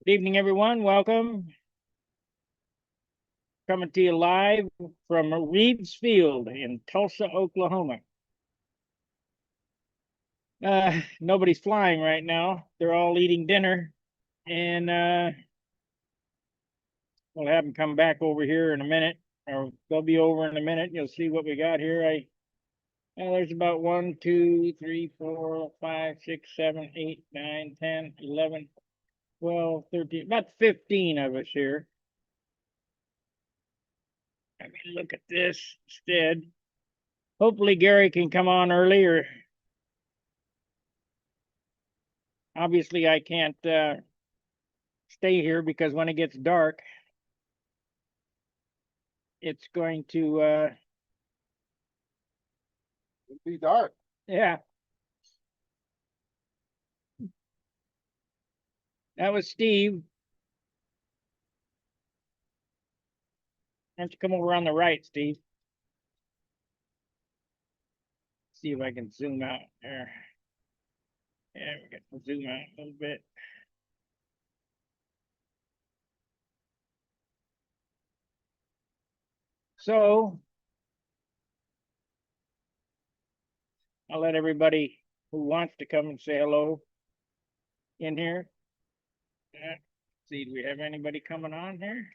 Good evening, everyone. Welcome. Coming to you live from Reeves Field in Tulsa, Oklahoma. Nobody's flying right now. They're all eating dinner, and we'll have them come back over here in a minute, or they'll be over in a minute. You'll see what we got here. There's about 1, 2, 3, 4, 5, 6, 7, 8, 9, 10, 11, 12, 13, about 15 of us here. I mean, look at this instead. Hopefully Gary can come on early, or obviously I can't stay here because when it gets dark, it's going to be dark. Yeah. That was Steve. Why don't you come over on the right, Steve? See if I can zoom out there. Yeah, we got to zoom out a little bit. So I'll let everybody who wants to come and say hello in here. See, do we have anybody coming on here?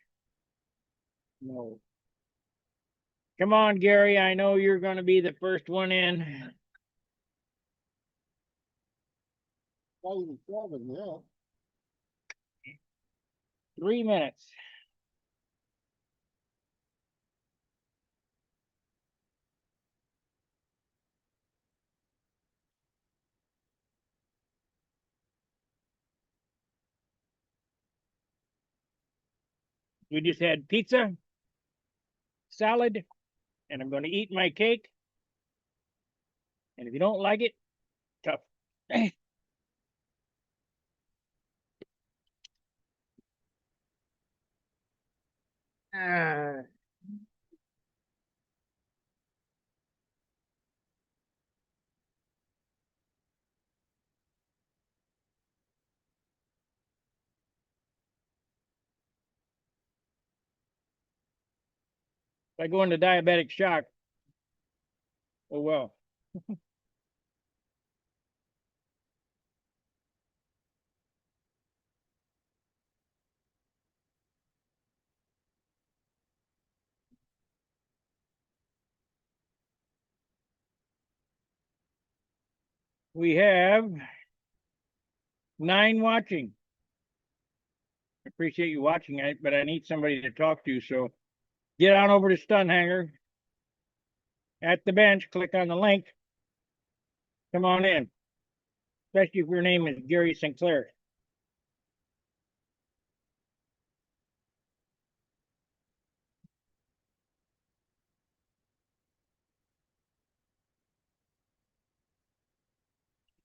No. Come on, Gary. I know you're going to be the first one in. Not even 7 yet. 3 minutes. We just had pizza, salad, and I'm going to eat my cake. And if you don't like it, tough. If I go into diabetic shock, oh well. We have 9 watching. I appreciate you watching it, but I need somebody to talk to. So get on over to Stunt Hangar. At the bench, click on the link. Come on in. Especially if your name is Gary Sinclair.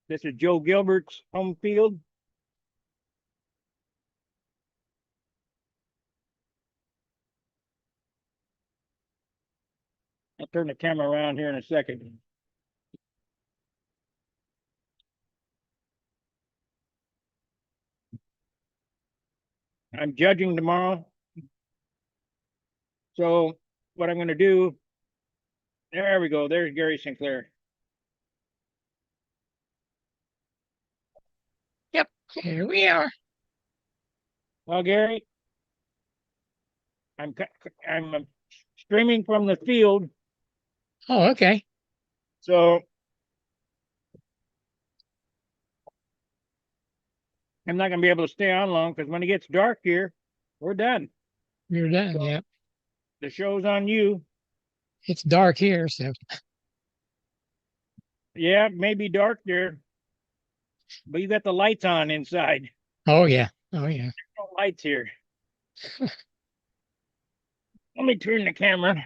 This is Joe Gilbert's home field. I'll turn the camera around here in a second. I'm judging tomorrow. So what I'm going to do, there we go. There's Gary Sinclair. Yep, here we are. Well, Gary, I'm streaming from the field. Oh, okay. So I'm not going to be able to stay on long because when it gets dark here, we're done. You're done, so, yep. The show's on you. It's dark here, so. Yeah, it may be dark there, but you got the lights on inside. Oh, yeah. Oh, yeah. There's no lights here. Let me turn the camera.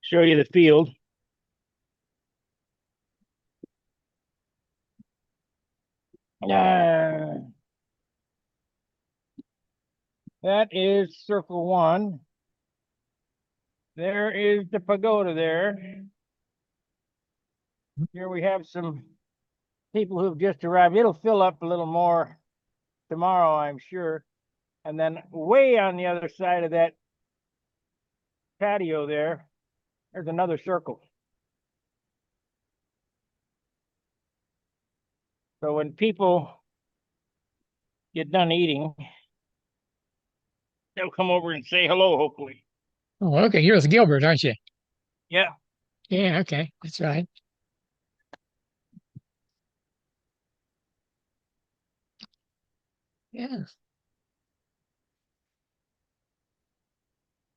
Show you the field. That is circle 1. There is the pagoda there. Here we have some people who've just arrived. It'll fill up a little more tomorrow, I'm sure. And then way on the other side of that patio there's another circle. So when people get done eating, they'll come over and say hello, hopefully. Oh, okay. You're with Gilbert, aren't you? Yeah. Yeah, okay. That's right. Yeah.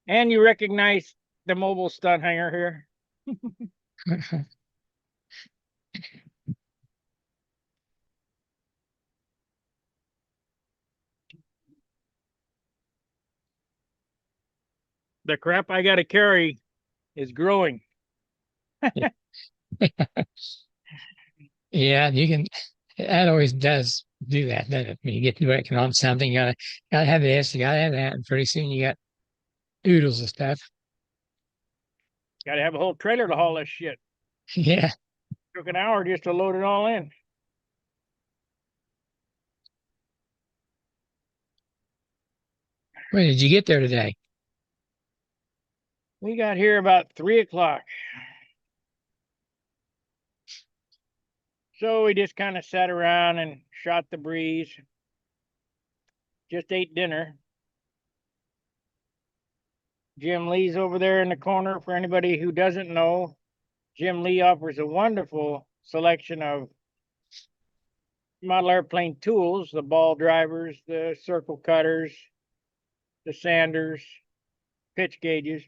And you recognize the mobile stunt hangar here? The crap I got to carry is growing. Yeah, you can. That always does do that, doesn't it? When you get working on something, you gotta have this, you gotta have that, and pretty soon you got oodles of stuff. Got to have a whole trailer to haul this shit. Yeah. Took an hour just to load it all in. When did you get there today? We got here about 3 o'clock. So we just kind of sat around and shot the breeze. Just ate dinner. Jim Lee's over there in the corner. For anybody who doesn't know, Jim Lee offers a wonderful selection of model airplane tools, the ball drivers, the circle cutters, the sanders, pitch gauges.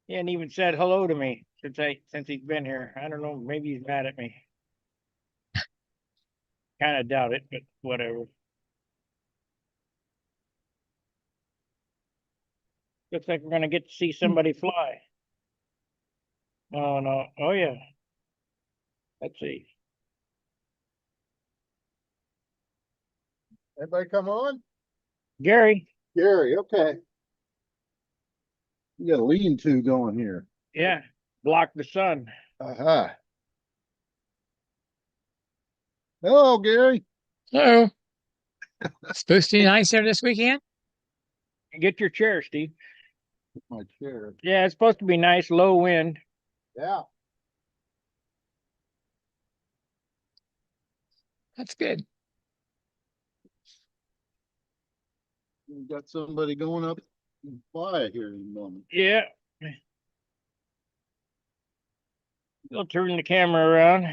He hadn't even said hello to me since he's been here. I don't know, maybe he's mad at me. Kind of doubt it, but whatever. Looks like we're gonna get to see somebody fly. Oh no. Oh yeah. Let's see. Everybody come on? Gary. Gary, okay. You got a lean-to going here. Yeah. Block the sun. Aha. Hello, Gary. Hello. Supposed to be nice there this weekend? Get your chair, Steve. My chair. Yeah, it's supposed to be nice, low wind. Yeah. That's good. We got somebody going up and fly here in a moment. Yeah. We'll turn the camera around.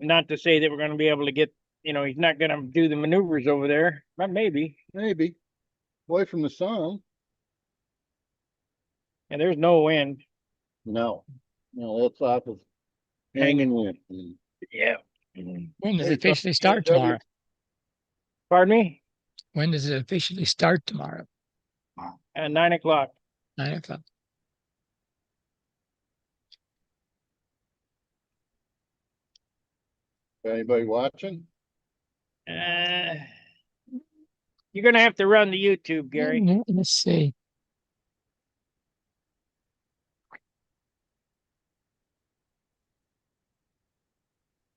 Not to say that we're going to be able to get, he's not going to do the maneuvers over there, but maybe. Maybe. Away from the sun. And there's no wind. No. No, that's off of hanging wind. Yeah. When does Hey, it officially something start BMW. tomorrow? Pardon me? When does it officially start tomorrow? At 9 o'clock. 9 o'clock. Anybody watching? Uh, you're going to have to run the YouTube, Gary. Let's see. It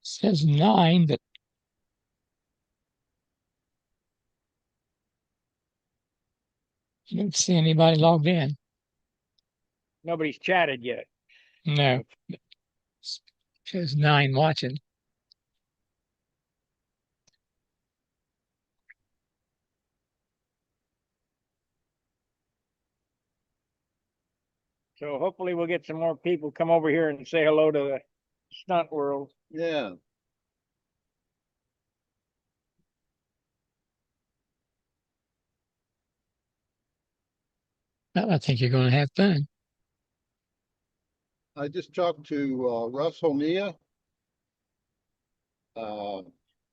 says 9, but you don't see anybody logged in. Nobody's chatted yet. No. It says 9 watching. So hopefully we'll get some more people come over here and say hello to the stunt world. Yeah. Well, I think you're going to have fun. I just talked to Russ Honea. That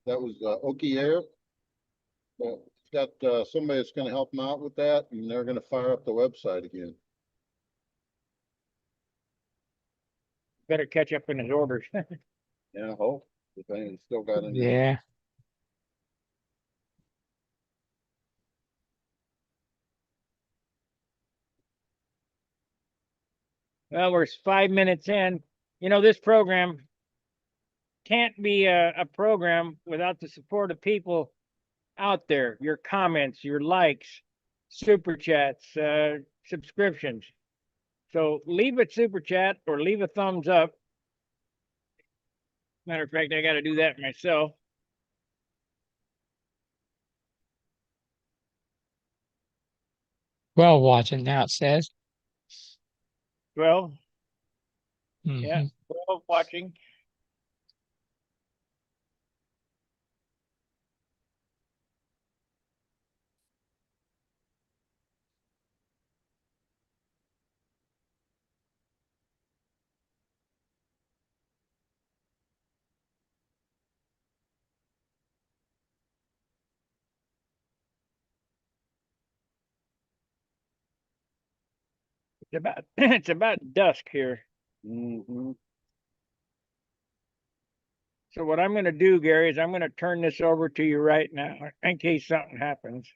was Okie Air. Got somebody that's going to help them out with that, and they're going to fire up the website again. Better catch up in his orders. Yeah, I hope if they still got any. Yeah. Well, we're 5 minutes in. You know, this program can't be a program without the support of people out there. Your comments, your likes, super chats, subscriptions. So leave a super chat or leave a thumbs up. Matter of fact, I got to do that myself. Well, watching now, it says. 12. Yeah, Mhm. 12 watching. It's about it's about dusk here. Mhm. So what I'm going to do, Gary, is I'm going to turn this over to you right now in case something happens.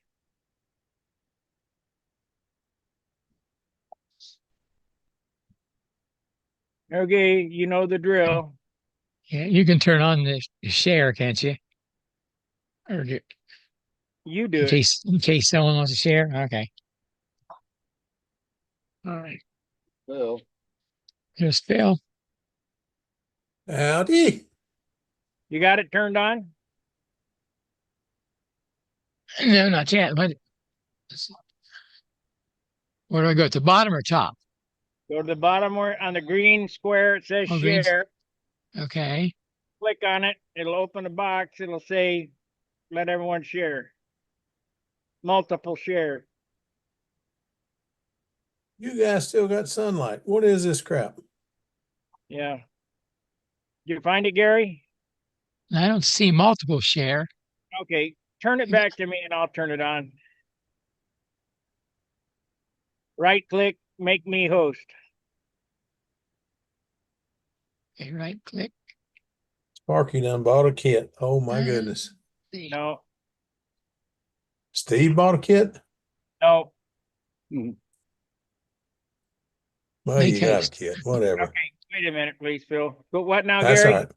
Okay, you know the drill. Yeah, you can turn on the share, can't you? Or You do it. in case someone wants to share. Okay. All right. Well, Here's Phil. Howdy. You got it turned on? No, not yet. Where do I go? At the bottom or top? Go to the bottom where on the green square it says Oh, green. share. Okay. Click on it. It'll open a box. It'll say, let everyone share. Multiple share. You guys still got sunlight. What is this crap? Yeah. Did you find it, Gary? I don't see multiple share. Okay. Turn it back to me and I'll turn it on. Right click, make me host. Okay, right click. Sparky done bought a kit. Oh my goodness. No, Steve bought a kit? no. Well, Make you got a host. kit. Whatever. Okay. Wait a minute, please, Phil. But what now, That's all Gary? right.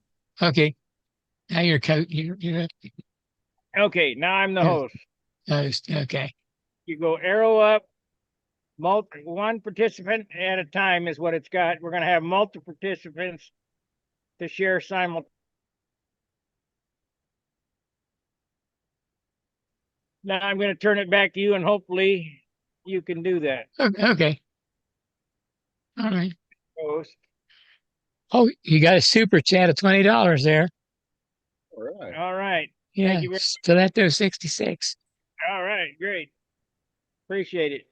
Okay. Now you're you're Okay, now I'm the you're host. host. Okay. You go arrow up, one participant at a time is what it's got. We're going to have multiple participants to share simultaneously. Now I'm going to turn it back to you and hopefully you can do that. Okay. All right. Host. Oh, you got a super chat of $20 there. all right. All right. Yeah. Thank you very Still at those 66. All right, great. Appreciate it.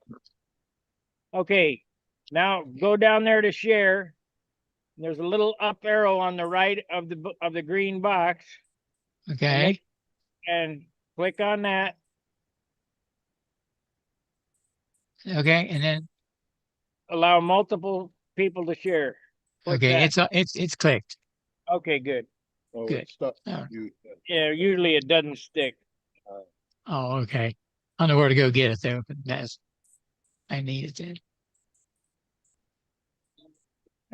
Okay. Now go down there to share. There's a little up arrow on the right of the green box. Okay. And click on that. Okay. And then Allow multiple people to share. Click okay, that. it's clicked. Okay, good. Oh, Good. it's stuff. Oh, You, Yeah, usually it doesn't stick. oh, okay. I don't know where to go get it though, but that's I need it then.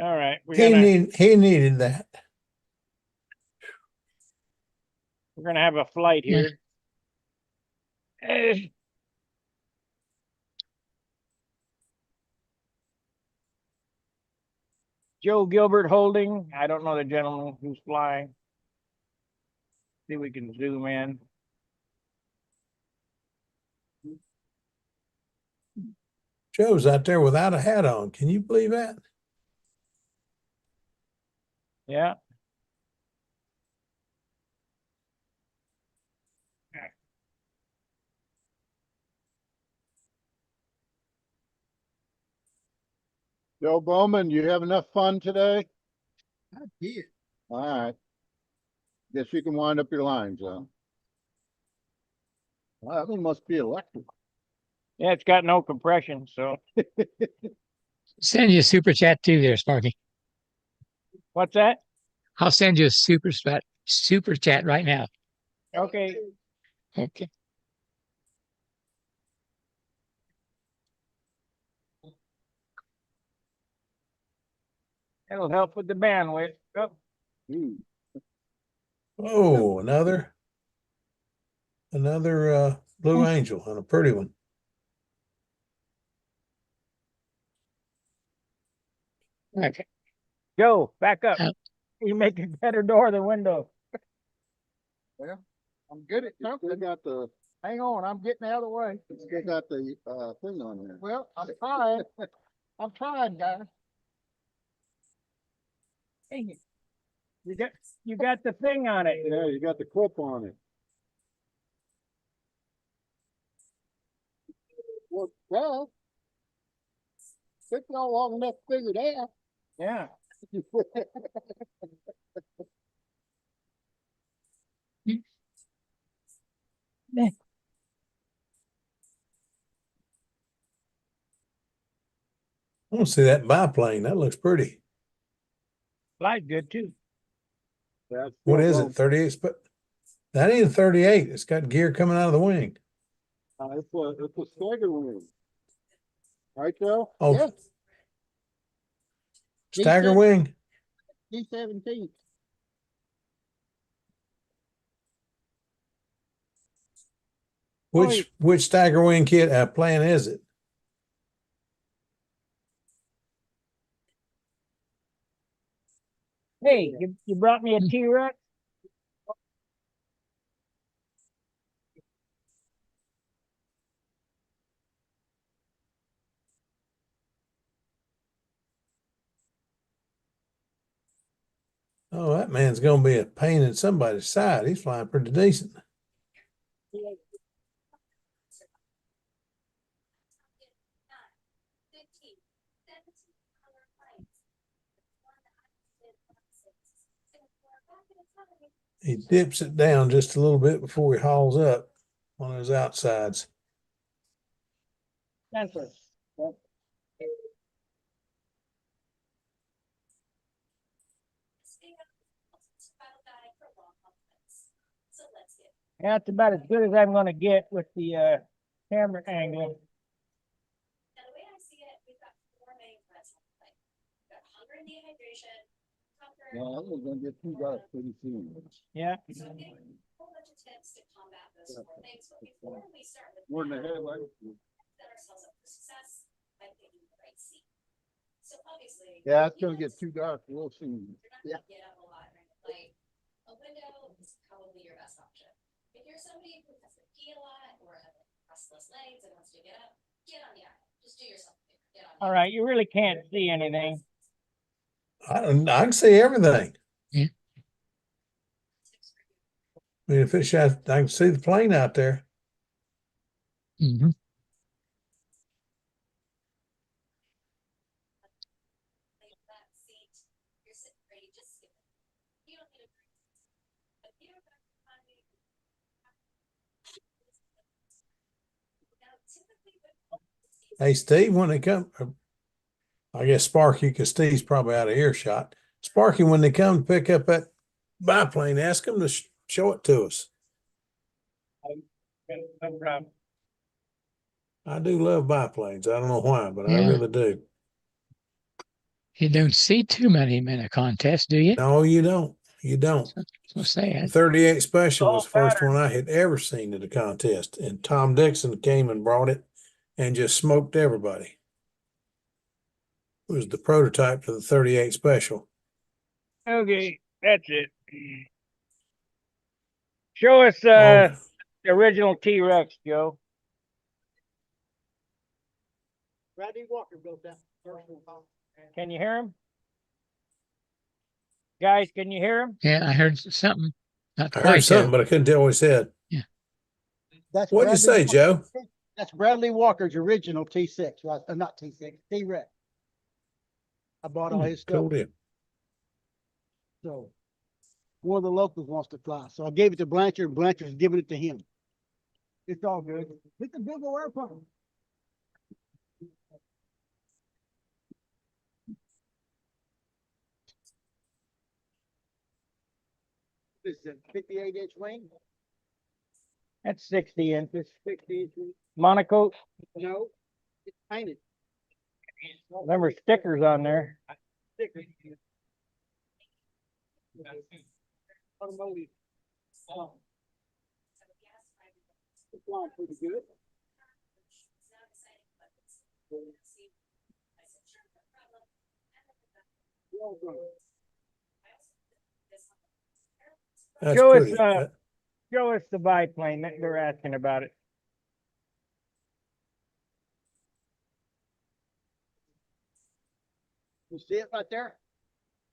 All right, we're He needed that. gonna have a flight Yeah. here. Eh, Joe Gilbert holding. I don't know the gentleman who's flying. See if we can zoom in. Joe's out there without a hat on. Can you believe that? Yeah. Joe Bowman, you have enough fun today? I did. All right. Guess you can wind up your lines, huh? Well, that one must be electric. Yeah, it's got no compression, so Send you a super chat too there, Sparky. what's that? I'll send you a super chat right now. Okay. Okay. That'll help with the bandwidth. Oh, Hmm. Oh, another Blue Angel and a pretty one. Okay. Joe, back up. Uh, You make a better door than window. Well, I'm good at Still something. got the, Hang on, I'm getting out of the way. still got the, thing on there. Well, I'm trying. I'm trying, guys. Hey, you got the thing on it. Yeah, you got the clip on it. Well, took y'all long enough to figure it out. Yeah. I want to see that biplane. That looks pretty. Flies good too. That's What still is going. it? 38? But that ain't a 38. It's got gear coming out of the wing. It's a stagger wing. Right, Joe? Oh, Yeah. stagger D7 wing. D17. Which stagger wing kit plan is it? Hey, you brought me a T-Rex? Oh, that man's gonna be a pain in somebody's side. He's flying pretty decent. He dips it down just a little bit before he hauls up on his outsides. Sensor. Yeah, that's about as good as I'm gonna get with the camera angle. Now, the way I see it, we've got four main threats on the plate. We've got hunger and dehydration, comfort. No, I'm gonna get two guys pretty soon. Yeah. So I'm getting a whole bunch of tips to combat those four things, but before we start with More than a that, headlight. set ourselves up for success by picking the right seat. So obviously. Yeah, it's you gonna get guys- too dark real soon. You're not gonna get up a lot during the flight. A window is probably your best option. If you're somebody who has to pee a lot or has restless legs and wants to get up, get on the aisle. Just do yourself a favor. Get on the All aisle. right, you really can't see anything. I can see everything. Yeah. Tips for you. I mean, if it shot, I can see the plane out there. hmm Like that seat, you're sitting ready, just skip it. You don't need a break. But you don't have economy. Now, typically with Hey, Steve, when they come, I guess Sparky, because Steve's probably out of earshot. Sparky, when they come to pick up that biplane, ask them to show it to us. No problem. I do love biplanes. I don't know why, but I Yeah. really do. You don't see too many in a contest, do you? No, you don't. You don't. So say The it. 38 Special all was the first pattern. one I had ever seen at a contest, and Tom Dixon came and brought it and just smoked everybody. It was the prototype for the 38 Special. Okay, that's it. Show us Oh, the original T-Rex, Joe. Bradley Walker built that first one. Can you hear him? Guys, can you hear him? Yeah, I heard something. Not I quite, heard something, Joe. but I couldn't tell what he said. That's What'd you say, Bradley Joe? That's Bradley Walker's original T6, right? Not T6, T-Rex. I bought all his stuff, Cool deal. so one of the locals wants to fly, so I gave it to Blanchard, and Blanchard's giving it to him. It's all good. It's a big old airplane. This is a 58-inch wing. That's 60 inches. 60 inches. Monocoque. No, it's painted. Them are stickers on there. sticker. Automotive. It's flying pretty good. Well done. That's Show us, pretty. show us the biplane that they're asking about it. You see it right there?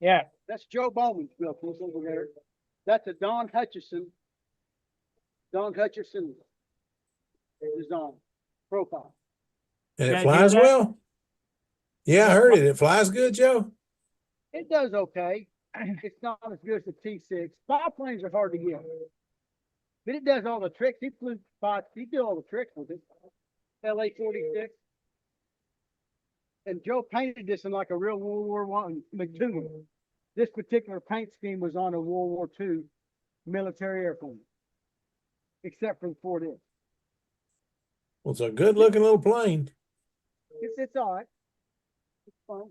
Yeah, That's Joe Bowman's built this over there. That's a Don Hutchison. Don Hutchison design profile. And Can it I do flies that? well? Yeah, I heard it. It flies good, Joe. It does okay. It's not as good as the T6. Biplanes are hard to get. But it does all the tricks. He flew five, he did all the tricks with it. LA-46. And Joe painted this in like a real World War I McDougal. This particular paint scheme was on a World War II military airplane. Except for the Ford F. Well, it's a good looking little plane. It's all right. It's fun.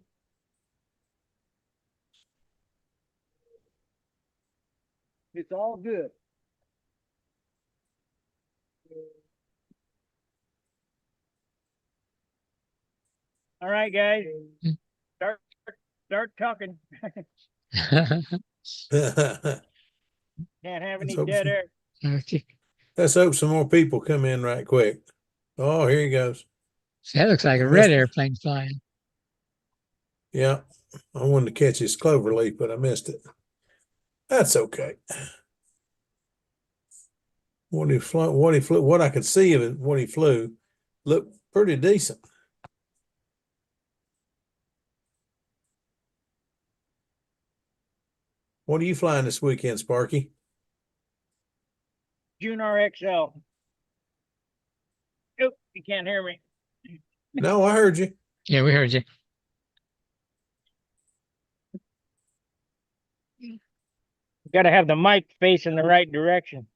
It's all good. all right, guys. Hmm. Start talking. Let's Can't have any hope dead so. air. Okay. hope some more people come in right quick. Oh, here he goes. So that looks like I a red missed- airplane flying. Yeah, I wanted to catch his clover leaf, but I missed it. That's okay. What he flew, what I could see of it, what he flew, looked pretty decent. What are you flying this weekend, Sparky? June RXL. Oop, you can't hear me. No, I heard you. Yeah, we heard you. Got to have the mic facing the right direction.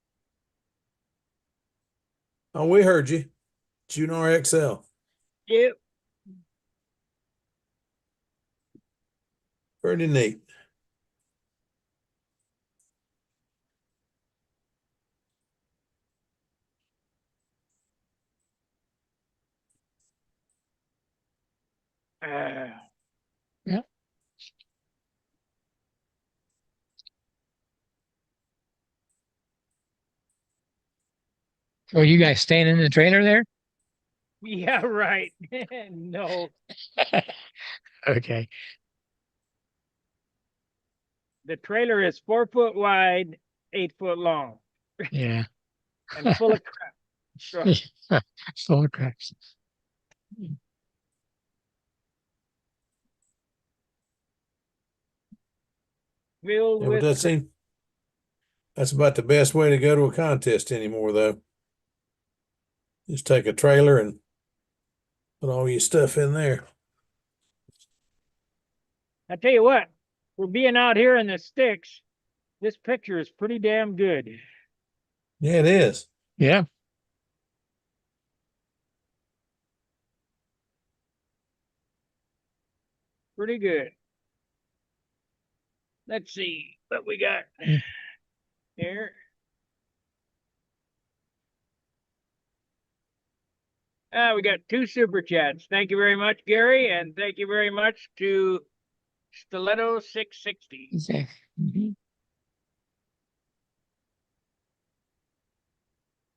Oh, we heard you. Junar XL. Yep. Pretty neat. Yeah. So you guys staying in the trailer there? Yeah, right. No, Okay. the trailer is 4 foot wide, 8 foot long, Yeah. and full of crap. Full of cracks. Filled Yeah, but with that's about the best way to go to a contest anymore, though. Just take a trailer and put all your stuff in there. I tell you what, for being out here in the sticks, this picture is pretty damn good. Yeah, it is. Yeah. Pretty good. Let's see what we got Mm. here. We got 2 super chats. Thank you very much, Gary, and thank you very much to Stiletto 660. Okay. Mhm.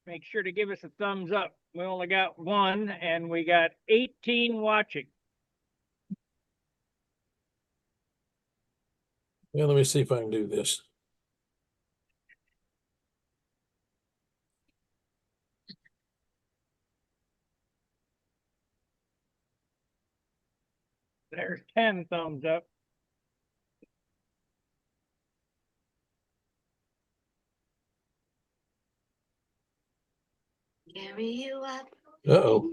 Make sure to give us a thumbs up. We only got 1, and we got 18 watching. Yeah, let me see if I can do this. There's 10 thumbs up. Uh-oh.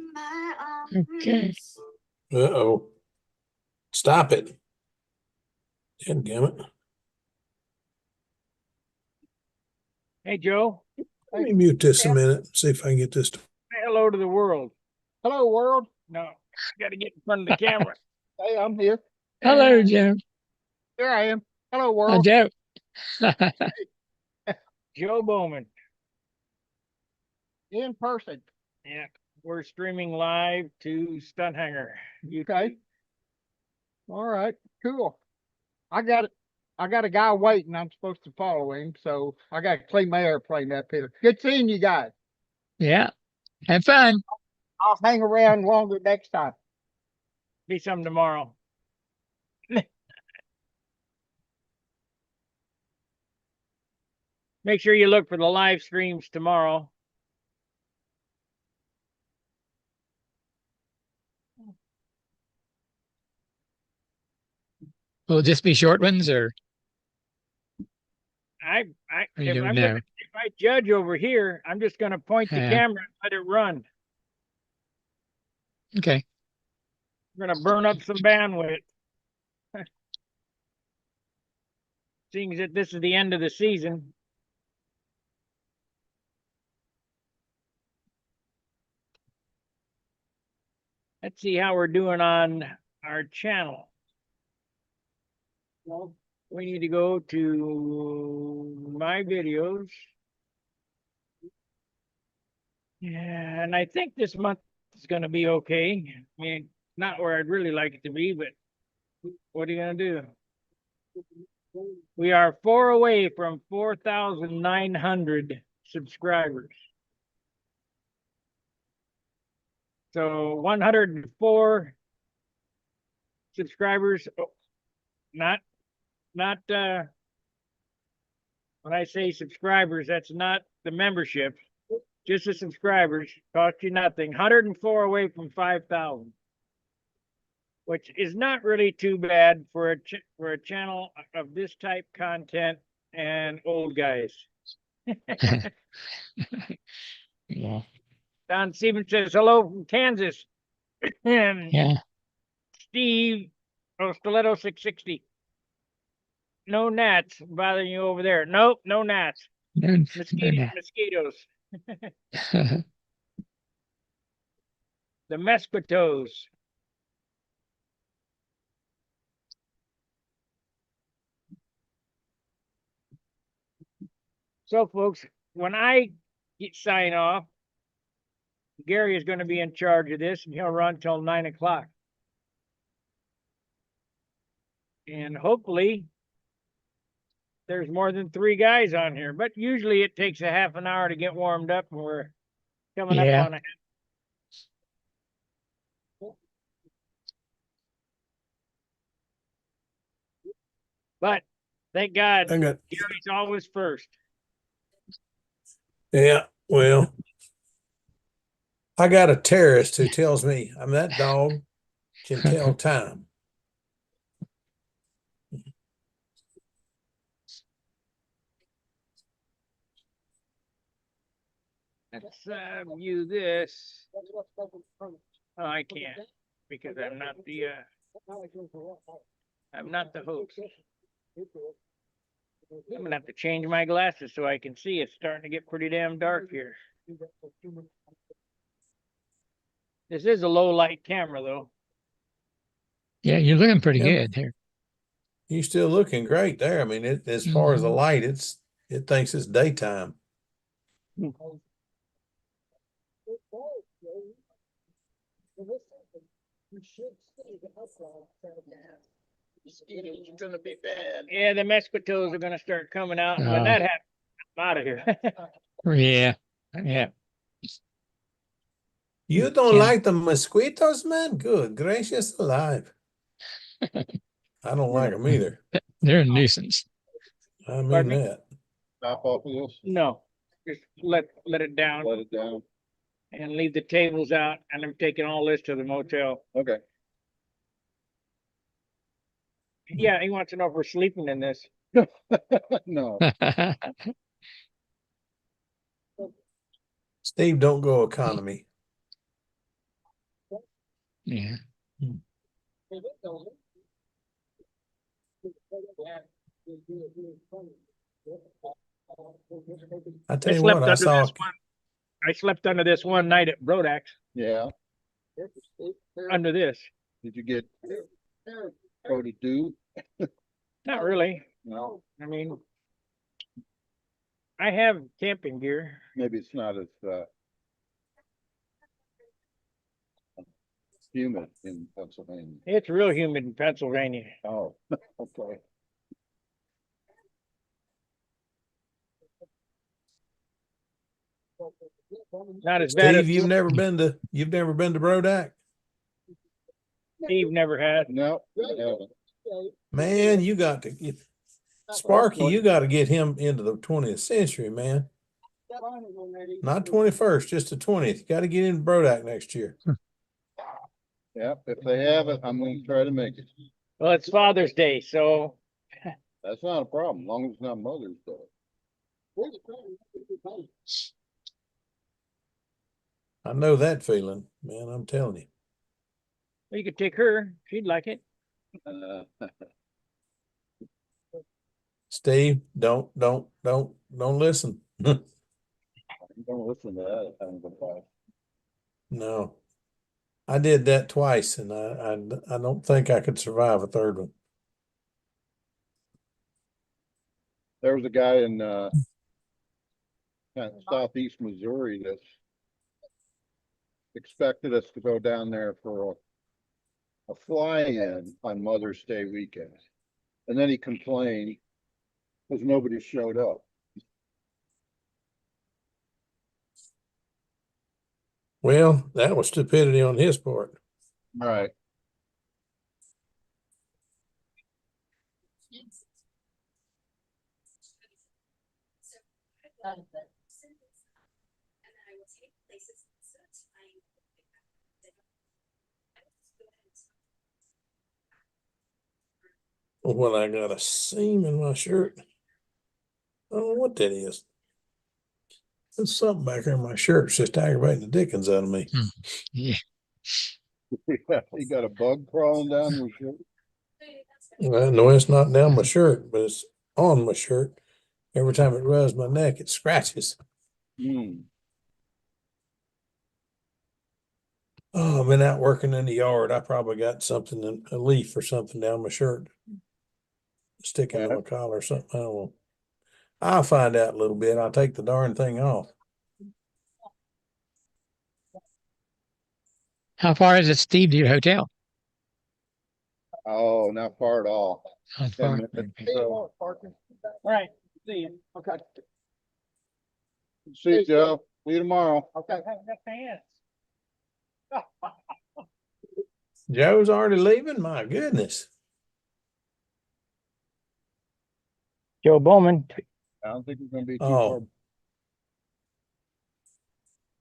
Okay. Uh-oh. Stop it. Dadgummit. Hey, Joe, Let me mute this a minute, see if I can get this. say hello to the world. Hello, world. No, got to get in front of the camera. Hey, I'm here. Hello, Jim. Here I am. Hello, Oh, world. Joe. Joe Bowman. In person. Yeah, we're streaming live to Stunt Hangar. Okay. All right. Cool. I got it. I got a guy waiting. I'm supposed to follow him, so I got to clean my airplane up here. Good seeing you guys. Yeah. Have fun. I'll hang around longer next time. Be some tomorrow. Make sure you look for the live streams tomorrow. Will it just be short ones or you If don't know? if I judge over here, I'm just gonna point the Yeah. camera and let it run. Okay. We're gonna burn up some bandwidth. Seeing that this is the end of the season. Let's see how we're doing on our channel. Well, we need to go to my videos. Yeah, and I think this month is going to be okay. I mean, not where I'd really like it to be, but what are you going to do? We are 4 away from 4,900 subscribers. So 104 subscribers. Oh, not when I say subscribers, that's not the membership, just the subscribers. Cost you nothing. 104 away from 5,000, which is not really too bad for a channel of this type content and old guys. Yeah. Don Stevens says hello from Kansas. And Yeah. Steve, Stiletto 660. No gnats bothering you over there. Nope, no gnats. No, no. Mosquitoes. The mosquitoes. So, folks, when I sign off, Gary is going to be in charge of this, and he'll run till 9 o'clock. And hopefully, there's more than 3 guys on here. But usually, it takes a half an hour to get warmed up, and we're coming up Yeah. on a. But thank God, I got, Gary's always first. yeah, well, I got a terrorist who tells me that dog can tell time. Let's view this. Oh, I can't because I'm not the host. I'm gonna have to change my glasses so I can see. It's starting to get pretty damn dark here. This is a low light camera though. Yeah, you're looking pretty Yep. good here. You still looking great there. I mean, as far as the light, it thinks it's daytime. Mosquitoes are gonna be bad. Yeah, the mosquitoes are gonna start coming out. And when that happens, I'm out of here. Yeah. Yeah. You don't Yeah. like the mosquitoes, man? Good gracious alive. I don't like them either. They're a nuisance. I mean Pardon me? that. Stop off of this, No, just let it down let it down. and leave the tables out. And I'm taking all this to the motel. Okay. Yeah, he wants to know if we're sleeping in this. No, Steve, don't go economy. Yeah. I tell you what, I saw. I slept under this one night at Brodax. yeah. Under this. Did you get Cody do? Not really. No, I mean, I have camping gear. maybe it's not as, humid in Pennsylvania. It's real humid in Pennsylvania. Oh, okay. Not as bad as Steve, you've never been to Brodak? Steve never had. No, I haven't. Man, you got to get Sparky, you got to get him into the 20th century, man. Not 21st, just the 20th. You got to get into Brodak next year. Yeah, if they have it, I'm gonna try to make it. Well, it's Father's Day, so That's not a problem, as long as it's not Mother's Day. I know that feeling, man. I'm telling you. you could take her. She'd like it. Steve, don't listen. Don't listen to that. Kind of advice. No. I did that twice, and I don't think I could survive a third one. There was a guy in, kind of southeast Missouri that expected us to go down there for a fly-in on Mother's Day weekend. And then he complained because nobody showed up. Well, that was stupidity on his part. All right. And then I will take places instead of tying. Well, I got a seam in my shirt. I don't know what that is. There's something back there in my shirt. It's just aggravating the dickens out of me. Yeah. You got a bug crawling down your shirt? Well, no, it's not down my shirt, but it's on my shirt. Every time it rubs my neck, it scratches. Hmm. Oh, I've been out working in the yard. I probably got something, a leaf or something down my shirt, sticking to Yeah. my collar or something. I don't know. I'll find out a little bit. I'll take the darn thing off. How far is it, Steve, to your hotel? Oh, not far at all. How 10 far? minutes. Okay. So, All right. See you. Okay. see you, Joe. See you tomorrow. Okay. Have a pants. Joe's already leaving? My goodness. Joe Bowman. I don't think it's gonna be too Oh. far.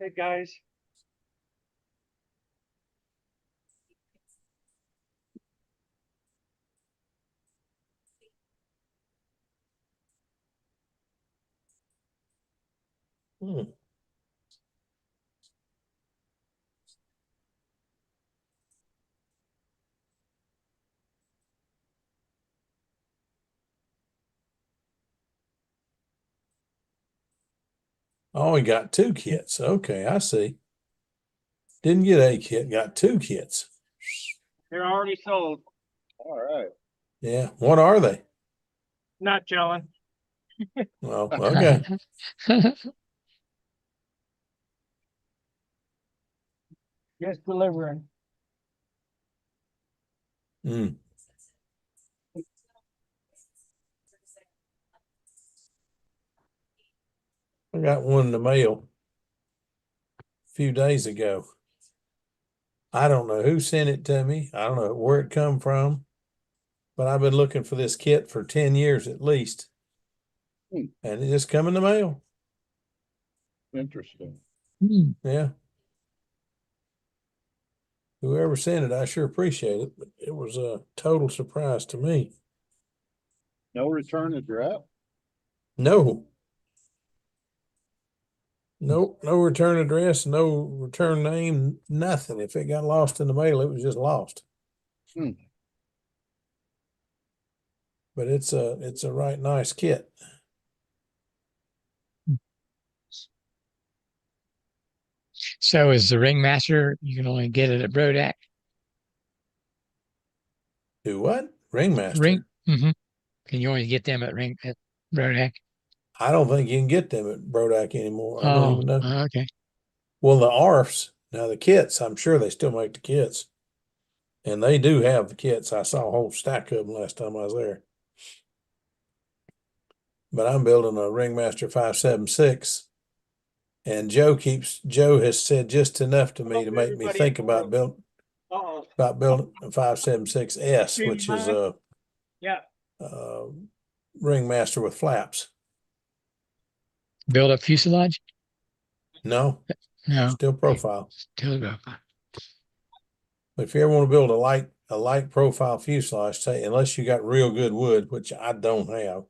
Hey, guys. Hmm. Oh, he got two kits. Okay, I see. Didn't get a kit, got two kits. They're already sold. All right. Yeah. What are they? Not Jellen. Oh, okay. Just delivering. Hmm. I got one in the mail a few days ago. I don't know who sent it to me. I don't know where it come from, but I've been looking for this kit for 10 years at least. Hmm. And it just come in the mail. Interesting. Yeah. Whoever sent it, I sure appreciate it, but it was a total surprise to me. No return address? No. Nope, no return address, no return name, nothing. If it got lost in the mail, it was just lost. Hmm. But it's a right nice kit. So is the ringmaster, you can only get it at Brodak? Do what? Ringmaster. Ring? Mm-hmm. Can you only get them at Brodak? I don't think you can get them at Brodak anymore. I don't Oh, even know. okay. Well, the ARFs, now the kits, I'm sure they still make the kits. And they do have the kits. I saw a whole stack of them last time I was there. But I'm building a Ringmaster 576. And Joe has said just enough to me to make me think about building Uh-oh. a 576S, Stream which is live? a Yeah. Ringmaster with flaps. Build up fuselage? No, No, still profile. still go. If you ever want to build a light profile fuselage, say unless you got real good wood, which I don't have,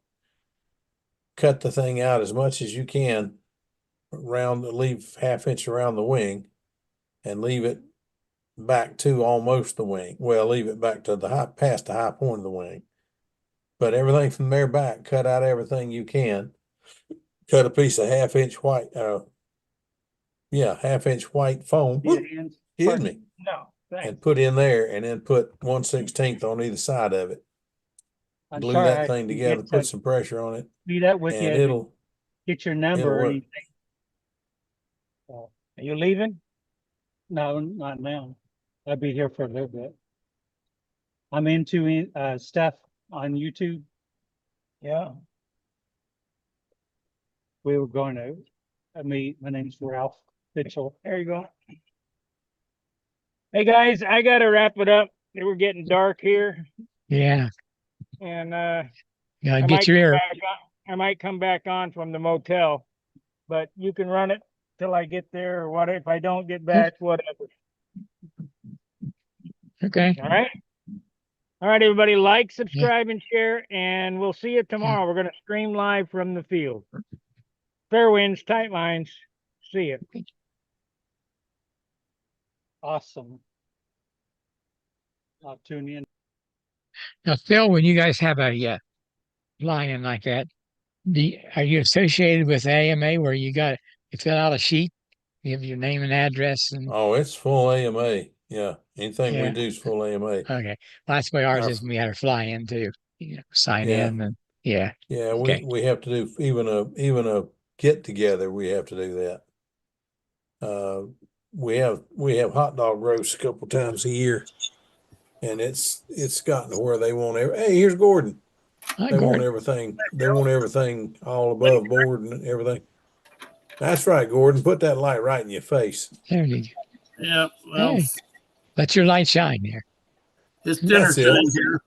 cut the thing out as much as you can leave half-inch around the wing and leave it back to almost the wing. Well, leave it back to past the high point of the wing. But everything from there back, cut out everything you can. Cut a piece of half-inch half-inch white foam. Your hands. Excuse me. No, thanks. And put in there and then put 1/16 on either side of it. I'm Glue sorry, that I thing didn't together, get put to some pressure on it, be that with you and to it'll get your number or work. anything. So, are you leaving? No, not now. I'll be here for a little bit. I'm into stuff on YouTube. Yeah. We were going to meet. My name's Ralph Mitchell. There you go. Hey guys, I gotta wrap it up. We're getting dark here, Yeah. and Yeah, I get might your come ear. back on, I might come back on from the motel, but you can run it till I get there, or what if I don't get back, whatever. Okay. All right. All right, everybody, like, subscribe, and share, and we'll see you tomorrow. We're gonna stream live from the field. Fair winds, tight lines. See you. Awesome. I'll tune in. Now, Phil, when you guys have a fly-in like that, are you associated with AMA where you fill out a sheet, you have your name and address, and Oh, it's full AMA. Yeah. Anything we yeah. do is full AMA. Okay. Well, that's the way ours Our- is when we had a fly-in too. Sign Yeah. in and yeah. Yeah, Okay. we have to do even a get together, we have to do that. We have hot dog roasts a couple times a year, and it's gotten to where they want hey, here's Gordon. Hi, They want Gordon. everything all above board and everything. That's right, Gordon. Put that light right in your face. There you go. Yeah, well, Hey, let your light shine there. it's dinner That's it. time here.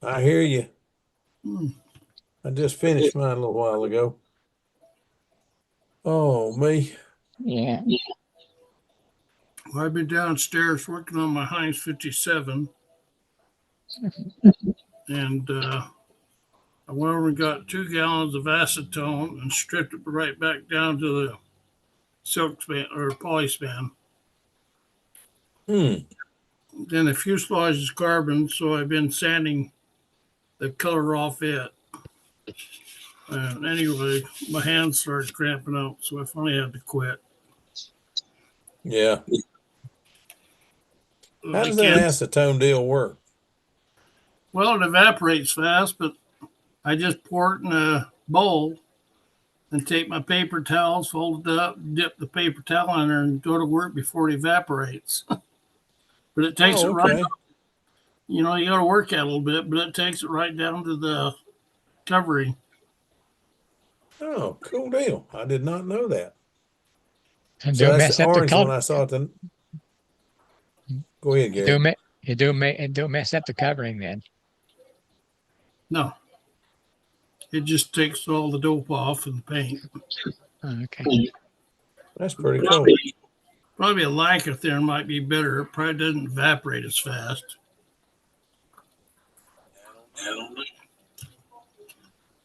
I hear you. Hmm. I just finished mine a little while ago. Oh, me. Yeah. Well, I've been downstairs working on my Heinz 57, and I went over and got 2 gallons of acetone and stripped it right back down to the silk span or polyspan. Hmm. Then the fuselage is carbon, so I've been sanding the color off it. And anyway, my hands started cramping up, so I finally had to quit. Yeah. How I does that can't. acetone deal work? Well, it evaporates fast, but I just pour it in a bowl and take my paper towels, fold it up, dip the paper towel in there, and go to work before it evaporates. But it takes it right, Okay. you know, you got to work at it a little bit, but it takes it right down to the covering. Oh, cool deal. I did not know that. And So don't that's mess the up the orange one color. I saw. Go ahead, You Gary. don't mess up the covering then. No, it just takes all the dope off and the paint. Oh, okay. That's pretty cool. Probably a Lycotherm might be better. It probably doesn't evaporate as fast.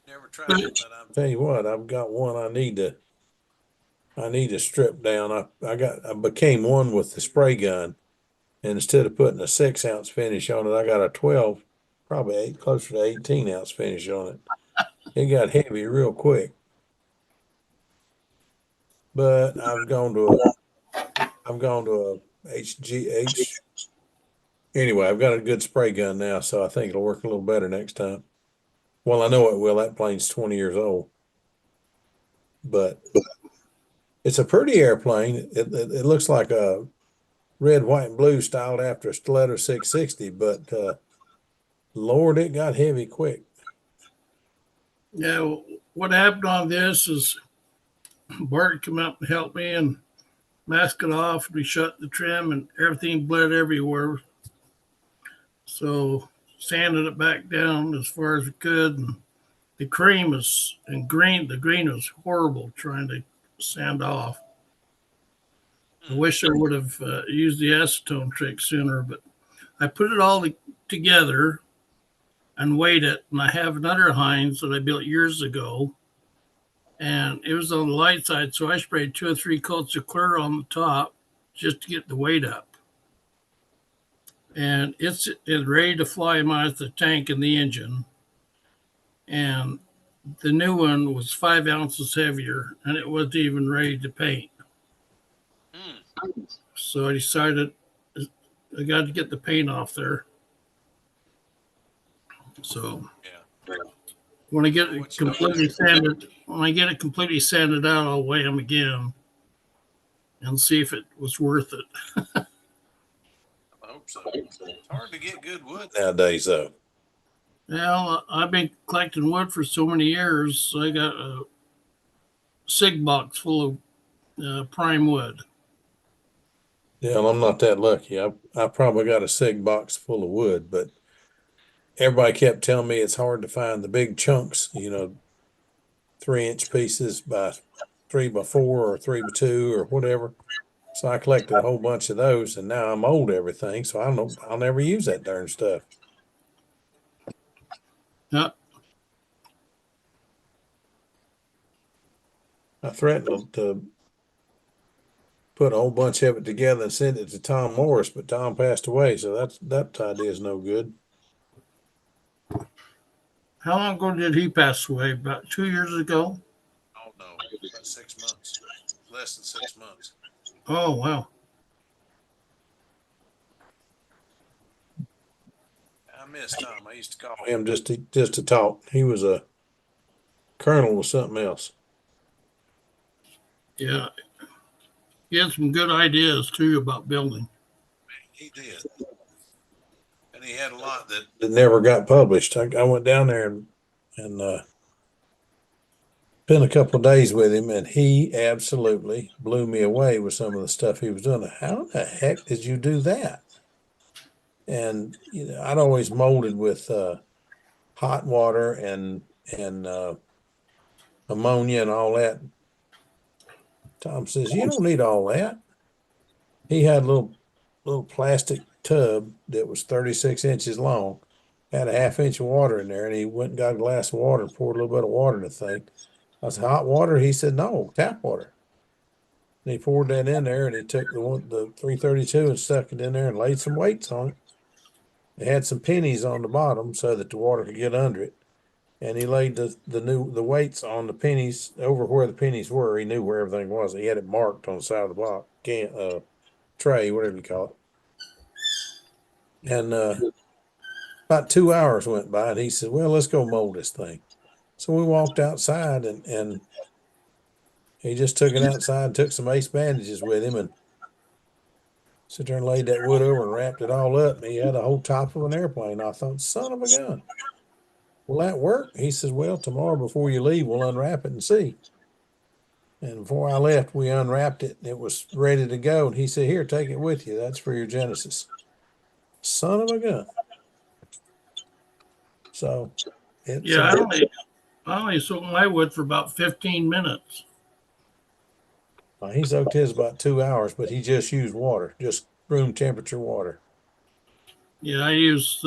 Never tried it, but I'll tell you what, I've got one I need to strip down. I became one with the spray gun, and instead of putting a 6-ounce finish on it, I got a 12, probably closer to 18-ounce finish on it. It got heavy real quick. But I've gone to a Anyway, I've got a good spray gun now, so I think it'll work a little better next time. Well, I know it will. That plane's 20 years old, but it's a pretty airplane. It looks like a red, white, and blue styled after a Stiletto 660, but Lord, it got heavy quick. Yeah, what happened on this is Bart come up and helped me and mask it off. We shut the trim and everything bled everywhere. So sanded it back down as far as we could. And the cream was and green. The green was horrible trying to sand off. I wish I would have used the acetone trick sooner, but I put it all together and weighed it. And I have another Heinz that I built years ago, and it was on the light side, so I sprayed 2 or 3 coats of clear on the top just to get the weight up. And it's ready to fly out the tank and the engine. And the new one was 5 ounces heavier, and it wasn't even ready to paint. So I decided I got to get the paint off there. So when I get it completely sanded, out, I'll weigh them again and see if it was worth it. I hope so. It's hard to get good wood nowadays, though. Well, I've been collecting wood for so many years. I got a sig box full of prime wood. Yeah, well, I'm not that lucky. I probably got a sig box full of wood, but everybody kept telling me it's hard to find the big chunks, 3-inch pieces by 3x4 or 3x2 or whatever. So I collected a whole bunch of those, and now I'm old everything, so I'll never use that darn stuff. Yeah. I threatened to put a whole bunch of it together and send it to Tom Morris, but Tom passed away, so that idea is no good. How long ago did he pass away? About 2 years ago? Oh no, about 6 months, less than 6 months. Oh, wow. I miss Tom. I used to call him just to talk. He was a colonel with something else. Yeah. He had some good ideas too about building. He did. And he had a lot that never got published. I went down there and spent a couple of days with him, and he absolutely blew me away with some of the stuff he was doing. How the heck did you do that? And I'd always molded with hot water and ammonia and all that. Tom says, "You don't need all that." He had a little plastic tub that was 36 inches long, had a half-inch of water in there, and he went and got a glass of water and poured a little bit of water in the thing. I said, "Hot water?" He said, "No, tap water." And he poured that in there, and he took the 332 and stuck it in there and laid some weights on it. It had some pennies on the bottom so that the water could get under it. And he laid the weights on the pennies over where the pennies were. He knew where everything was. He had it marked on the side of the box, tray, whatever you call it. And about 2 hours went by, and he said, "Well, let's go mold this thing." So we walked outside, and he just took it outside and took some ace bandages with him and sit there and laid that wood over and wrapped it all up. And he had a whole top of an airplane. I thought, son of a gun. Will that work? He says, "Well, tomorrow before you leave, we'll unwrap it and see." And before I left, we unwrapped it and it was ready to go. And he said, "Here, take it with you. That's for your Genesis." Son of a gun. So it's Yeah, I only soaked my wood for about 15 minutes. he soaked his about 2 hours, but he just used water, just room temperature water. Yeah, I use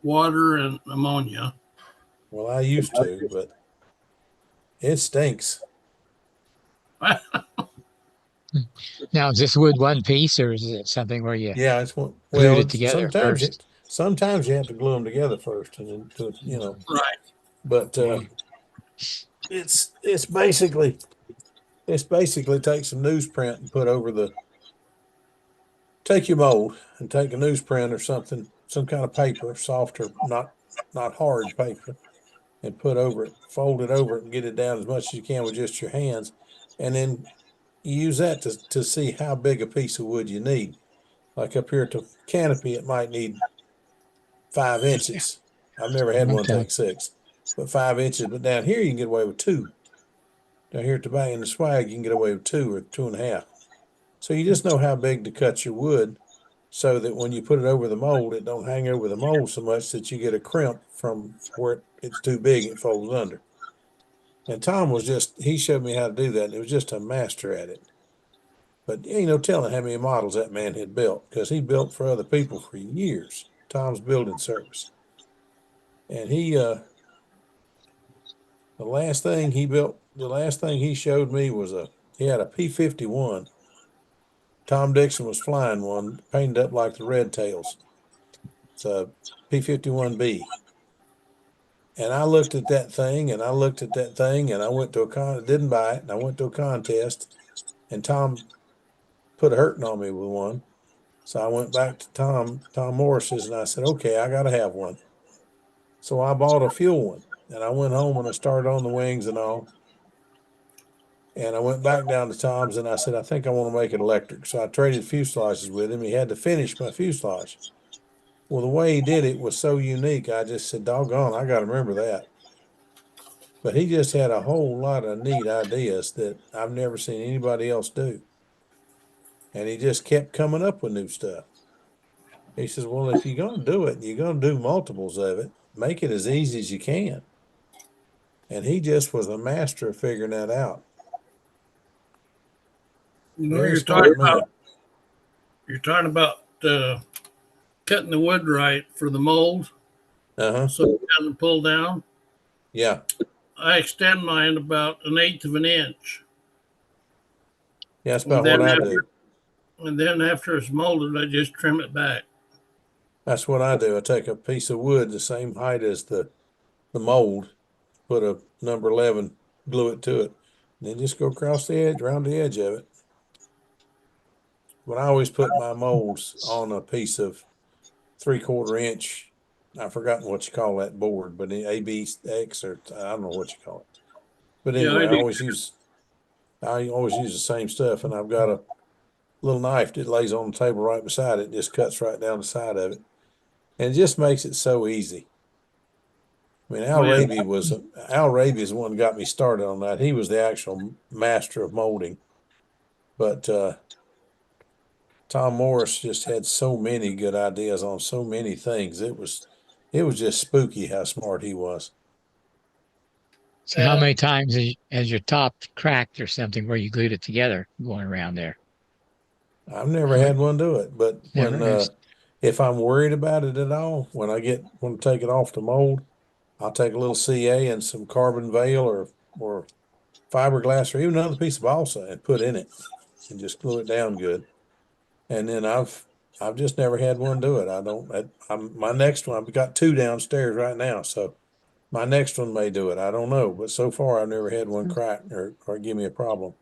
water and ammonia. Well, I used to, but it stinks. Now, is this wood one piece or is it something where you Yeah, it's one. glued Well, it together first? sometimes you have to glue them together first, and then Right. But it's basically take some newsprint and put over the take your mold and take a newsprint or something, some kind of paper, soft or not hard paper, and put over it, fold it over it and get it down as much as you can with just your hands. And then you use that to see how big a piece of wood you need. Like up here at the canopy, it might need 5 inches. I've never had one Okay. take 6, but 5 inches. But down here, you can get away with 2. Down here at the back in the swag, you can get away with 2 or 2.5. So you just know how big to cut your wood so that when you put it over the mold, it don't hang over the mold so much that you get a crimp from where it's too big, it folds under. And Tom he showed me how to do that. And it was just a master at it. But ain't no telling how many models that man had built, because he built for other people for years. Tom's building service. And the last thing he showed me was he had a P-51. Tom Dixon was flying one, painted up like the Red Tails. It's a P-51B. And I looked at that thing and I looked at that thing and I went to didn't buy it. And I went to a contest and Tom put a hurting on me with one. So I went back to Tom Morris's, and I said, okay, I got to have one. So I bought a fuel one and I went home and I started on the wings and all. And I went back down to Tom's and I said, I think I want to make it electric. So I traded fuselages with him. He had to finish my fuselage. Well, the way he did it was so unique. I just said, doggone, I got to remember that. But he just had a whole lot of neat ideas that I've never seen anybody else do. And he just kept coming up with new stuff. He says, well, if you're going to do it, you're going to do multiples of it, make it as easy as you can. And he just was a master of figuring that out. You know, Very you're smart talking man. about cutting the wood right for the mold Uh-huh. so it doesn't pull down. Yeah. I extend mine about 1/8 of an inch. Yeah, that's And about what then I after, do. and then after it's molded, I just trim it back. That's what I do. I take a piece of wood the same height as the mold, put a number 11, glue it to it, and then just go across the edge, around the edge of it. But I always put my molds on a piece of 3/4 inch. I've forgotten what you call that board, but ABX or I don't know what you call it. But Yeah, anyway, I do. I always use the same stuff, and I've got a little knife that lays on the table right beside it, just cuts right down the side of it, and it just makes it so easy. I mean, Al Yeah. Raby is the one that got me started on that. He was the actual master of molding, but Tom Morris just had so many good ideas on so many things. It was just spooky how smart he was. So how many times has your top cracked or something where you glued it together going around there? I've never How had many- one do it, but Never. if I'm worried about it at all, when to take it off the mold, I'll take a little CA and some carbon veil or fiberglass or even another piece of balsa and put in it and just glue it down good. And then I've just never had one do it. My next one, I've got 2 downstairs right now, so my next one may do it. I don't know, but so far I've never had one crack or give me a problem.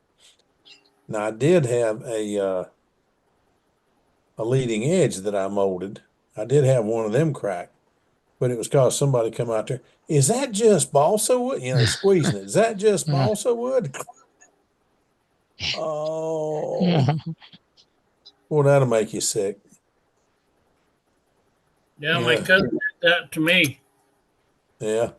Now I did have a leading edge that I molded. I did have one of them crack, but it was because somebody come out there. Is that just balsa wood? You know, squeezing it. Is that just balsa wood? Oh, well, that'll make you sick. Yeah, my Yeah, cousin did that to me. yeah,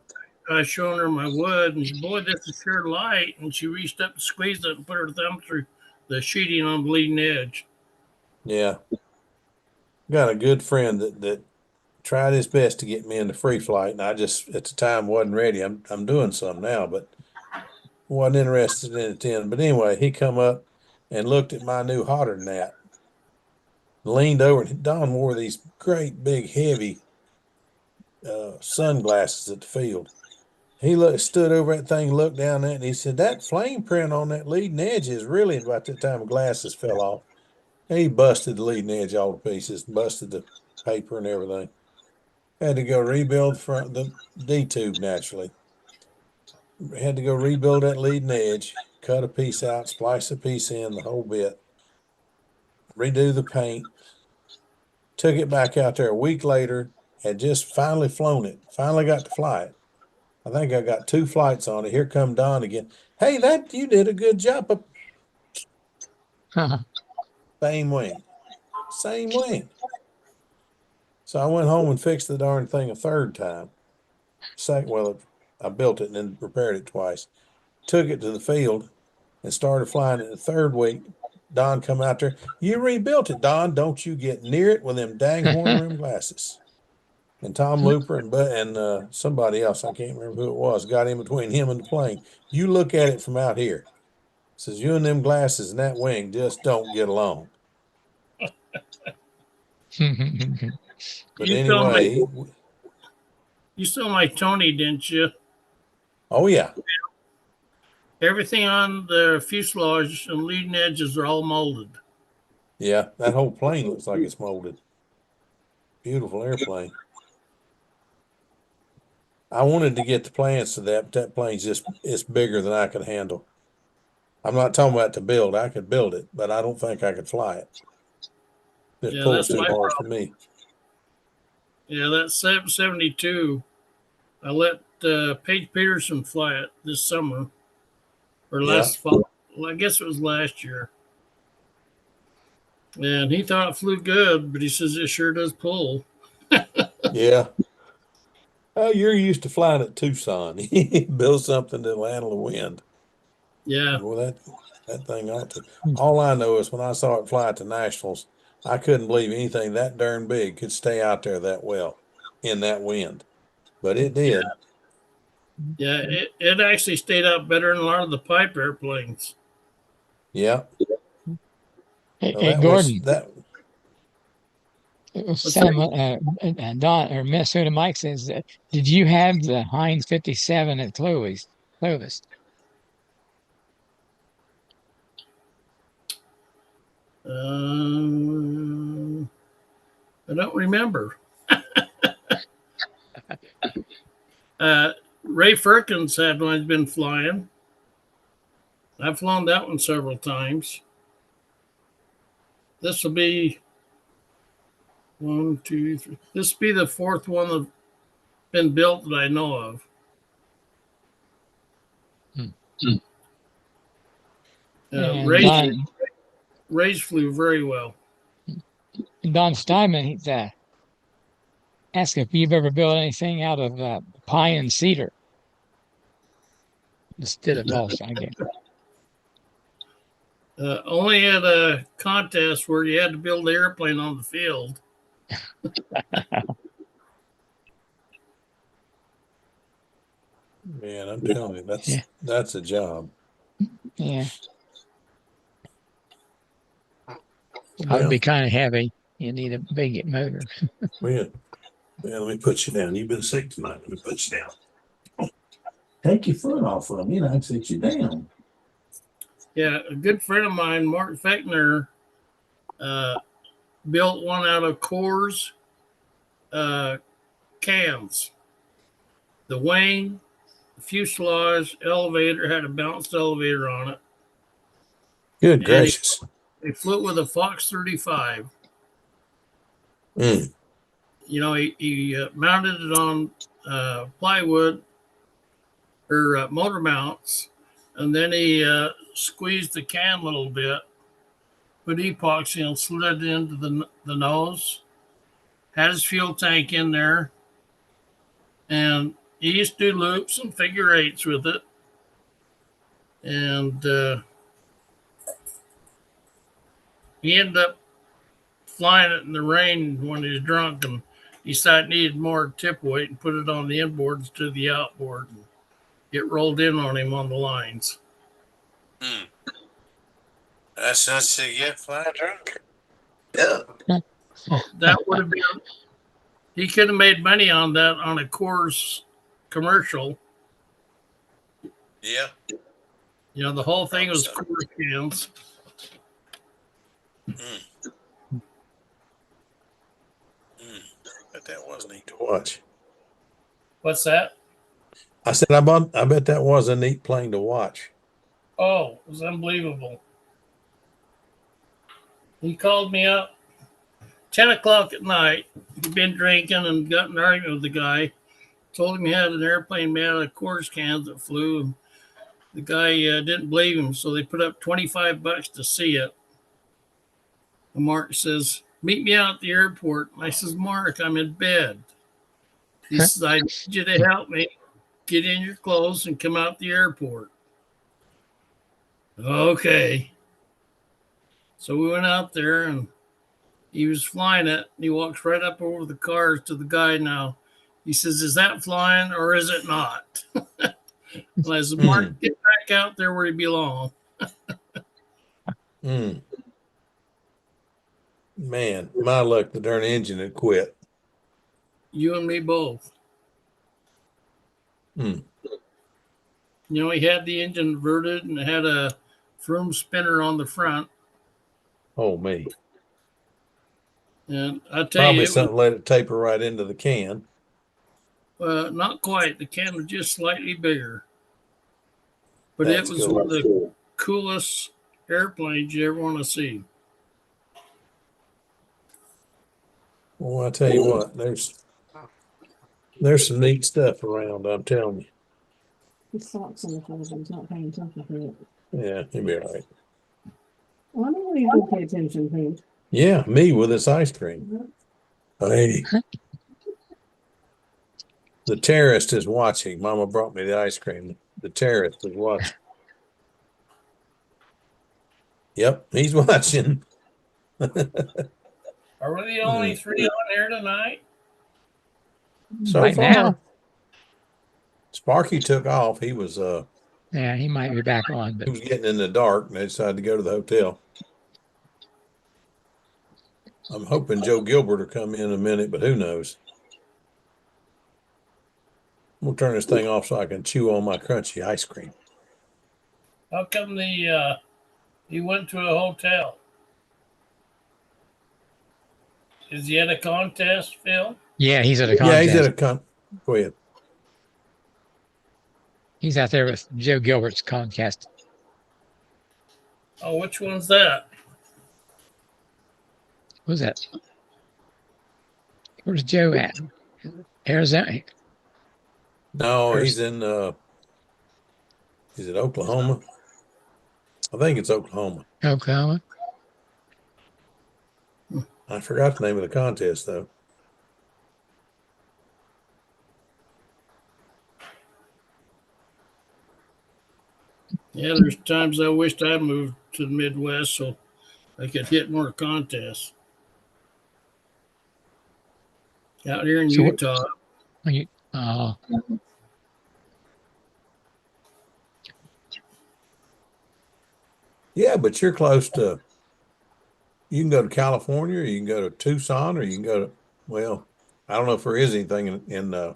I was showing her my wood, and boy, this is sure light. And she reached up and squeezed it and put her thumb through the sheeting on the bleeding edge. yeah. Got a good friend that tried his best to get me into free flight, and I just at the time wasn't ready. I'm doing some now, but wasn't interested in it then. But anyway, he come up and looked at my new hotter than that, leaned over, and Don wore these great big heavy sunglasses at the field. He stood over that thing, looked down at it, and he said, that flame print on that leading edge is really about the time the glasses fell off. He busted the leading edge all to pieces, busted the paper and everything. Had to go rebuild the D tube naturally. Had to go rebuild that leading edge, cut a piece out, splice a piece in, the whole bit, redo the paint, Took it back out there a week later, had just finally flown it, finally got to fly it. I think I got 2 flights on it. Here come Don again. Hey, that you did a good job. Same wing. Same wing. So I went home and fixed the darn thing a third time. I built it and then repaired it twice. Took it to the field and started flying it the third week. Don come out there. You rebuilt it, Don. Don't you get near it with them dang horn rim glasses. And Tom Looper and somebody else, I can't remember who it was, got in between him and the plane. You look at it from out here. Says you and them glasses and that wing just don't get along. But You sound like anyway, you sound like Tony, didn't you? oh yeah, Everything on the fuselage and leading edges are all molded. yeah, that whole plane looks like it's molded. Beautiful airplane. I wanted to get the plans to that, but that plane's it's bigger than I could handle. I'm not talking about to build. I could build it, but I don't think I could fly it. It Yeah, pulls that's too my hard for me. Yeah, that 772. I let Paige Peterson fly it this summer or last fall. Well, I guess it was last year. And he thought it flew good, but he says it sure does pull. Yeah. Oh, you're used to flying at Tucson. Build something that'll handle the wind. Yeah. Well, that thing ought to. All I know is when I saw it fly at the Nationals, I couldn't believe anything that darn big could stay out there that well in that wind. But it did. Yeah, it actually stayed up better than a lot of the pipe airplanes. Yeah. Hey, Well, hey, that was Gordon, that. Sam, Don or Minnesota Mike says, did you have the Heinz 57 at Clovis? Clovis? I don't remember. Ray Firkins had one he's been flying. I've flown that one several times. This will be 1, 2, 3. This will be the 4th one that's been built that I know of. And Ray's flew very well. Don Steinman, he's asked if you've ever built anything out of pine and cedar instead of balsa, I guess. Only at a contest where you had to build the airplane on the field. Man, I'm telling you, that's a job. Yeah. That would be kind of heavy. You need a big motor. Well, let me put you down. You've been sick tonight. Let me put you down. Take your foot off of me and I can sit you down. Yeah, a good friend of mine, Mark Fechner, built one out of Coors cans. The wing, the fuselage, elevator had a bounced elevator on it. Good gracious. He flew it with a Fox 35. Mm. You know, he mounted it on plywood or motor mounts, and then he squeezed the can a little bit, put epoxy and slid it into the nose, had his fuel tank in there, and he used to do loops and figure eights with it. And he ended up flying it in the rain when he was drunk and he decided needed more tip weight and put it on the inboard instead of the outboard. And it rolled in on him on the lines. That's not to get fly drunk. Yeah. That would have been, he could have made money on that on a Coors commercial. Yeah. You know, the whole thing was Coors cans. But that was neat to watch. What's that? I said, I bet that was a neat plane to watch. Oh, it was unbelievable. He called me up 10 o'clock at night. He'd been drinking and got in an argument with the guy. Told him he had an airplane made out of quarters cans that flew. And the guy didn't believe him, so they put up $25 to see it. And Mark says, "Meet me out at the airport." And I says, "Mark, I'm in bed." He says, "I need you to help me. Get in your clothes and come out the airport." Okay. So we went out there and he was flying it. He walks right up over the cars to the guy now. He says, "Is that flying or is it not?" And I said, "Mark, get back out there where you belong." Man, my luck, the darn engine had quit. You and me both. Hmm. You know, he had the engine inverted and it had a Froome spinner on the front. Oh, me. And I tell Probably you, something let it taper right into the can. not quite. The can was just slightly bigger. But That's it was cool. one of the coolest airplanes you ever want to see. Well, I tell you what, there's some neat stuff around, I'm telling you. His socks on the floor, but he's not paying attention to it. Yeah, you'll be all right. Well, I know what he's gonna pay attention to. Yeah, me with this ice cream. Hey, the terrorist is watching. Mama brought me the ice cream. The terrorist is watching. Yep, he's watching. Are we the only three on here tonight? So Right far, now. Sparky took off. He was Yeah, he might be back on, but he was getting in the dark and they decided to go to the hotel. I'm hoping Joe Gilbert will come in a minute, but who knows? We'll turn this thing off so I can chew on my crunchy ice cream. How come he went to a hotel? Is he at a contest, Phil? yeah, he's at a Yeah, he's contest. at a go ahead. He's out there with Joe Gilbert's contest. Oh, which one's that? Who's that? Where's Joe at? Arizona. No, he's in is it Oklahoma? I think it's Oklahoma. Oklahoma. I forgot the name of the contest though. Yeah, there's times I wished I moved to the Midwest so I could hit more contests. Out here in So Utah. Yeah, but you're close to. You can go to California, or you can go to Tucson, or you can go to. Well, I don't know if there is anything in New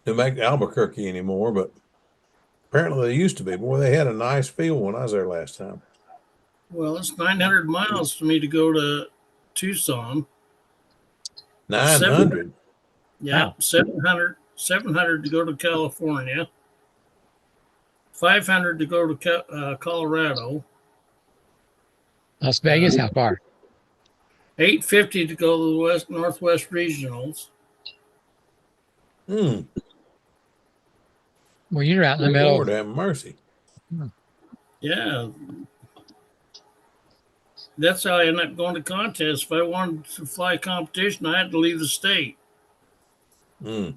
Mexico, Albuquerque anymore, but apparently they used to be. Boy, they had a nice field when I was there last time. Well, it's 900 miles for me to go to Tucson. 900. Yeah, Wow. 700 to go to California. 500 to go to Colorado. Las Vegas, how far? 850 to go to the Northwest Regionals. Well, you're out in the middle. Lord have mercy. Yeah. That's how I ended up going to contests. If I wanted to fly competition, I had to leave the state. So,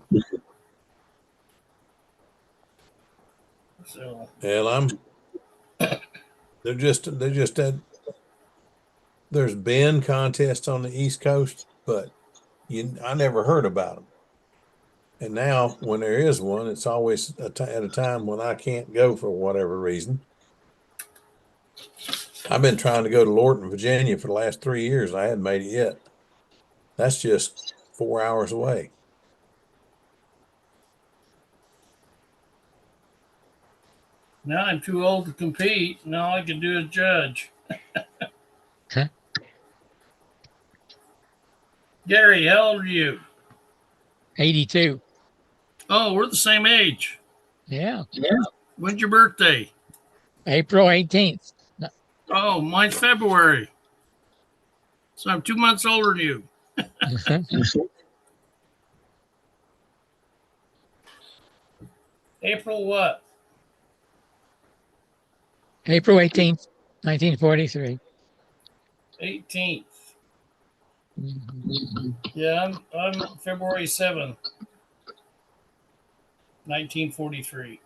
Well, they're just at. There's been contests on the East Coast, but I never heard about them. And now, when there is one, it's always at a time when I can't go for whatever reason. I've been trying to go to Lorton, Virginia for the last 3 years. I hadn't made it yet. That's just 4 hours away. now I'm too old to compete. Now I can do a judge. Huh? Gary, how old are you? 82. Oh, we're the same age. Yeah. When's your birthday? April 18th. Oh, mine's February. So I'm 2 months older than you. April what? April 18th, 1943. 18th. Mhm. Yeah, I'm February 7th, 1943.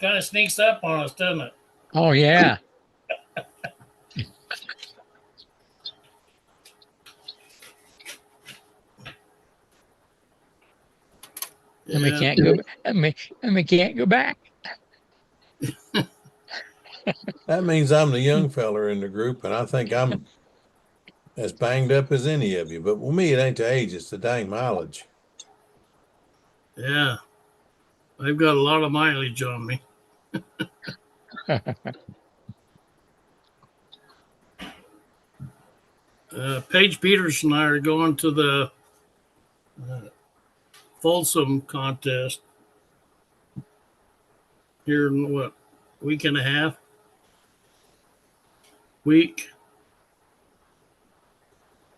Kind of sneaks up on us, doesn't it? Oh, yeah. And we Yeah. can't go, and we can't go back. That means I'm the young feller in the group, and I think I'm as banged up as any of you. But with me, it ain't the age, it's the dang mileage. Yeah. I've got a lot of mileage on me. Paige Peterson and I are going to the Folsom contest here in what, week and a half? Week.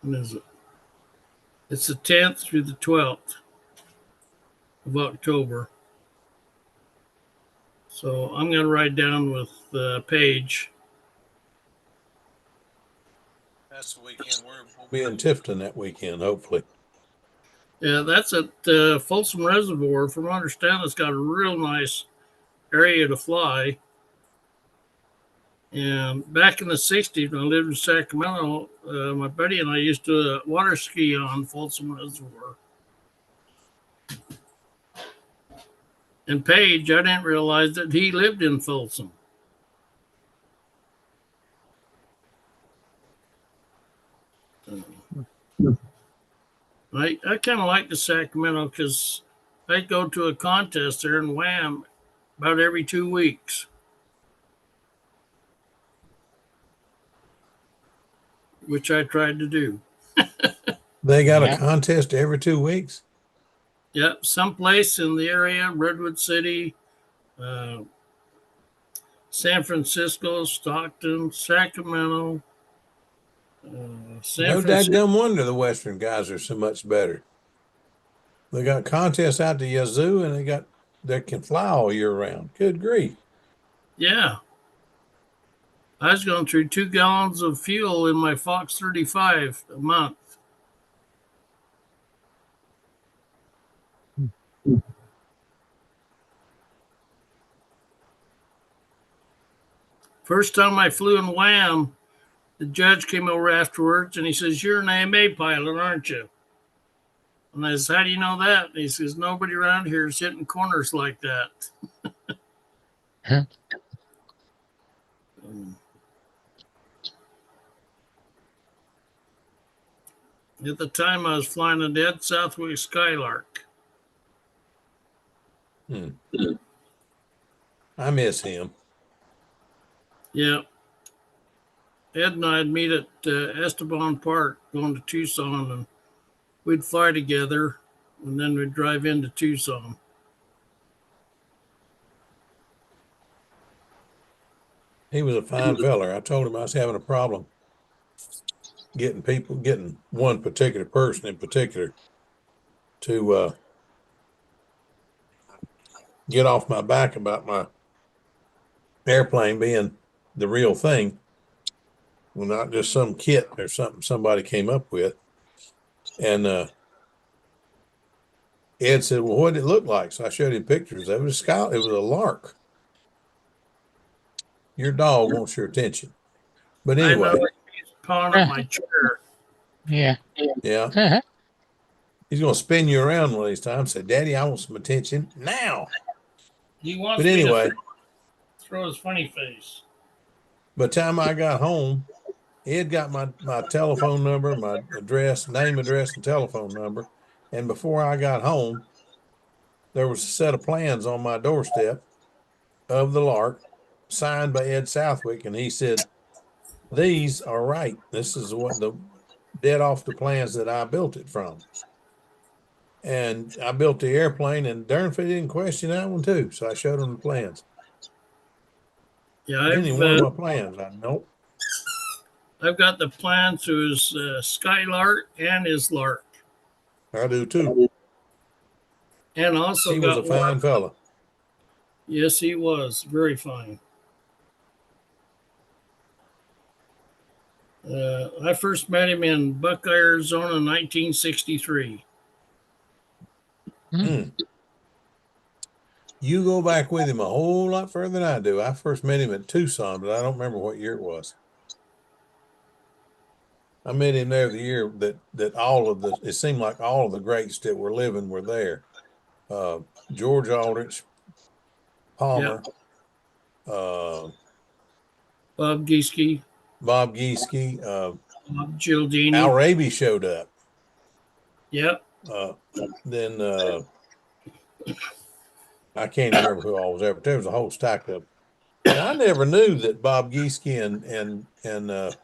When is it? It's the 10th through the 12th of October. So I'm going to ride down with Paige. That's the weekend we'll be in Tifton that weekend, hopefully. Yeah, that's at Folsom Reservoir. From what I understand, it's got a real nice area to fly. And back in the 60s, when I lived in Sacramento, my buddy and I used to water ski on Folsom Reservoir. And Paige, I didn't realize that he lived in Folsom. I kind of like the Sacramento because I go to a contest there in Wham about every 2 weeks, which I tried to do. They got Yeah. a contest every 2 weeks. Yep, someplace in the area, Redwood City, uh, San Francisco, Stockton, Sacramento, San No Francisco. dadgum wonder the Western guys are so much better. They got contests out the yazoo, and they can fly all year round. Good grief. Yeah. I was going through 2 gallons of fuel in my Fox 35 a month. First time I flew in Wham, the judge came over afterwards and he says, "You're an AMA pilot, aren't you?" And I said, "How do you know that?" And he says, "Nobody around here is hitting corners like that." Huh? At the time, I was flying a dead Southwest Skylark. I miss him. Yeah. Ed and I'd meet at Esteban Park going to Tucson, and we'd fly together, and then we'd drive into Tucson. He was a fine feller. I told him I was having a problem getting one particular person in particular to get off my back about my airplane being the real thing, well, not just some kit or something somebody came up with. And Ed said, "Well, what did it look like?" So I showed him pictures. It was it was a lark. Your dog wants your attention. But I know anyway, he's pawing at my chair. Yeah. yeah, he's gonna spin you around one of these times. Say, "Daddy, I want some attention now." He wants But me anyway, to throw his funny face. by the time I got home, Ed got my telephone number, my address, name, address, and telephone number. And before I got home, there was a set of plans on my doorstep of the Lark, signed by Ed Southwick, and he said, "These are right. This is what the dead off the plans that I built it from." And I built the airplane, and darn if he didn't question that one too. So I showed him the plans. Yeah, Any one of my plans, I nope. I've got the plans to his Skylark and his Lark, I do too. and also He was a got one. fine fella. Yes, he was very fine. I first met him in Buckeye, Arizona, in 1963. Mm. You go back with him a whole lot further than I do. I first met him at Tucson, but I don't remember what year it was. I met him there the year that all of the, it seemed like all of the greats that were living were there. George Aldrich, Palmer, uh, Bob Gieske, Bob Gieske, Bob Gildini. Al Raby showed up. Yep. Then I can't even remember who all was there, but there was a whole stack of. And I never knew that Bob Gieske and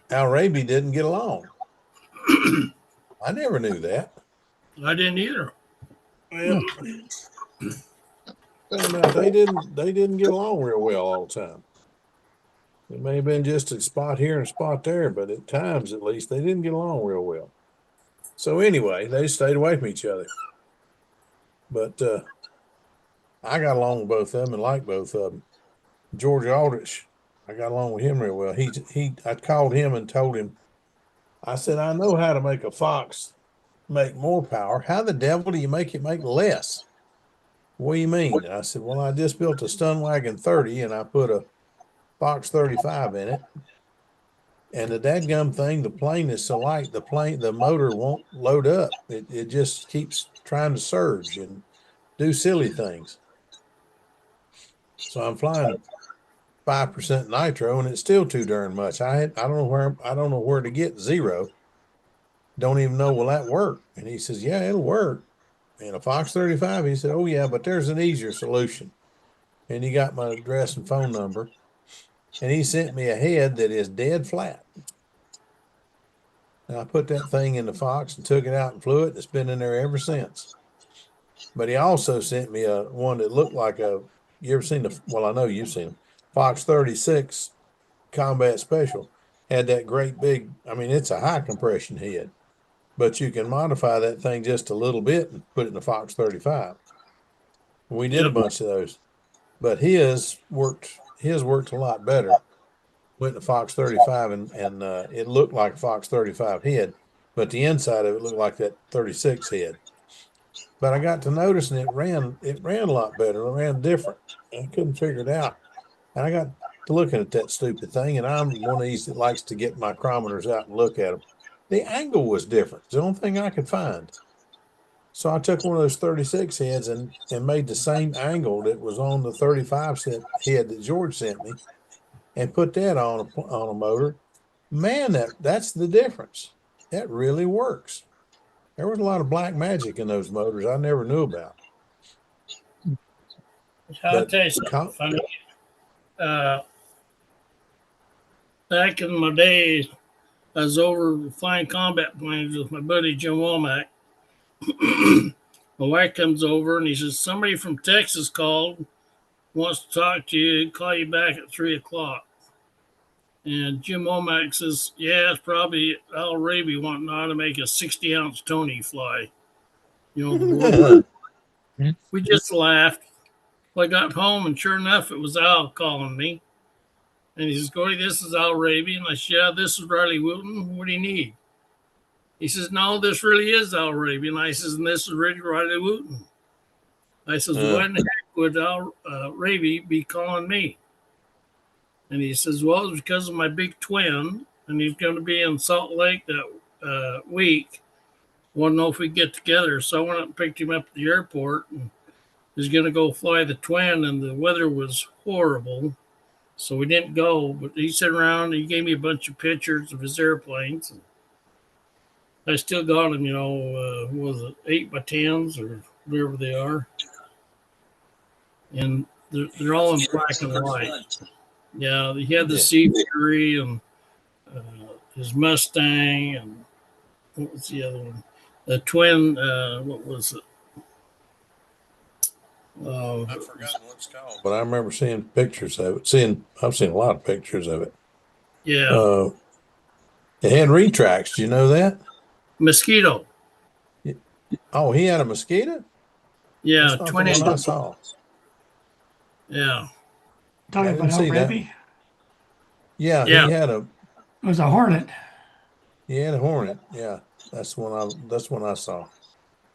Al Raby didn't get along. I never knew that. I didn't either. Well, found out they didn't get along real well all the time. It may have been just a spot here and a spot there, but at times at least they didn't get along real well. So anyway, they stayed away from each other. But I got along with both of them and liked both of them. George Aldrich, I got along with him real well. I called him and told him, I said, I know how to make a Fox make more power. How the devil do you make it make less? What do you mean? And I said, well, I just built a Stun Wagon 30 and I put a Fox 35 in it. And the dadgum thing, the plane is so light, the motor won't load up. It just keeps trying to surge and do silly things. So I'm flying 5% nitro and it's still too darn much. I don't know where to get 0. Don't even know, will that work? And he says, yeah, it'll work. And a Fox 35, he said, oh yeah, but there's an easier solution. And he got my address and phone number. And he sent me a head that is dead flat. And I put that thing in the Fox and took it out and flew it. It's been in there ever since. But he also sent me one that looked like you ever seen well, I know you've seen them, Fox 36 Combat Special. Had that great big, I mean, it's a high compression head, but you can modify that thing just a little bit and put it in a Fox 35. We did a bunch of those, but his worked a lot better. Went to Fox 35 and it looked like a Fox 35 head, but the inside of it looked like that 36 head. But I got to noticing it ran a lot better. It ran different. I couldn't figure it out. And I got to looking at that stupid thing, and I'm one of these that likes to get my chronometers out and look at them. The angle was different. It's the only thing I could find. So I took one of those 36 heads and made the same angle that was on the 35 head that George sent me and put that on a motor. Man, that's the difference. That really works. There was a lot of black magic in those motors I never knew about. I'll tell you something funny. Back in my day, I was over flying combat planes with my buddy Jim Womack. My wife comes over and he says, somebody from Texas called, wants to talk to you, call you back at 3:00. And Jim Womack says, yeah, it's probably Al Raby wanting how to make a 60-ounce Tony fly. You know, we just laughed. Well, I got home and sure enough, it was Al calling me. And he says, Gordy, this is Al Raby. And I said, yeah, this is Riley Wooten. What do you need? He says, no, this really is Al Raby. And I says, and this is really Riley Wooten. I says, why in the heck would Al Raby be calling me? And he says, well, it's because of my big twin. And he's going to be in Salt Lake that week. Want to know if we get together. So I went up and picked him up at the airport. And he's going to go fly the twin. And the weather was horrible. So we didn't go, but he sat around and he gave me a bunch of pictures of his airplanes. And I still got them, was it 8x10s or whatever they are. And they're all in black and white. Yeah, he had the Sea Fury and his Mustang and what was the other one? The twin, what was it? I've forgotten what it's called, but I remember seeing pictures of it. I've seen a lot of pictures of it. Yeah. It had retracts. Do you know that? Mosquito. Oh, he had a mosquito? Yeah. That's not the one I saw. Yeah. I Talking about didn't El see that. Raby? Yeah, Yeah. It was a hornet. he had a hornet. Yeah, that's one I saw.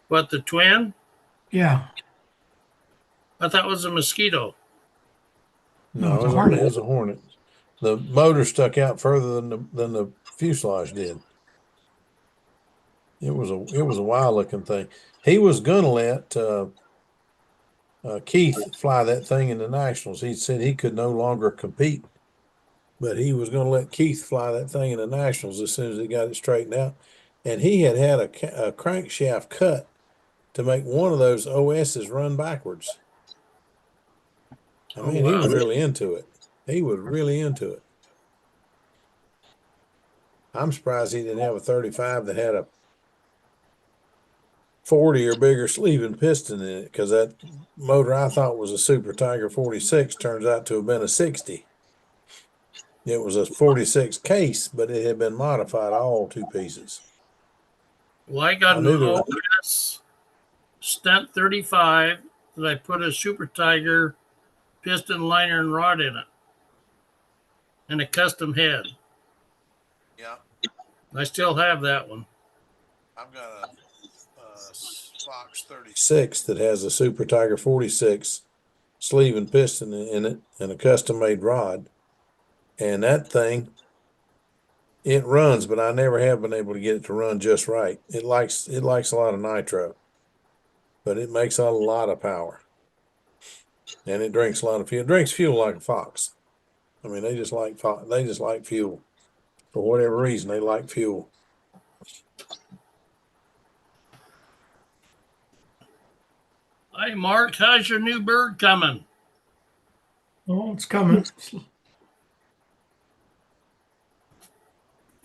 What, the twin? Yeah, I thought it was a mosquito. no, it's No, a hornet. it was a hornet. The motor stuck out further than the fuselage did. It was a wild looking thing. He was gonna let Keith fly that thing in the nationals. He said he could no longer compete, but he was gonna let Keith fly that thing in the nationals as soon as he got it straightened out. And he had a crankshaft cut to make one of those OSs run backwards. I Oh, mean, he wow. was really into it. He was really into it. I'm surprised he didn't have a 35 that had a 40 or bigger sleeve and piston in it, because that motor I thought was a Super Tiger 46 turns out to have been a 60. It was a 46 case, but it had been modified all two pieces. Well, I got I an knew there. OS Stunt 35 that I put a Super Tiger piston liner and rod in it and a custom head. Yeah, I still have that one. I've got a Fox 36 that has a Super Tiger 46 sleeve and piston in it and a custom made rod. And that thing, it runs, but I never have been able to get it to run just right. It likes a lot of nitro, but it makes a lot of power. And it drinks a lot of fuel. It drinks fuel like a Fox. I mean, they just like fuel. For whatever reason, they like fuel. Hi, Mark. How's your new bird coming? Oh, it's coming. It's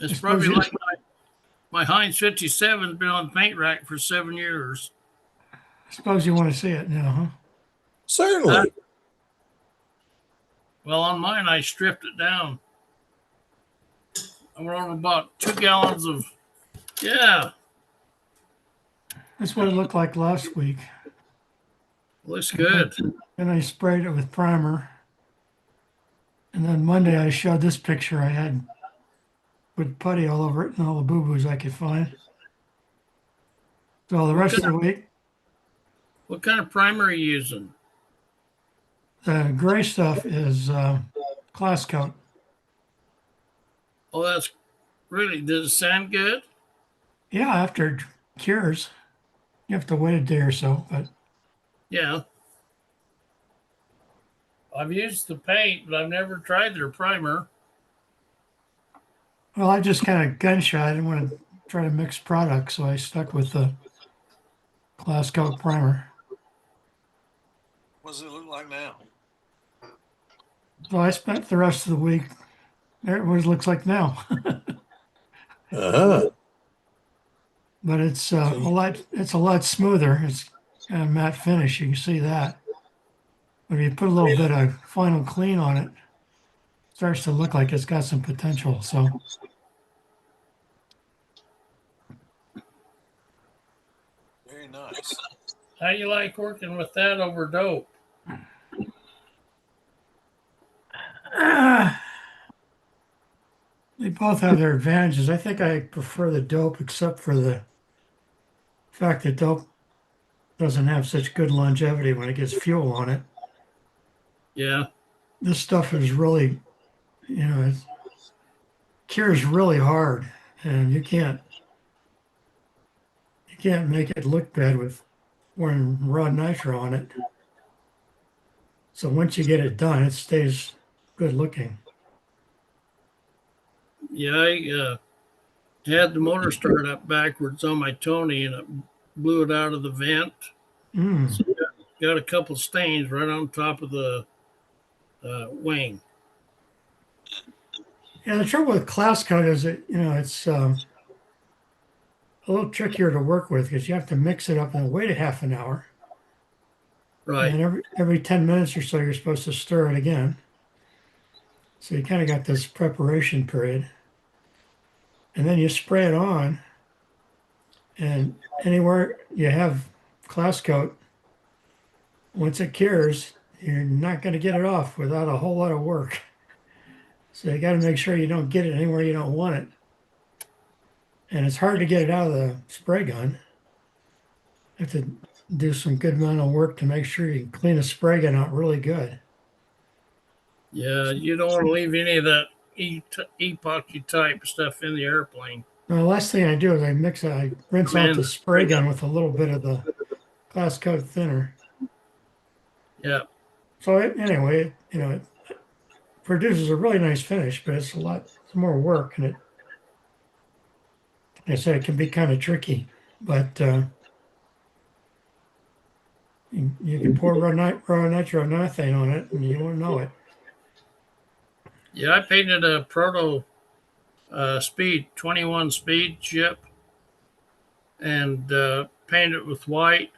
I suppose probably you- like my Heinz 57's been on the paint rack for 7 years. I suppose you want to see it now, huh? Certainly. Well, on mine, I stripped it down. I went over about 2 gallons of, yeah, That's what it looked like last week. looks good. And I sprayed it with primer. And then Monday I showed this picture I had with putty all over it and all the boo-boos I could find. So the rest of the week, What kind of primer are you using? the gray stuff is class coat. Oh, that's really, does it sound good? Yeah, after it cures, you have to wait a day or so. But Yeah. I've used the paint, but I've never tried their primer. well, I just kind of gun shy. I didn't want to try to mix products, so I stuck with the class coat primer. What does it look like now? So I spent the rest of the week. There it was, looks like now. Uh-huh. But it's So it's a lot smoother. It's kind of matte finish. You can see that. But if you put a little bit of final clean on it, it starts to look like it's got some potential. So very nice. How you like working with that over dope? they both have their advantages. I think I prefer the dope, except for the fact that dope doesn't have such good longevity when it gets fuel on it. Yeah. This stuff is really, it cures really hard, and you can't make it look bad with pouring raw nitro on it. So once you get it done, it stays good looking. Yeah, I had the motor start up backwards on my Tony and it blew it out of the vent. Mm. So got a couple stains right on top of the wing. Yeah, the trouble with class coat is that it's a little trickier to work with because you have to mix it up and wait a half an hour, Right. and every 10 minutes or so you're supposed to stir it again. So you kind of got this preparation period. And then you spray it on, and anywhere you have class coat, once it cures, you're not going to get it off without a whole lot of work. So you got to make sure you don't get it anywhere you don't want it. And it's hard to get it out of the spray gun. You have to do some good amount of work to make sure you can clean a spray gun out really good. Yeah, you don't want to leave any of that epoxy type stuff in the airplane. Now, the last thing I do is I rinse out the spray gun with a little bit of the glass coat thinner. Yeah. So anyway, it produces a really nice finish, but it's more work, and like I said, it can be kind of tricky. But you can pour raw nitromethane on it, and you won't know it. Yeah, I painted a proto speed 21 speed ship and painted it with white,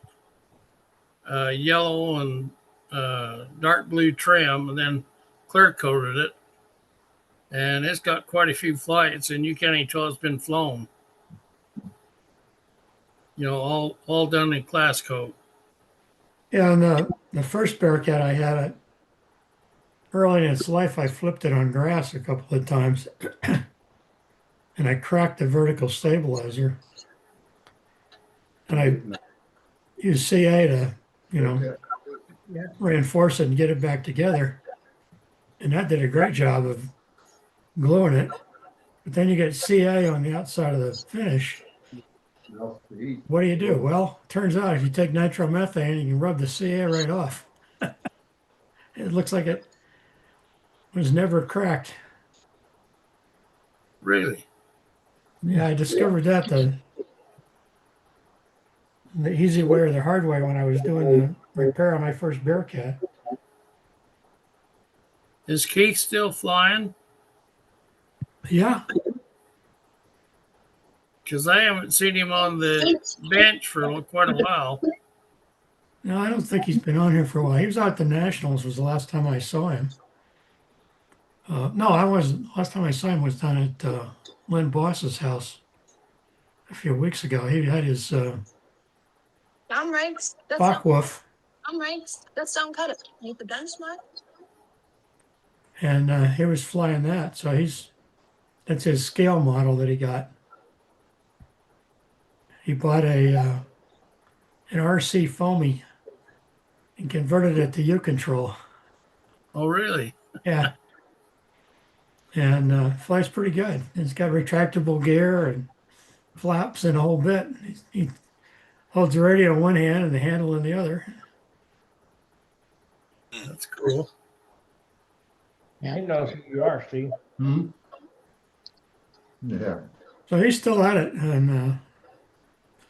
yellow, and dark blue trim, and then clear coated it. And it's got quite a few flights, and you can't even tell it's been flown. All done in class coat. Yeah, and the first Bearcat I had, early in its life, I flipped it on grass a couple of times, and I cracked the vertical stabilizer, and I used CA to, reinforce it and get it back together, and that did a great job of gluing it. But then you get CA on the outside of the finish. What do? Well, turns out if you take nitromethane, you can rub the CA right off. It looks like it was never cracked. Really? Yeah, I discovered that the easy way or the hard way when I was doing the repair on my first Bearcat. Is Keith still flying? Yeah, Because I haven't seen him on the bench for quite a while. no, I don't think he's been on here for a while. He was out at the Nationals was the last time I saw him. No, I wasn't. Last time I saw him was down at Lynn Boss's house a few weeks ago. He had his I'm Reeves. Focke-Wulf, I'm Reeves. That's don't cut it. Need the gun smart. and he was flying that. So that's his scale model that he got. He bought an RC foamy and converted it to U-control. Oh, really? Yeah. And flies pretty good. It's got retractable gear and flaps and a whole bit. He holds the radio in one hand and the handle in the other. That's cool. He knows who you are, Steve. Hmm? Yeah. So he's still at it. And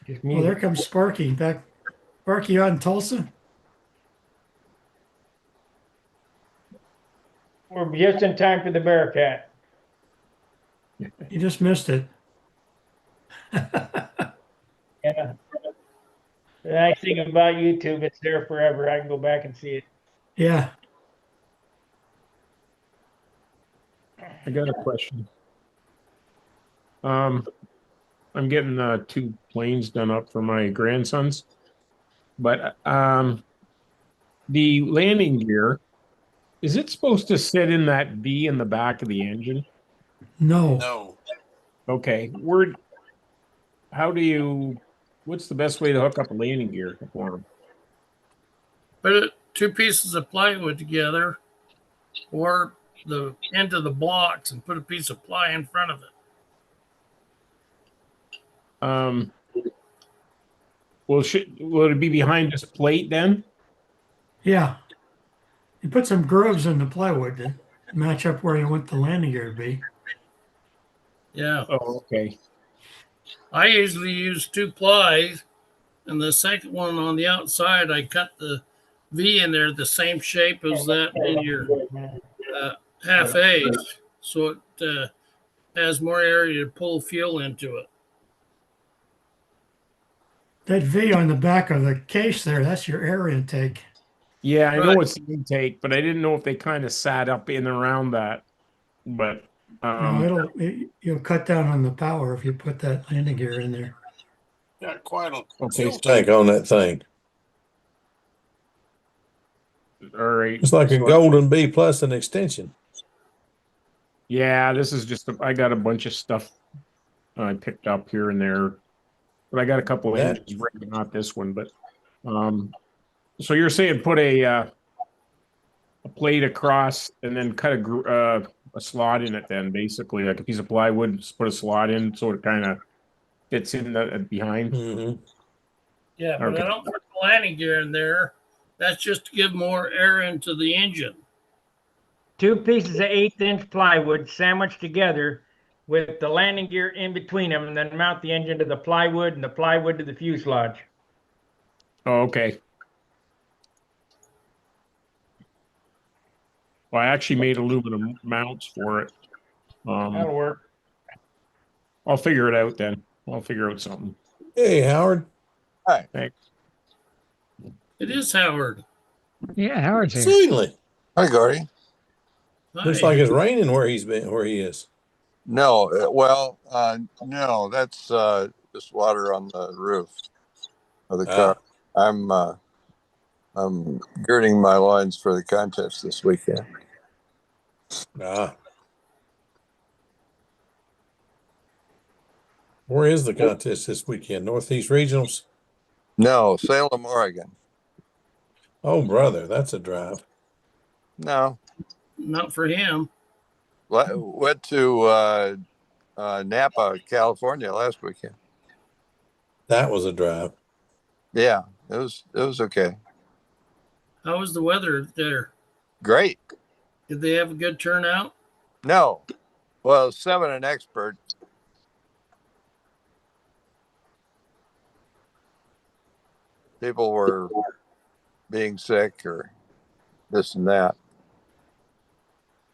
Just well, me. there comes Sparky back. Sparky out in Tulsa. We're just in time for the Bearcat. You just missed it. Yeah. The nice thing about YouTube, it's there forever. I can go back and see it. Yeah. I got a question. I'm getting 2 planes done up for my grandsons, but the landing gear, is it supposed to sit in that V in the back of the engine? No. Okay. What's the best way to hook up a landing gear for them? Put 2 pieces of plywood together, or the end of the blocks, and put a piece of ply in front of it. Will it be behind this plate then? Yeah. You put some grooves in the plywood to match up where you want the landing gear to be. Yeah. Oh, okay. I usually use 2 plies, and the second one on the outside, I cut the V in there the same shape as that in your half ace, so it has more area to pull fuel into it. That V on the back of the case there, that's your air intake. Yeah, I know Right. it's the intake, but I didn't know if they kind of sat up in and around that. but You'll cut down on the power if you put that landing gear in there. Got quite a okay, Tank on that thing. all right. It's like a So, golden B plus an extension. yeah, this is just I got a bunch of stuff I picked up here and there, but I got a couple of That- engines ready, not this one, but so you're saying put a plate across and then cut a slot in it, then basically like a piece of plywood, just put a slot in so it kind of fits in the behind. Mhm. Yeah, but Okay. I don't put the landing gear in there. That's just to give more air into the engine. 2 pieces of 1/8-inch plywood sandwiched together with the landing gear in between them, and then mount the engine to the plywood and the plywood to the fuselage. Oh, okay. Well, I actually made aluminum mounts for it. That'll work. I'll figure it out then. I'll figure out something. Hey, Howard. Thanks. It is Howard. Yeah, Howard's here. Certainly. Hi, Gordy. Looks Hi. like it's raining where he is. No, no, that's just water on the roof of the car. I'm girding my loins for the contest this weekend. Where is the contest this weekend? Northeast Regionals? No, Salem, Oregon. Oh, brother, that's a drive. No, Not for him. went to Napa, California last weekend. That was a drive. Yeah, it was okay. How was the weather there? Great. Did they have a good turnout? No, well, 7 an expert. People were being sick or this and that.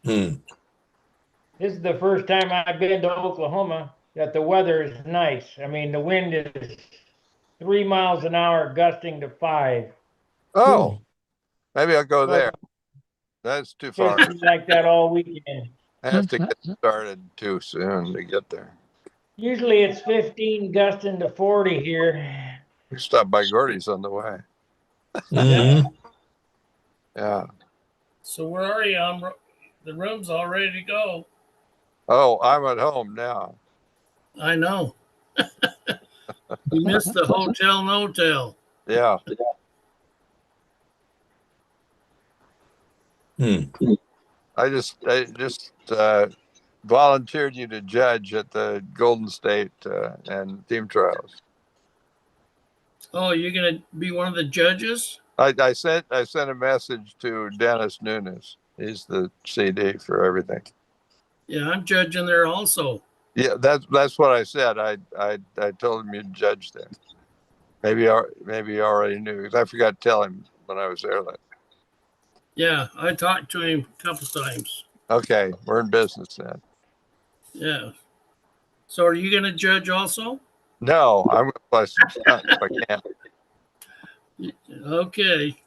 This is the first time I've been to Oklahoma that the weather is nice. I mean, the wind is 3 miles an hour, gusting to 5. Oh, maybe I'll go So there. That's too it's far. supposed to be like that all weekend. I have to get started too soon to get there. Usually it's 15 gusting to 40 here. Stop by Gordy's on the way. Yeah. So where are you? The room's all ready to go. Oh, I'm at home now. I know. You missed the hotel no-tell. Yeah. I just volunteered you to judge at the Golden State and team trials. Oh, you're gonna be one of the judges? I sent a message to Dennis Nunes. He's the CD for everything. Yeah, I'm judging there also. Yeah, that's what I said. I told him you'd judge there. Maybe you already knew because I forgot to tell him when I was there. Yeah, I talked to him a couple times. Okay, we're in business then. Yeah. So are you gonna judge also? No, I'm gonna play some stunt if I can. Okay.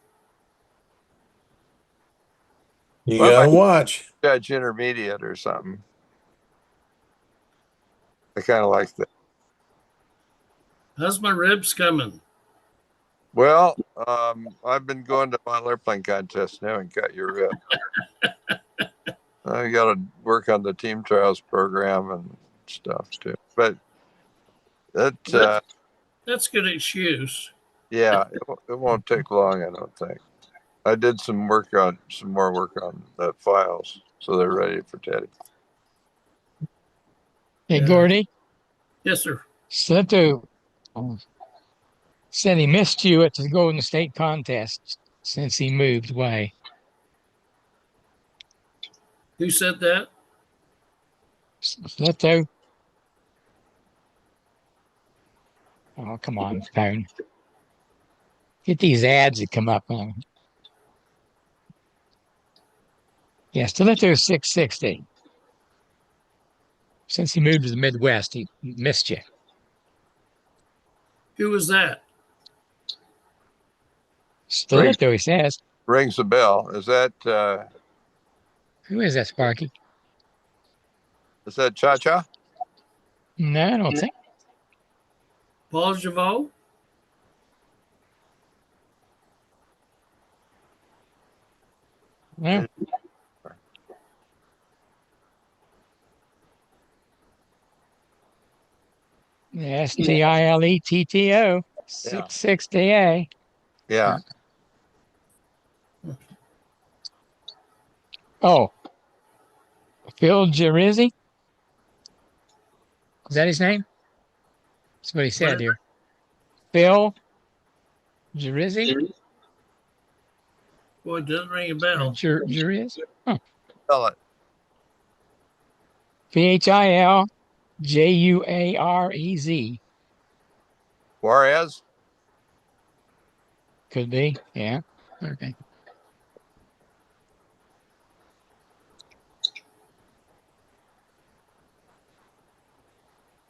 You gotta watch. Judge intermediate or something. I kind of like that. How's my ribs coming? Well, I've been going to model airplane contests now and got your rib. I got to work on the team trials program and stuff too. But that's a good excuse. Yeah, it won't take long, I don't think. I did some more work on the files, so they're ready for Teddy. Hey, Gordy. Yes, sir. Slinto said he missed you at the Golden State contest since he moved away. Who said that? Slinto. Oh, come on, phone. Get these ads that come up on. Yeah, Stiletto 660. Since he moved to the Midwest, he missed you. Who was that? Stiletto, he says. Rings a bell. Is that Who is that, Sparky? Is that Cha-Cha? No, I don't think. Paul Javot? No. STILETTO 66DA. Yeah. Oh, Phil Gerizzi. Is that his name? That's what he said here. Phil Gerizzi. Boy, it does ring a bell. Geriz. Oh. Spell it. PHILJUAREZ. Juarez? Could be. Yeah. Okay.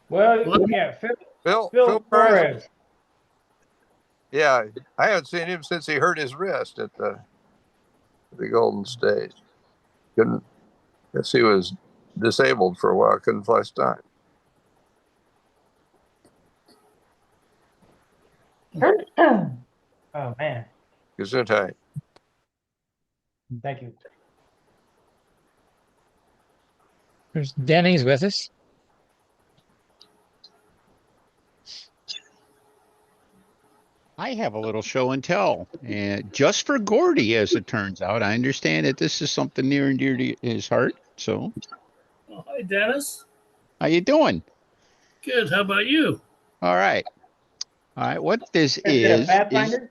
Well, yeah, Phil Phil Juarez? Flores. Yeah, I haven't seen him since he hurt his wrist at the Golden State. Couldn't guess he was disabled for a while. Couldn't fly stunt. Oh man, Gesundheit. thank you. There's Denny's with us. I have a little show and tell, and just for Gordy, as it turns out. I understand that this is something near and dear to his heart. So, Oh, hi, Dennis. how you doing? Good. How about you? All right. All right. What this Is it a is Pathfinder?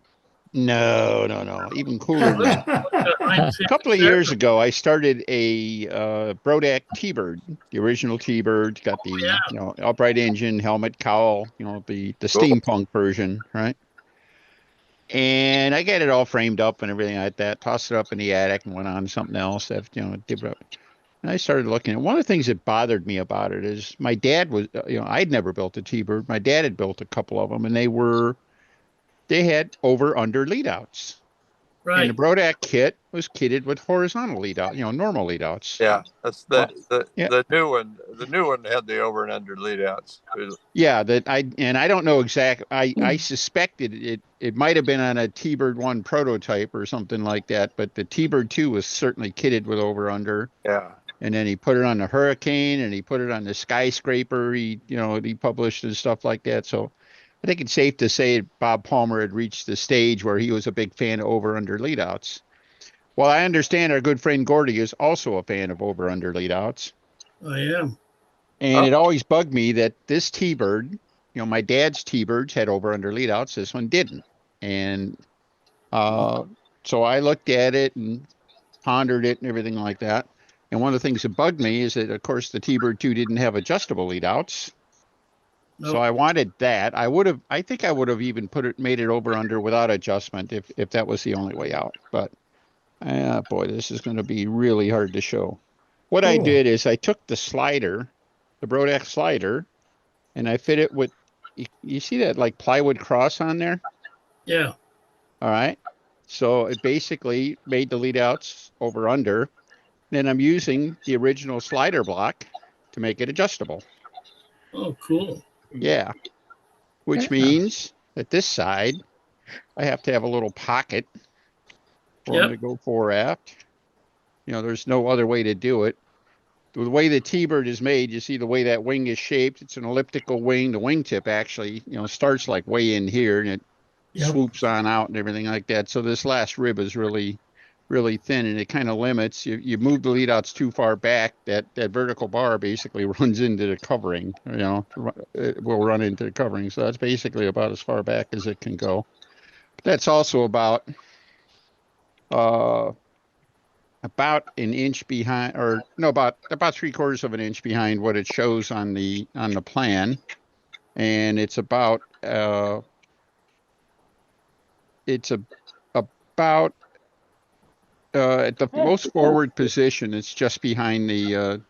no, even cooler than that. A A couple of years ago, I started a Brodak T-Bird, the original T-Bird. Got the upright engine, helmet, cowl, the steampunk version, right? And I got it all framed up and everything like that. Tossed it up in the attic and went on to something else. That did. And I started looking at one of the things that bothered me about it is my dad was, I'd never built a T-Bird. My dad had built a couple of them, and they had over under lead outs. And the Right. Brodak kit was kitted with horizontal lead out, normal lead outs. Yeah, that's the yeah. the new one. The new one had the over and under lead outs. Yeah, I don't know exactly. I suspected it might have been on a T-Bird 1 prototype or something like that, but the T-Bird 2 was certainly kitted with over under. Yeah. And then he put it on the Hurricane, and he put it on the Skyscraper. He published and stuff like that. So I think it's safe to say Bob Palmer had reached the stage where he was a big fan of over under lead outs. Well, I understand our good friend Gordy is also a fan of over under lead outs. I am. And it always bugged me that this T-Bird, my dad's T-Birds had over under lead outs. This one didn't. And so I looked at it and pondered it and everything like that. And one of the things that bugged me is that, of course, the T-Bird 2 didn't have adjustable lead outs. Nope. So I wanted that. I think I would have even made it over under without adjustment if that was the only way out. But boy, this is going to be really hard to show. What I did is I took the slider, the Brodak slider, and I fit it with, you see that like plywood cross on there? Yeah. All right. So it basically made the lead outs over under. Then I'm using the original slider block to make it adjustable. Oh, cool. Yeah. Which means that this side, I have to have a little pocket for them to go fore aft. There's no other way to do it. The way the T-Bird is made, you see the way that wing is shaped. It's an elliptical wing. The wingtip actually, starts like way in here and it swoops on out and everything like that. So this last rib is really, really thin, and it kind of limits. You move the lead outs too far back, that vertical bar basically runs into the covering. It will run into the covering. So that's basically about as far back as it can go. But that's also about an inch behind, or no, about 3/4 of an inch behind what it shows on the plan, and it's about about at the most forward position. It's just behind the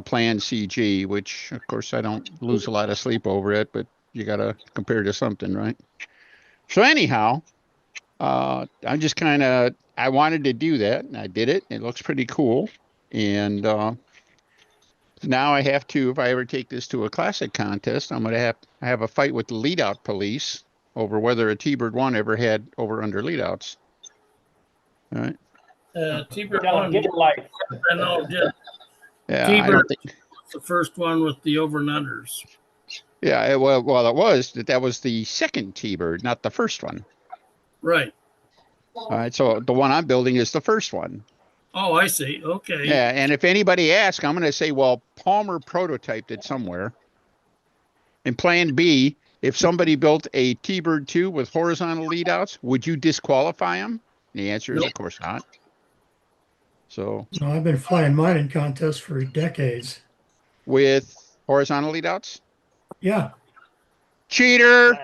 plan CG, which of course I don't lose a lot of sleep over it, but you got to compare to something, right? So anyhow, I'm just I wanted to do that, and I did it. It looks pretty cool. And the now I have to, if I ever take this to a classic contest, I'm going to have a fight with the lead out police over whether a T-Bird 1 ever had over under lead outs. All right. T-Bird Tell 'em, 1, get a life. I know, did. Yeah, I T-Bird don't think. was the first one with the over and unders. Yeah, well, it was that was the second T-Bird, not the first one. Right. All right, so the one I'm building is the first one. Oh, I see. Okay. Yeah, and if anybody asks, I'm going to say, well, Palmer prototyped it somewhere. And plan B, if somebody built a T-Bird 2 with horizontal lead outs, would you disqualify them? The answer is, Nope. of course not. So No, I've been flying mine in contests for decades. with horizontal lead outs? Yeah. Cheater!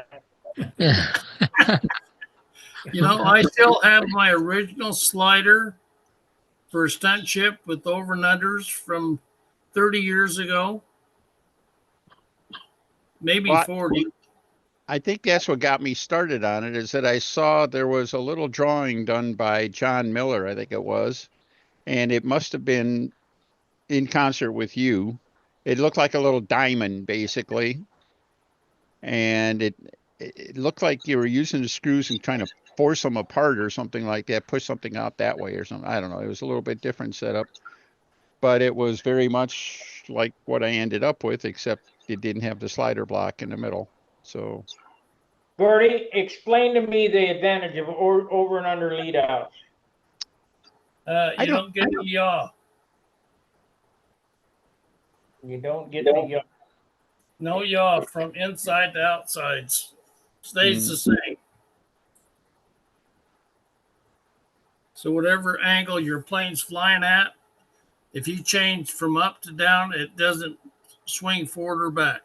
You know, I still have my original slider for a stunt chip with over and unders from 30 years ago. Maybe Well, 40. I think that's what got me started on it, is that I saw there was a little drawing done by John Miller, I think it was, and it must have been in concert with you. It looked like a little diamond, basically, and it looked like you were using the screws and trying to force them apart or something like that, push something out that way or something. I don't know. It was a little bit different setup, but it was very much like what I ended up with, except it didn't have the slider block in the middle. So Gordy, explain to me the advantage of over and under lead outs. You don't get the yaw. You don't get the yaw. No yaw from inside to outsides. Stays the same. So whatever angle your plane's flying at, if you change from up to down, it doesn't swing forward or back.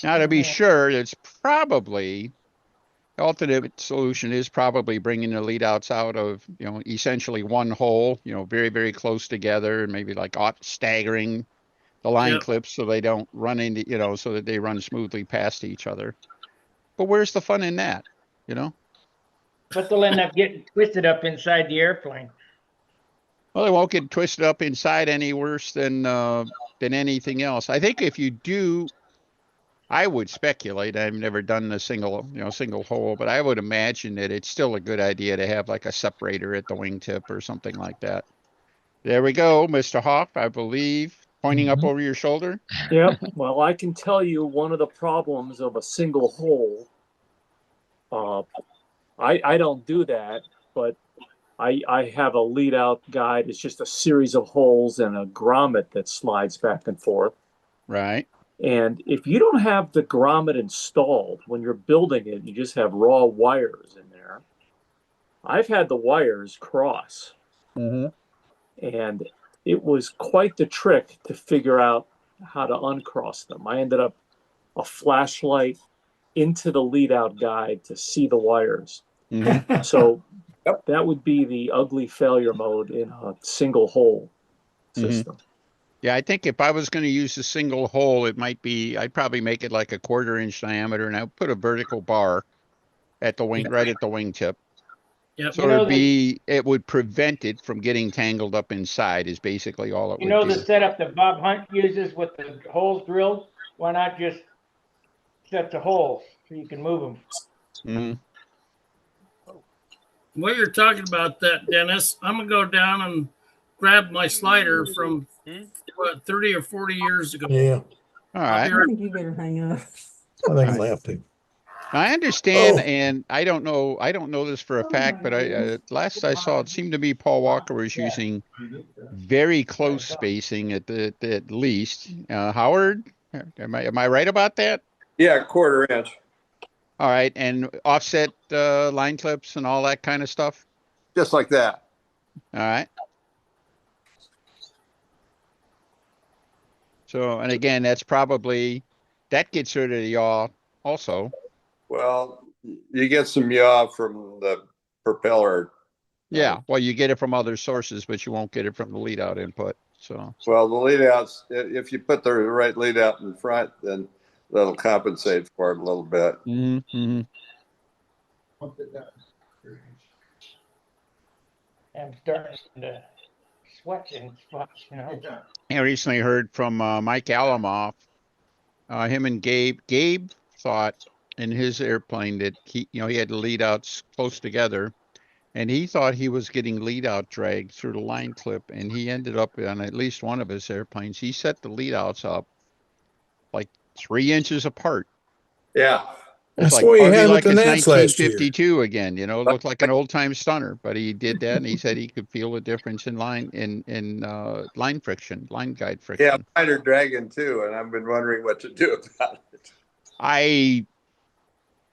now, to be sure, it's probably the alternate solution is probably bringing the lead outs out of, essentially one hole, very, very close together, and maybe like staggering the line clips so they don't run into, so that they run smoothly past each other. But where's the fun in that, But they'll end up getting twisted up inside the airplane. Well, they won't get twisted up inside any worse than anything else. I think if you do, I would speculate. I've never done a single hole, but I would imagine that it's still a good idea to have like a separator at the wingtip or something like that. There we go, Mr. Hoff, I believe, pointing up over your shoulder. Yep. Well, I can tell you one of the problems of a single hole. I don't do that, but I have a lead out guide. It's just a series of holes and a grommet that slides back and forth. Right. And if you don't have the grommet installed when you're building it, you just have raw wires in there. I've had the wires cross. And it was quite the trick to figure out how to uncross them. I ended up a flashlight into the lead out guide to see the wires. So that would be the ugly failure mode in a single hole system. Yeah, I think if I was going to use a single hole, I'd probably make it like a 1/4 inch diameter, and I'd put a vertical bar at the wing, right at the wingtip. Yep. So it would prevent it from getting tangled up inside is basically all it would do. The setup that Bob Hunt uses with the holes drilled? Why not just set the holes so you can move them? While you're talking about that, Dennis, I'm going to go down and grab my slider from 30 or 40 years ago. Yeah. All right. I think you better hang up. I think I'm have to. I understand, and I don't know this for a fact, but last I saw, it seemed to be Paul Walker was using very close spacing at least. Howard, am I right about that? Yeah, 1/4 inch. All right, and offset line clips and all that kind of stuff? Just like that. All right. So, and again, that gets rid of the yaw also. Well, you get some yaw from the propeller. Yeah, well, you get it from other sources, but you won't get it from the lead out input. So, well, the lead outs, if you put the right lead out in front, then that'll compensate for it a little bit. I'm starting to sweating, you know. I recently heard from Mike Alamoff, him and Gabe. Gabe thought in his airplane that he had the lead outs close together, and he thought he was getting lead out drag through the line clip, and he ended up on at least one of his airplanes. He set the lead outs up like 3 inches apart. Yeah. It's That's like what you hardly had with like the it's Nats last year. 1952 again. It looked like an old time stunner, but he did that, and he said he could feel the difference in line line friction, line guide friction. Yeah, mine are dragging too, and I've been wondering what to do about it.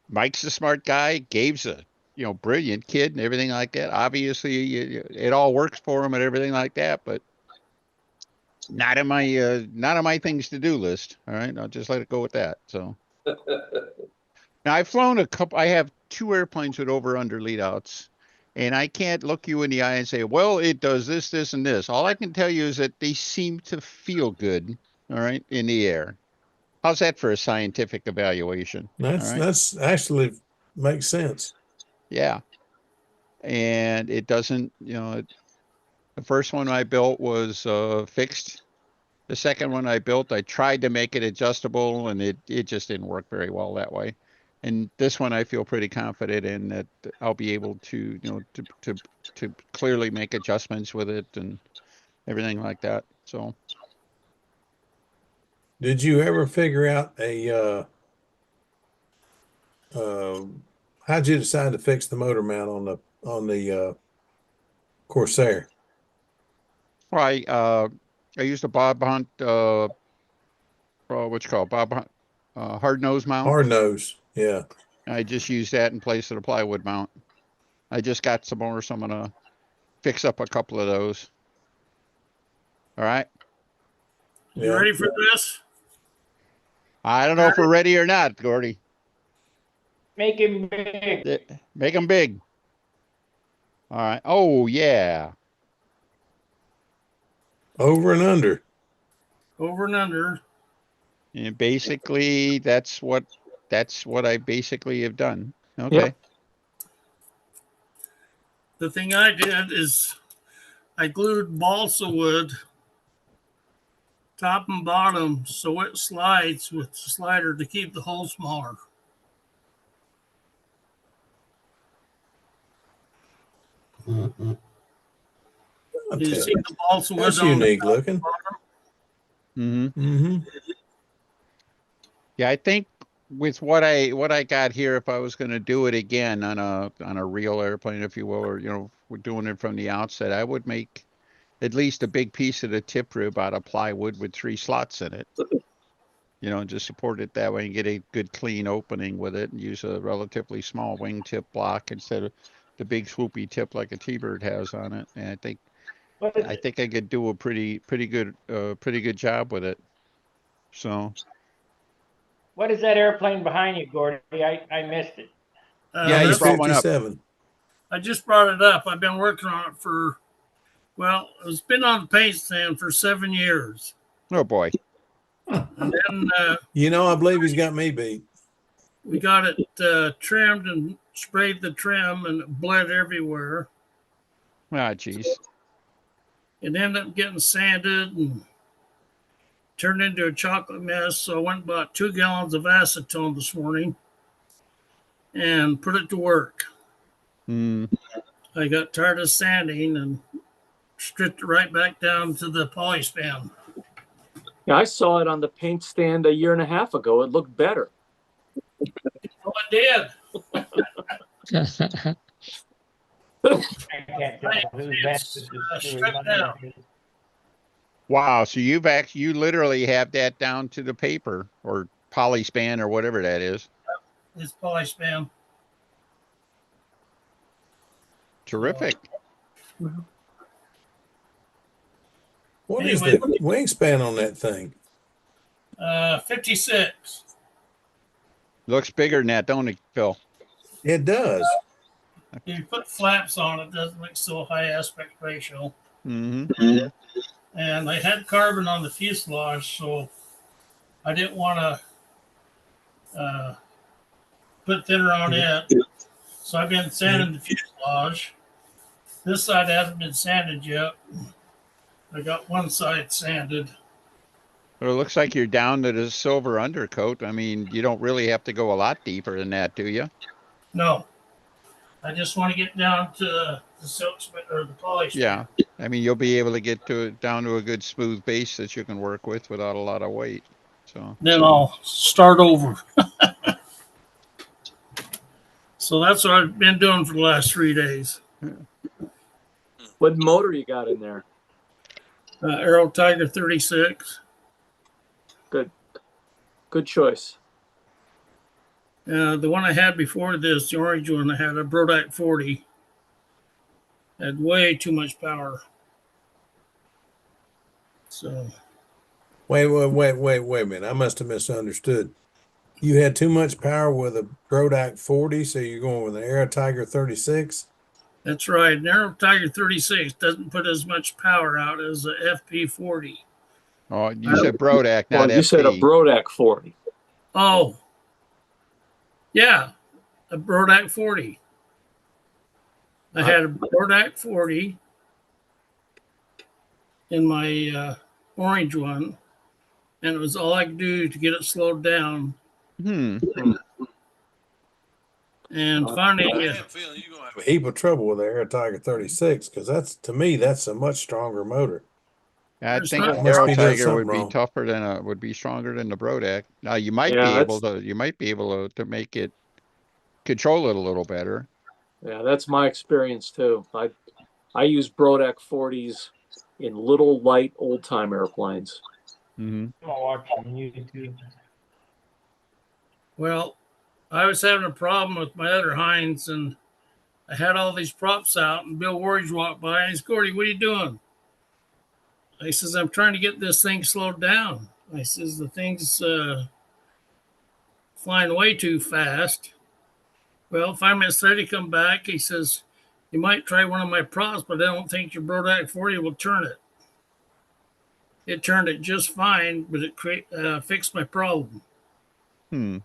Mike's a smart guy. Gabe's a brilliant kid and everything like that. Obviously, it all works for him and everything like that, but not on my things to do list. All right, I'll just let it go with that. So now I've flown a couple. I have 2 airplanes with over under lead outs, and I can't look you in the eye and say, well, it does this, this, and this. All I can tell you is that they seem to feel good. All right, in the air. How's that for a scientific evaluation? That's actually makes sense. Yeah. And it doesn't, the first one I built was fixed. The second one I built, I tried to make it adjustable, and it just didn't work very well that way. And this one I feel pretty confident in that I'll be able to, to clearly make adjustments with it and everything like that. So Did you ever figure out how'd you decide to fix the motor mount on the Corsair? well, I used a Bob Hunt what's called Bob Hunt hard nose mount. Hard nose, yeah. I just used that in place of the plywood mount. I just got some more, so I'm gonna fix up a couple of those. All right. You ready for this? I don't know if we're ready or not, Gordy. Make him big. Make them big. All right. Oh yeah. Over and under. Over and under. And basically, that's what I basically have done. Okay. Yep. The thing I did is I glued balsa wood top and bottom so it slides with the slider to keep the hole smaller. Mm-hmm. You see the balsa wood That's on unique the top looking. Mm-hmm. Mm-hmm. Yeah, I think with what I got here, if I was going to do it again on a real airplane, if you will, or we're doing it from the outset, I would make at least a big piece of the tip rib out of plywood with 3 slots in it. Just support it that way and get a good clean opening with it, and use a relatively small wingtip block instead of the big swoopy tip like a T-bird has on it. And I think I could do a pretty good job with it. So. What is that airplane behind you, Gordy? I missed it. Yeah, you brought one up. I just brought it up. I've been working on it for, well, it's been on the paint stand for 7 years. Oh boy. And then I believe he's got me beat. We got it trimmed and sprayed the trim, and it bled everywhere. Ah, geez. It ended up getting sanded and turned into a chocolate mess. So I went and bought 2 gallons of acetone this morning and put it to work. I got tired of sanding and stripped it right back down to the polyspan. Yeah, I saw it on the paint stand a year and a half ago. It looked better. Well, it did. I can't tell who's that. Stripped down. Wow, so you literally have that down to the paper or polyspan or whatever that is. It's polyspan. Terrific. What is the wingspan on that thing? 56. Looks bigger than that, don't it, Phil? It does. If you put flaps on it, doesn't look so high aspect ratio. Mm-hmm. And I had carbon on the fuselage, so I didn't want to put thinner on it. So I've been sanding the fuselage. This side hasn't been sanded yet. I got one side sanded. But it looks like you're down to the silver undercoat. I mean, you don't really have to go a lot deeper than that, do you? No, I just want to get down to the silk or the polish. Yeah. I mean, you'll be able to get down to a good smooth base that you can work with without a lot of weight. So then I'll start over. So that's what I've been doing for the last 3 days. What motor you got in there? Aero Tiger 36. Good choice. The one I had before this, the orange one, I had a Brodak 40. Had way too much power. So Wait a minute. I must have misunderstood. You had too much power with a Brodak 40, so you're going with an Aero Tiger 36? that's right. An Aero Tiger 36 doesn't put as much power out as a FP 40. oh, you said Brodak, not Well, you said a FP. Brodak 40. Oh, yeah, a Brodak 40. I had a Brodak 40 in my orange one, and it was all I could do to get it slowed down. Hmm. And finally, I have a feeling you're going to have a heap of trouble with the Aero Tiger 36 because that's, to me, that's a much stronger motor. I There's think not- the Must Aero be doing Tiger something would be wrong. tougher than would be stronger than the Brodak. Now you might Yeah, be able to make it control it a little better. Yeah, that's my experience too. I use Brodak 40s in little light old time airplanes. Mm-hmm. Watching YouTube. well, I was having a problem with my other Heinz, and I had all these props out, and Bill Warriors walked by, and he's, Gordy, what are you doing? I says, I'm trying to get this thing slowed down. I says, the thing's flying way too fast. Well, 5 minutes later, he come back. He says, you might try one of my props, but I don't think your Brodak 40 will turn it. It turned it just fine, but it fixed my problem. Hmm.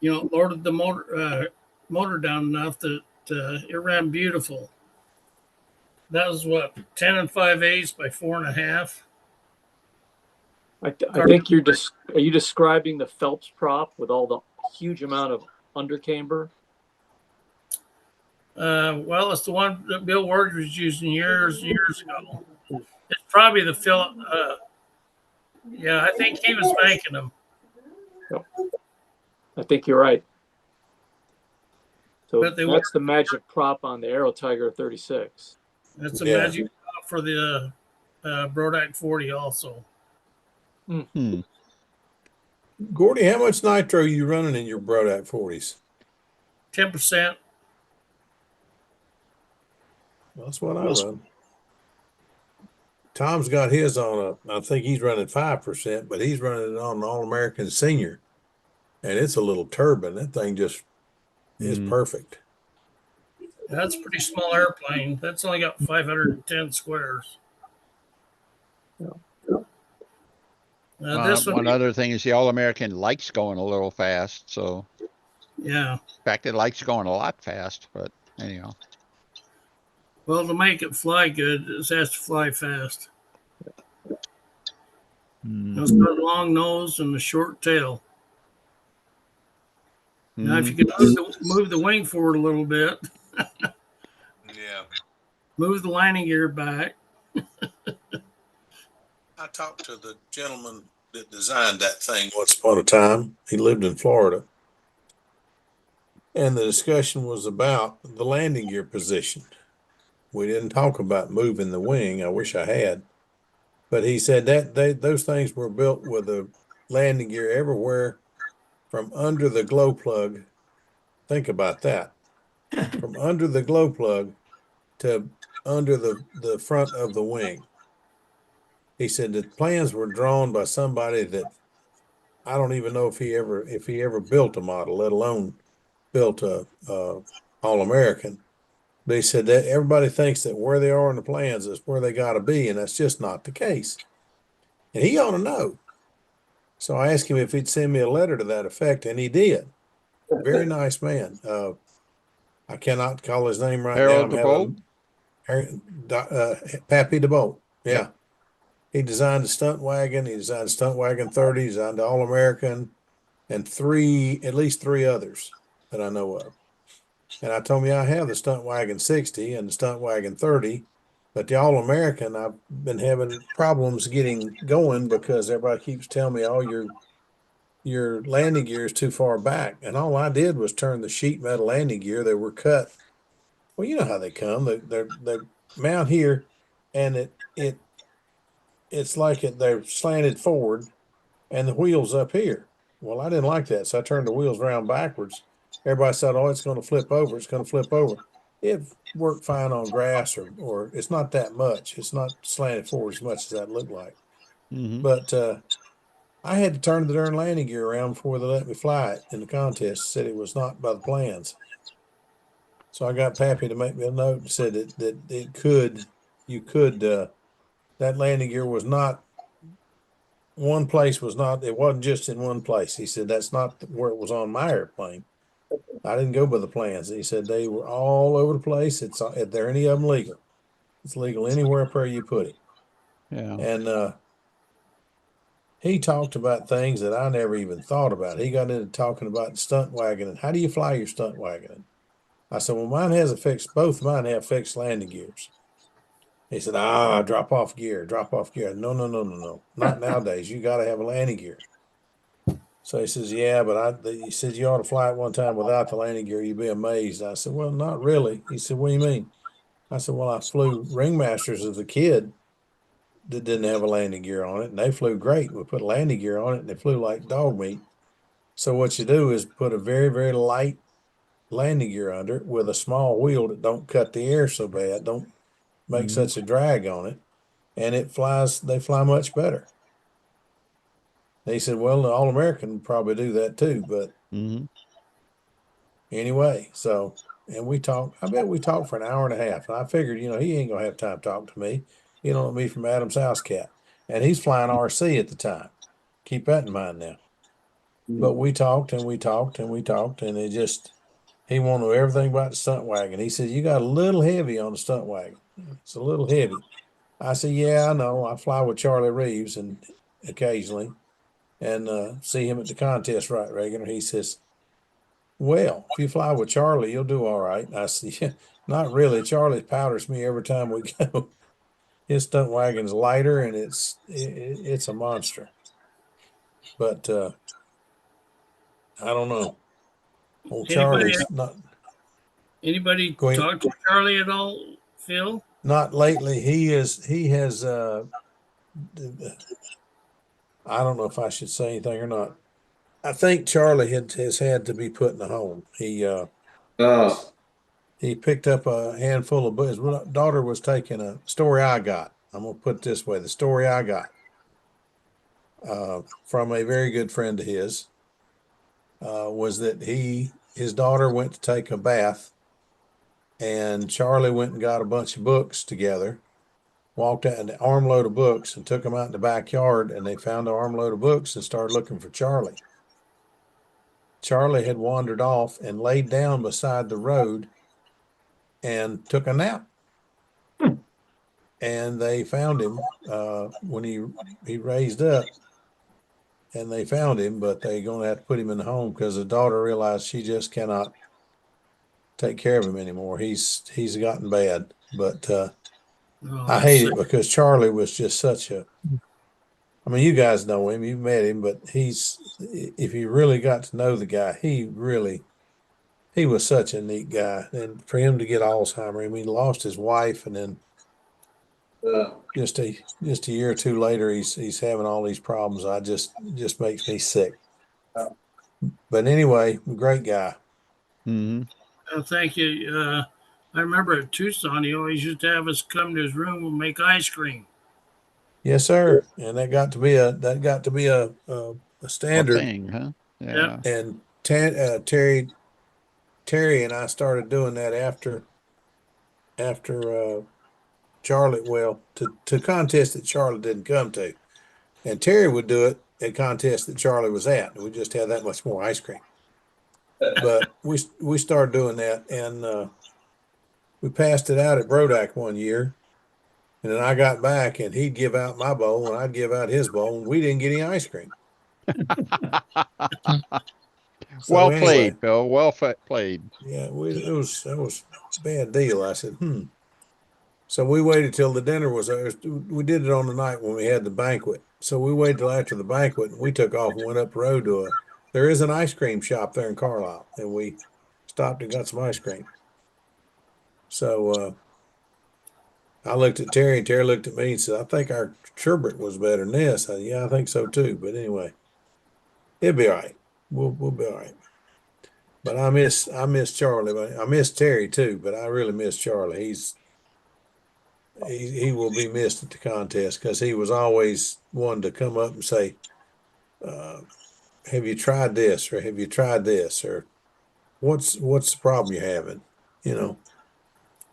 Loaded the motor down enough that it ran beautiful. That was what, 10 5/8 by 4.5. I think are you describing the Phelps prop with all the huge amount of undercamber? Well, it's the one that Bill Ward was using years ago. It's probably the Philip. Yeah, I think he was making them. I think you're right. So But they that's the magic prop on the Aero Tiger 36. That's a Yeah. magic prop for the Brodak 40 also. Hmm. Gordy, how much nitro are you running in your Brodak 40s? 10%. That's what I run. Tom's got his on I think he's running 5%, but he's running it on an All-American Senior. And it's a little turbine. That thing just is perfect. That's a pretty small airplane. That's only got 510 squares. This One other thing is the All-American likes going a little fast. So, yeah. in fact, it likes going a lot fast. But anyhow. Well, to make it fly good, it has to fly fast. It's got a long nose and a short tail. Now, if you could move the wing forward a little bit, Yeah. move the landing gear back. I talked to the gentleman that designed that thing once upon a time. He lived in Florida. And the discussion was about the landing gear position. We didn't talk about moving the wing. I wish I had. But he said that those things were built with a landing gear everywhere from under the glow plug. Think about that. From under the glow plug to under the front of the wing. He said the plans were drawn by somebody that I don't even know if he ever built a model, let alone built a All-American. But he said that everybody thinks that where they are in the plans is where they got to be, and that's just not the case. And he ought to know. So I asked him if he'd send me a letter to that effect, and he did. Very nice man. I cannot call his name right Harold now. DeBolt? Pappy DeBolt. Yeah. He designed a stunt wagon. He designed a stunt wagon 30, designed the All-American, and at least three others that I know of. And I told me I have the stunt wagon 60 and the stunt wagon 30, but the All-American, I've been having problems getting going because everybody keeps telling me, oh, your landing gear is too far back. And all I did was turn the sheet metal landing gear. They were cut. Well, you know how they come. They mount here, and it's like they're slanted forward, and the wheels up here. Well, I didn't like that, so I turned the wheels around backwards. Everybody said, "Oh, it's going to flip over. It's going to flip over." It worked fine on grass, or it's not that much. It's not slanted forward as much as that looked like. Mm-hmm. But I had to turn the darn landing gear around before they let me fly it in the contest. Said it was not by the plans. So I got Pappy to make me a note and said that you could, that landing gear was not, one place was not, it wasn't just in one place. He said, that's not where it was on my airplane. I didn't go by the plans. He said they were all over the place. If there any of them legal, it's legal anywhere where you put it. Yeah. And, he talked about things that I never even thought about. He got into talking about the stunt wagon and how do you fly your stunt wagon? I said, well, both mine have fixed landing gears. He said, drop off gear. No, no, no, no, no. Not nowadays. You got to have a landing gear. So he says, yeah, but he said, you ought to fly it one time without the landing gear. You'd be amazed. I said, well, not really. He said, what do you mean? I said, well, I flew Ringmasters as a kid that didn't have a landing gear on it, and they flew great. We put a landing gear on it, and they flew like dog meat. So what you do is put a very, very light landing gear under it with a small wheel that don't cut the air so bad, don't make Mm-hmm. such a drag on it, and they fly much better. He said, well, the All-American would probably do that too, but Mm-hmm. anyway, and I bet we talked for an hour and a half. And I figured, he ain't gonna have time to talk to me. He don't know me from Adam's house cat. And he's flying RC at the time. Keep that in mind now. But we talked and we talked and we talked, and he wanted to know everything about the stunt wagon. He said, you got a little heavy on the stunt wagon. It's a little heavy. I said, yeah, I know. I fly with Charlie Reeves and occasionally and see him at the contest right regular. He says, well, if you fly with Charlie, you'll do all right. I said, yeah, not really. Charlie powders me every time we go. His stunt wagon's lighter and it's a monster. But I don't know. Old Charlie's not. Anybody Go ahead. talk to Charlie at all, Phil? Not lately. He has I don't know if I should say anything or not. I think Charlie has had to be put in a home. He picked up a handful of books. His daughter was taking a story I got. I'm gonna put it this way: the story I got from a very good friend of his was that his daughter went to take a bath, and Charlie went and got a bunch of books together, walked out an armload of books, and took them out in the backyard, and they found an armload of books and started looking for Charlie. Charlie had wandered off and laid down beside the road and took a nap. And they found him when he raised up, and they found him, but they're going to have to put him in the home because the daughter realized she just cannot take care of him anymore. He's gotten bad, but I hate it because Charlie was just I mean, you guys know him, you've met him, but if you really got to know the guy, he was such a neat guy. And for him to get Alzheimer's, I mean, he lost his wife, and then just a year or two later, he's having all these problems. Just makes me sick. But anyway, great guy. Mm-hmm. Thank you. I remember at Tucson, he always used to have us come to his room and make ice cream. Yes, sir. And that got to be a standard. Thing, huh? Yeah. And Terry and I started doing that after Charlie, well, to contests that Charlie didn't come to. And Terry would do it at contests that Charlie was at. We just had that much more ice cream. But we started doing that, and we passed it out at Brodak one year. And then I got back and he'd give out my bowl and I'd give out his bowl and we didn't get any ice cream. So Well anyway, played, Bill. Well played. yeah, that was a bad deal. I said, So we waited till the dinner was over. We did it on the night when we had the banquet. So we waited till after the banquet and we took off and went up the road to there is an ice cream shop there in Carlisle, and we stopped and got some ice cream. So I looked at Terry and Terry looked at me and said, I think our sherbet was better than this. I said, yeah, I think so too. But anyway, it'll be all right. We'll be all right. But I miss Charlie. I miss Terry too, but I really miss Charlie. He will be missed at the contest because he was always one to come up and say, have you tried this, or have you tried this, or what's the problem you're having? You know,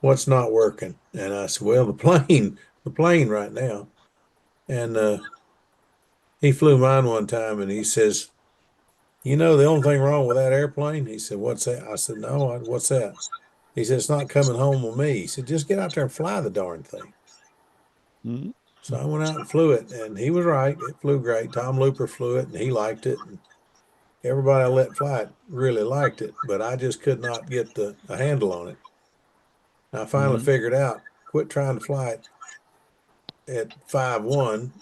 what's not working? And I said, well, the plane right now. And he flew mine one time and he says, you know, the only thing wrong with that airplane? He said, what's that? I said, no, what's that? He said, it's not coming home with me. He said, just get out there and fly the darn thing. Mhm. So I went out and flew it, and he was right. It flew great. Tom Looper flew it, and he liked it. And everybody I let fly it really liked it, but I just could not get a handle on it. I finally Mhm. figured out, quit trying to fly it at 5.1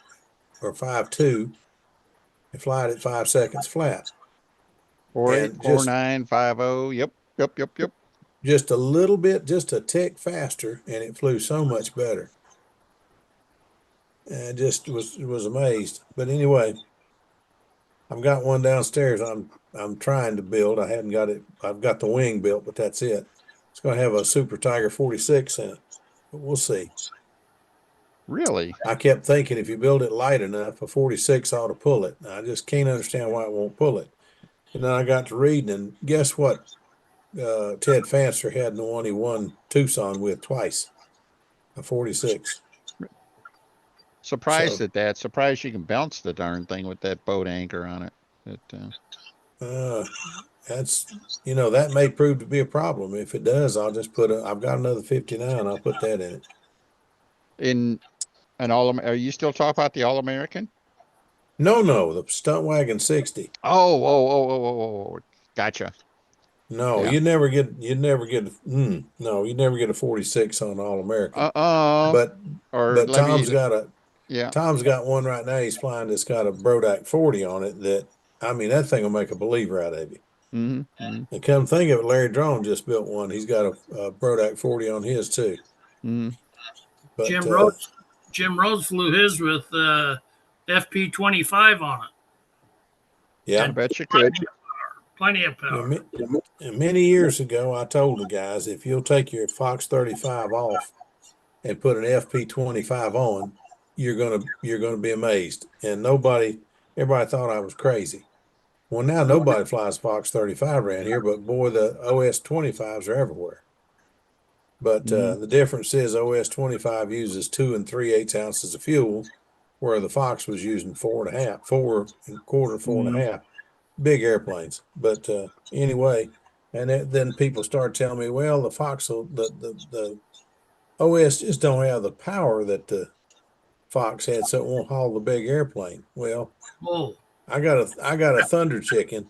or 5.2 and fly it at 5 seconds flat. 48, And 49, 50. Yep. just a little bit, just a tick faster, and it flew so much better. And I just was amazed. But anyway, I've got one downstairs I'm trying to build. I hadn't got it. I've got the wing built, but that's it. It's going to have a Super Tiger 46 in it, but we'll see. Really? I kept thinking if you build it light enough, a 46 ought to pull it. I just can't understand why it won't pull it. And then I got to reading, and guess what? Ted Fancer had the one he won Tucson with twice, a 46. Surprised So at that. Surprised you can bounce the darn thing with that boat anchor on it. that's, that may prove to be a problem. If it does, I'll just I've got another 59. I'll put that in it. In an are you still talking about the All-American? No, the Stunt Wagon 60. Oh. Gotcha. No, Yeah. you'd never get no, you'd never get a 46 on All American. Or But let me, yeah. Tom's got one right now he's flying that's got a Brodak 40 on it that thing will make a believer out of you. Mm-hmm. And come think of it, Larry Drone just built one. He's got a Brodak 40 on his too. Mm-hmm. But Jim Rhodes flew his with FP 25 on it. yeah. I bet you could. Plenty of power. Many years ago, I told the guys, if you'll take your Fox 35 off and put an FP 25 on, you're gonna be amazed. And everybody thought I was crazy. Well, now nobody flies Fox 35 around here, but boy, the OS 25s are everywhere. But the difference is OS 25 uses 2 3/8 ounces of fuel, where the Fox was using 4.5, 4.25, 4.5. Big airplanes. But anyway, and then people start telling me, well, the Fox, the OS just don't have the power that the Fox had, so it won't haul the big airplane. Well, I got a Thunder Chicken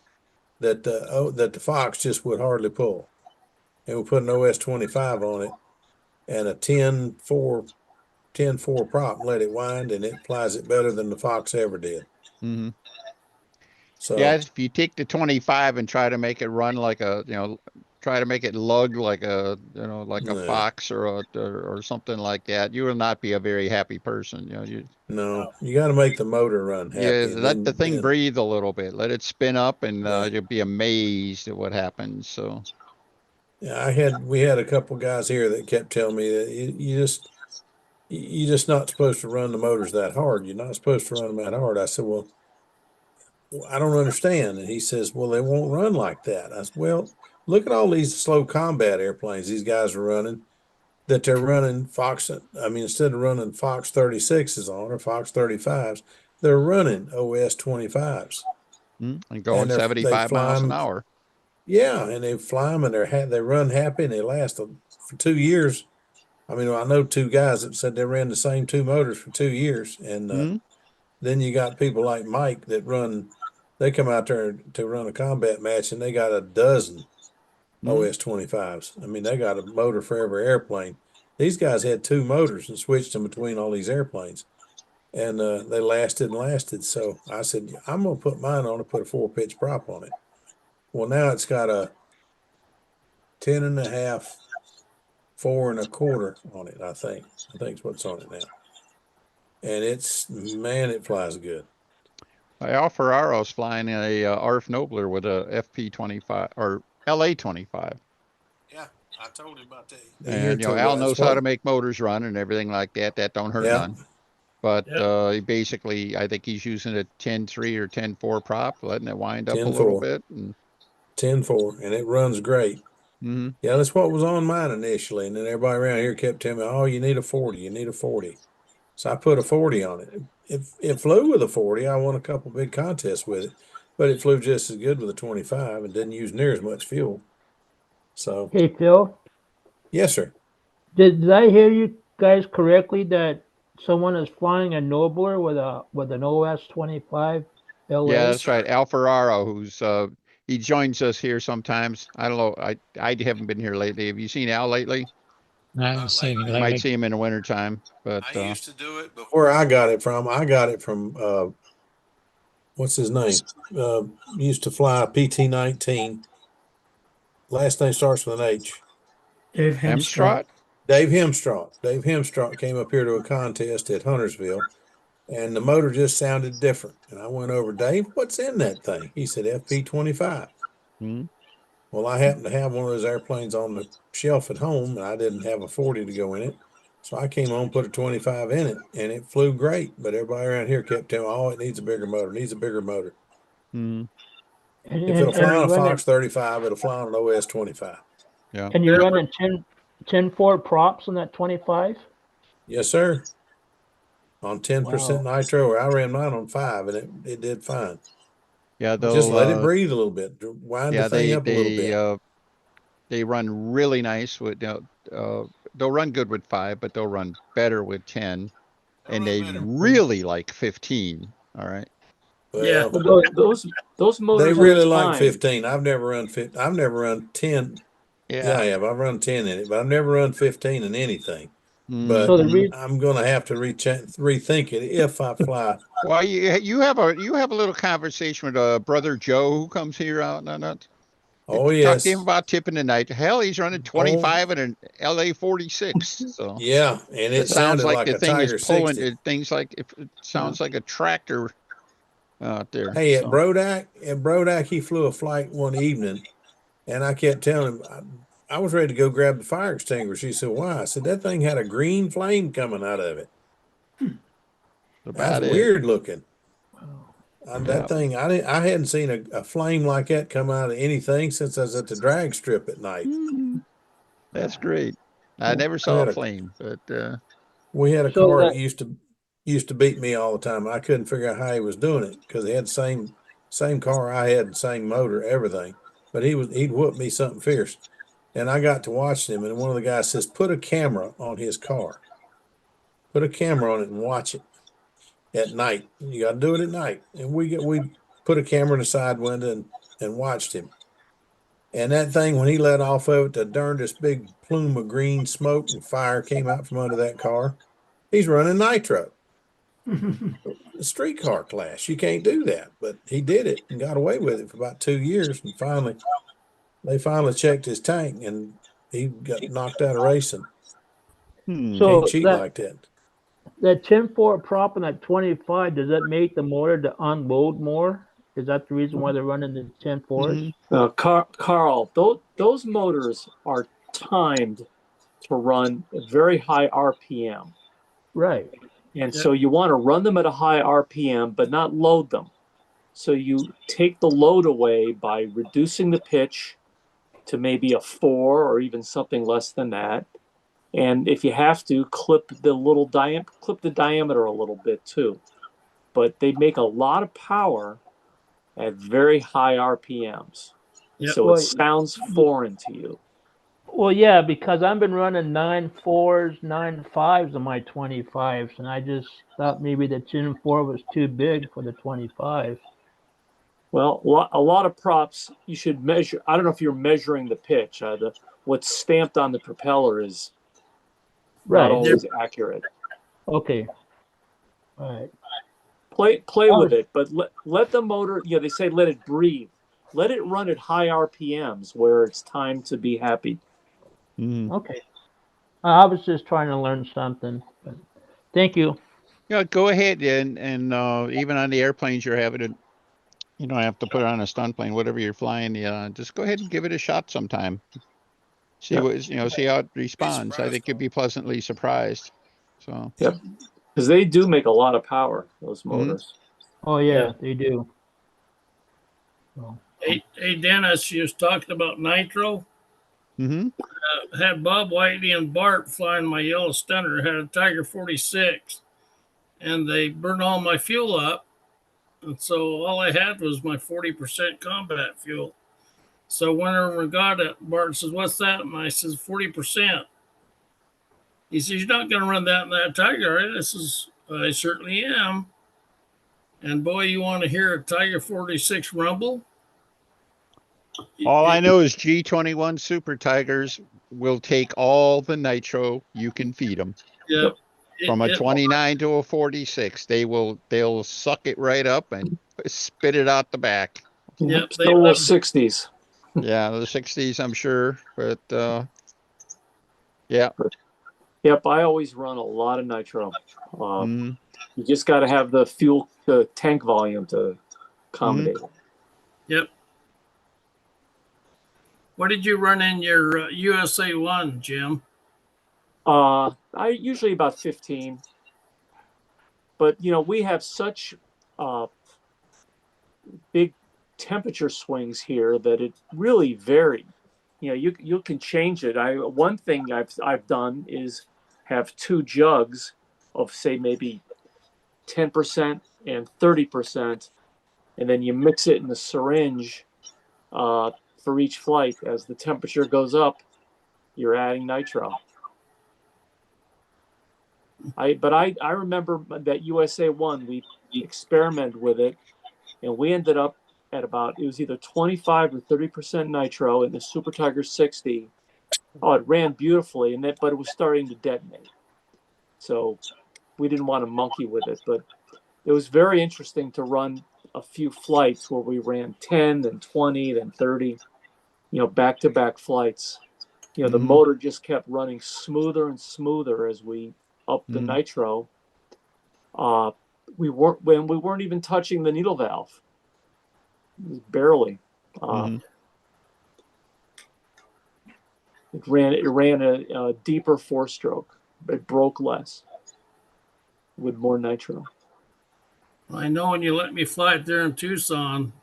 that the Fox just would hardly pull, and we put an OS 25 on it and a 10.4 prop and let it wind, and it flies it better than the Fox ever did. Mm-hmm. So yeah, if you take the 25 and try to make it run like try to make it lug like a Fox or something like that, you will not be a very happy person. you got to make the motor run happy. Yeah, And let the thing then breathe a little bit. Let it spin up, and right. you'll be amazed at what happens. So, yeah, we had a couple guys here that kept telling me that you're just not supposed to run the motors that hard. You're not supposed to run them that hard. I said, well, I don't understand. And he says, well, they won't run like that. I said, well, look at all these slow combat airplanes these guys are running, that they're running Fox. I mean, instead of running Fox 36s on or Fox 35s, they're running OS 25s. and going And they 75 fly miles an them. hour. Yeah, and they fly them and they run happy and they last for 2 years. I mean, I know two guys that said they ran the same two motors for 2 years, and then you got people like Mike that they come out there to run a combat match, and they got a dozen OS 25s. I mean, they got a motor for every airplane. These guys had two motors and switched them between all these airplanes, and they lasted and lasted. So I said, I'm gonna put mine on and put a 4-pitch prop on it. Well, now it's got a 10.5, 4 1/4 on it. I think it's what's on it now, and man, it flies good. Alfararo's flying a RF Nobler with a FP25 or LA25. Yeah, I told him about that. And Al knows how to make motors run and everything like that. That don't hurt none. But he basically, I think he's using a 10.3 or 10.4 prop, letting it wind up a little bit. And 10.4, and it runs great. Yeah, that's what was on mine initially, and then everybody around here kept telling me, "Oh, you need a 40. You need a 40." So I put a 40 on it. It flew with a 40. I won a couple big contests with it, but it flew just as good with a 25 and didn't use near as much fuel. So, Hey, Phil, yes, sir. did I hear you guys correctly that someone is flying a Nobler with an OS 25 LA? Yeah, that's right. Alfararo, who's he joins us here sometimes. I don't know. I haven't been here lately. Have you seen Al lately? I haven't seen him You lately. might see him in the wintertime, but I used to do it, but where I got it from what's his name? Used to fly PT-19. Last name starts with an H. Dave Hemstrott. Dave Hemstrott came up here to a contest at Huntersville, and the motor just sounded different. And I went over, Dave, what's in that thing? He said FP25. Well, I happened to have one of those airplanes on the shelf at home, and I didn't have a 40 to go in it. So I came home, put a 25 in it, and it flew great. But everybody around here kept telling me, oh, it needs a bigger motor, needs a bigger motor. If it'll fly on a Fox 35, it'll fly on an OS 25. Yeah. And you're running 10.4 props on that 25? Yes, sir. On 10% nitro, or I ran mine on 5, and it did fine. Yeah, just let it breathe a little bit, wind the thing up a little bit. They run really nice with they'll run good with 5, but they'll run better with 10, and they really like 15. All right. Yeah, those motors. They really like 15. I've never run 10. Yeah, I have. I've run 10 in it, but I've never run 15 in anything. But I'm going to have to rethink it if I fly. Well, you have a little conversation with brother Joe who comes here out and that. Oh, yes. Talk to him about tipping tonight. Hell, he's running 25 and an LA 46. So yeah, and it sounds like the a thing Tiger is pulling. 60. It sounds like a tractor out there. Hey, at Brodak, he flew a flight one evening, and I kept telling him I was ready to go grab the fire extinguisher. He said, "Why?" I said, "That thing had a green flame coming out of it. That's weird looking." That thing, I hadn't seen a flame like that come out of anything since I was at the drag strip at night. That's great. I never saw a flame, but we had a car that used to beat me all the time. I couldn't figure out how he was doing it because he had the same car I had, the same motor, everything. But he'd whoop me something fierce. And I got to watching him, and one of the guys says, "Put a camera on his car. Put a camera on it and watch it at night. You got to do it at night." And we put a camera in the side window and watched him. And that thing, when he let off of it, the darndest big plume of green smoke and fire came out from under that car. He's running nitro. The streetcar class. You can't do that. But he did it and got away with it for about 2 years. And they finally checked his tank, and he got knocked out of racing. So can't cheat like that. That 10.4 prop on that 25, does that make the motor to unload more? Is that the reason why they're running the 10.4s? Carl, those motors are timed to run at very high RPM. Right. And so you want to run them at a high RPM, but not load them. So you take the load away by reducing the pitch to maybe a 4 or even something less than that. And if you have to, clip the diameter a little bit too. But they make a lot of power at very high RPMs. So it sounds foreign to you. Well, yeah, because I've been running 9.4s, 9.5s on my 25s, and I just thought maybe the Gen 4 was too big for the 25. Well, a lot of props you should measure. I don't know if you're measuring the pitch. What's stamped on the propeller is not Right. always accurate. Okay. All right. Play with it, but let the motor. You know, they say let it breathe. Let it run at high RPMs where it's time to be happy. Okay. I was just trying to learn something. But thank you. Yeah, go ahead and even on the airplanes you're having it, you don't have to put it on a stunt plane, whatever you're flying. Just go ahead and give it a shot sometime. See what see how it responds. I think you'll be pleasantly surprised. So. Yep, because they do make a lot of power. Those motors. Oh yeah, they do. Oh. Hey, Dennis, you was talking about nitro. Had Bob Whitey and Bart flying my yellow stunner. Had a Tiger 46, and they burned all my fuel up, and so all I had was my 40% combat fuel. So whenever we got it, Bart says, "What's that?" And I says, 40%. He says, "You're not going to run that in that Tiger, right?" I says, "I certainly am." And boy, you want to hear a Tiger 46 rumble? All I know is G21 Super Tigers will take all the nitro you can feed them. Yep. From a 29 to a 46, they'll suck it right up and spit it out the back. Yep. Still the 60s. Yeah, the 60s, I'm sure, but yeah. Yep, I always run a lot of nitro. You just got to have the tank volume to accommodate it. Yep. What did you run in your USA 1, Jim? I usually about 15. But, we have such big temperature swings here that it really varied. You can change it. One thing I've done is have two jugs of, say, maybe 10% and 30%, and then you mix it in the syringe for each flight. As the temperature goes up, you're adding nitro. I remember that USA 1, we experimented with it, and we ended up at it was either 25 or 30% nitro in the Super Tiger 60. Oh, it ran beautifully, but it was starting to detonate. So we didn't want to monkey with it, but it was very interesting to run a few flights where we ran 10, then 20, then 30, back-to-back flights. The motor just kept running smoother and smoother as we upped the nitro. We weren't even touching the needle valve. Barely. It ran a deeper four-stroke. It broke less with more nitro. I know when you let me fly it there in Tucson,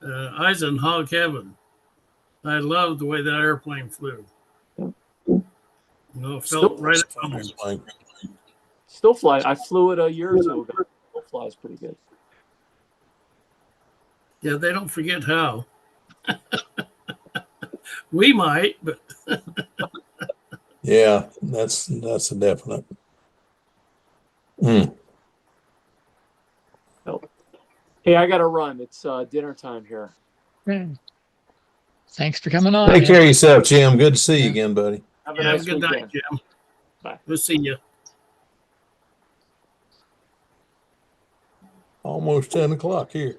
I was in hog heaven. I loved the way that airplane flew. It felt right at home. Still fly. I flew it a year or two ago. Still flies pretty good. Yeah, they don't forget how. We might, but yeah, that's a definite. Hey, I got to run. It's dinner time here. Thanks for coming on. Take care of yourself, Jim. Good to see you again, buddy. Have a nice good weekend. night, Jim. Bye. We'll see you. Almost 10 o'clock here.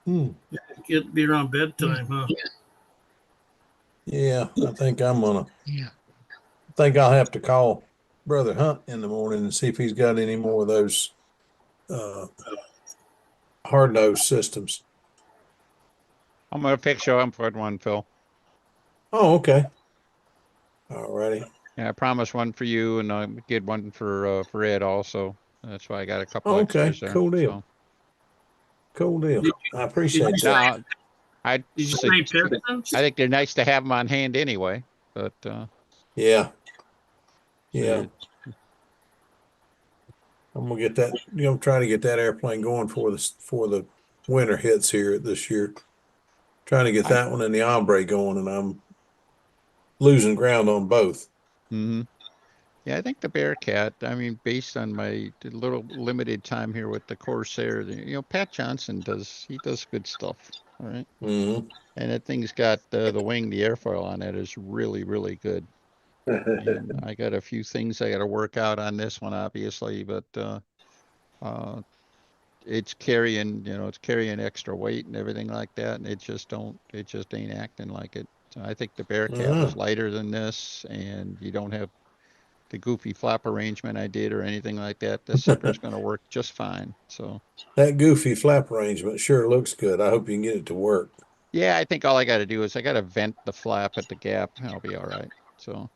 It'll be around bedtime, huh? Yeah, I think I'm gonna. Yeah. I think I'll have to call Brother Hunt in the morning and see if he's got any more of those hard nose systems. I'm gonna fix you. I'm putting one, Phil. Oh, okay. All righty. Yeah, I promised one for you, and I get one for Ed also. That's why I got a couple Okay, extras there. cool deal. So. Cool deal. I appreciate that. Now, I Pistons? I think they're nice to have them on hand anyway. But yeah. So, I'm gonna get that. Try to get that airplane going for the winter hits here this year. Trying to get that one and the Ombre going, and I'm losing ground on both. Mm-hmm. Yeah, I think the Bearcat, I mean, based on my little limited time here with the Corsair, Pat Johnson he does good stuff. All right. Mm-hmm. And that thing's got the wing, the airfoil on it is really, really good. And I got a few things I got to work out on this one, obviously, but it's carrying extra weight and everything like that, and it just ain't acting like it. So I think the Bearcat was lighter than this, and you don't have the goofy flap arrangement I did or anything like that. The sucker's going to work just fine. So that goofy flap arrangement sure looks good. I hope you can get it to work. yeah, I think all I got to do is I got to vent the flap at the gap, and I'll be all right. So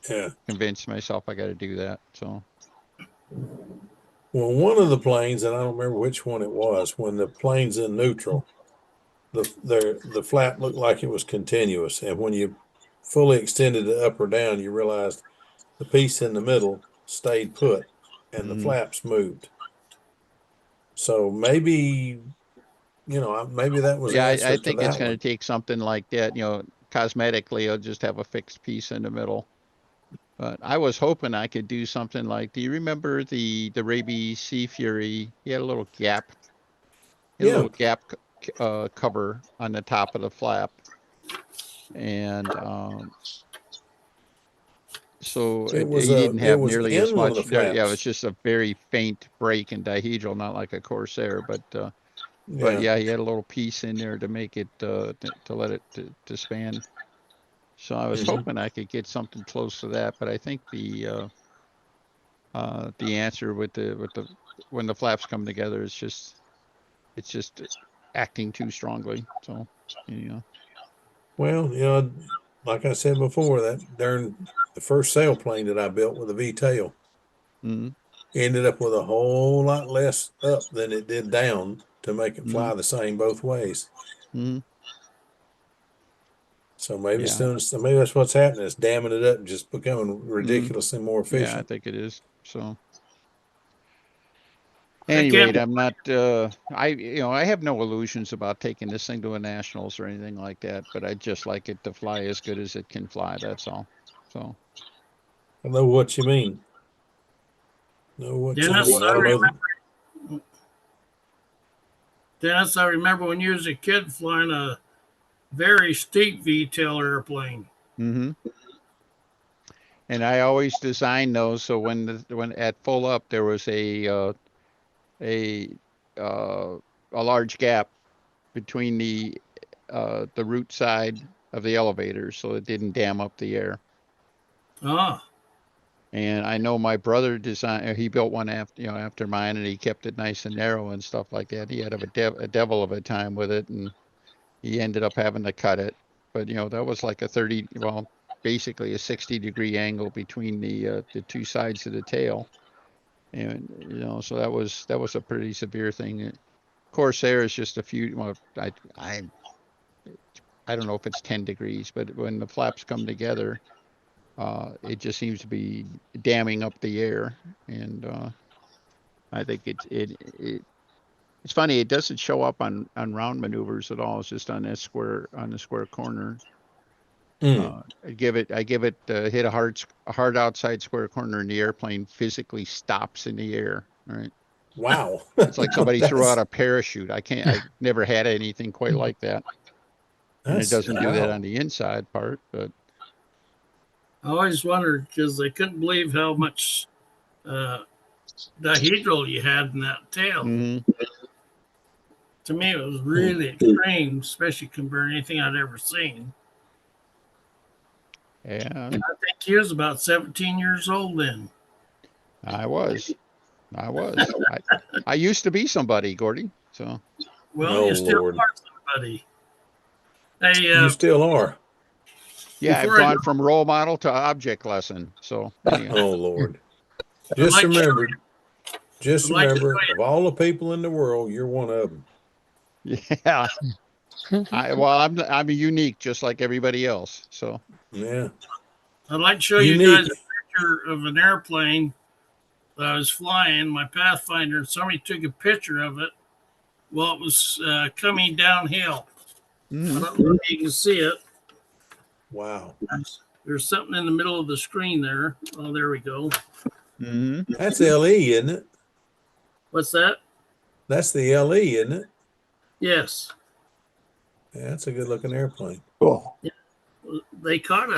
yeah, convince myself I got to do that. So well, one of the planes, and I don't remember which one it was, when the plane's in neutral, the flap looked like it was continuous, and when you fully extended it up or down, you realized the piece in the middle stayed put, and the flaps moved. So maybe maybe that was the yeah, answer I to think it's that going to one. take something like that. Cosmetically, I'll just have a fixed piece in the middle. But I was hoping I could do something like, do you remember the Raby Sea Fury? He had a little gap, Yeah, cover on the top of the flap, and so he didn't it have was nearly as in one of the much there. Yeah, it was flaps. just a very faint break in dihedral, not like a Corsair, but Yeah. yeah, he had a little piece in there to make it to let it to span. So I was hoping I could get something close to that, but I think the answer with the when the flaps come together is it's just acting too strongly. So Well, like I said before, that darn the first sailplane that I built with a V tail mm, ended up with a whole lot less up than it did down to make it fly the same both ways. mm, So maybe yeah, maybe that's what's happening. It's damming it up and just becoming mm, ridiculously more yeah, I efficient. think it is. So I can't. anyway, I'm not I have no illusions about taking this thing to a nationals or anything like that, but I just like it to fly as good as it can fly, that's all. So I know what you mean. Know what you Dennis, mean. I don't know. I remember when you was a kid flying a very steep V-tail airplane. mm-hmm. And I always design those so when at full up there was a uh, a large gap between the root side of the elevator so it didn't dam up the air. Ah, And I know my brother he built one after mine, and he kept it nice and narrow and stuff like that. He had a devil of a time with it, and he ended up having to cut it. But that was like basically a 60-degree angle between the two sides of the tail. And so that was a pretty severe thing. Corsair is just a few. Well, I don't know if it's 10 degrees, but when the flaps come together, it just seems to be damming up the air, and I think it's funny. It doesn't show up on round maneuvers at all. It's just on the square corner. I give it hit a hard outside square corner, and the airplane physically stops in the air. Right. Wow. It's like somebody threw out a parachute. I never had anything quite like that. And it doesn't do that on the inside part, but I always wondered because they couldn't believe how much dihedral you had in that tail. To me, it was really extreme, especially compared to anything I'd ever seen. yeah, I think he was about 17 years old then. I was. I used to be somebody, Gordy. So. Well, you still are somebody. Hey, you still are. Yeah, I've gone from role model to object lesson. So. Anyhow. Oh Lord. Just remember, of all the people in the world, you're one of them. Yeah. I'm unique, just like everybody else. So. Yeah. I'd like to show you guys a picture of an airplane that I was flying, my Pathfinder. Somebody took a picture of it while it was coming downhill. I don't know if you can see it. Wow. There's something in the middle of the screen there. Oh, there we go. Mm-hmm. That's LE, isn't it? What's that? That's the LE, isn't it? Yes. Yeah, that's a good looking airplane. Cool. They caught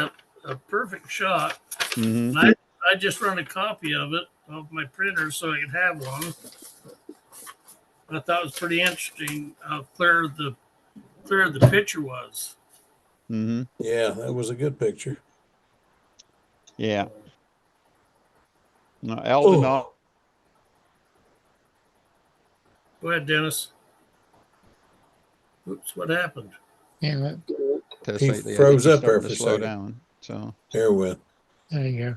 a perfect shot. Mm-hmm. I just run a copy of it off my printer so I could have one. I thought it was pretty interesting how clear the picture was. Mm-hmm. Yeah, that was a good picture. Yeah. No, Eldon, Oh. Go ahead, Dennis. Oops, what happened? Yeah, test He lately, I froze think he's up there starting for to a slow second. down. So There with. there you go.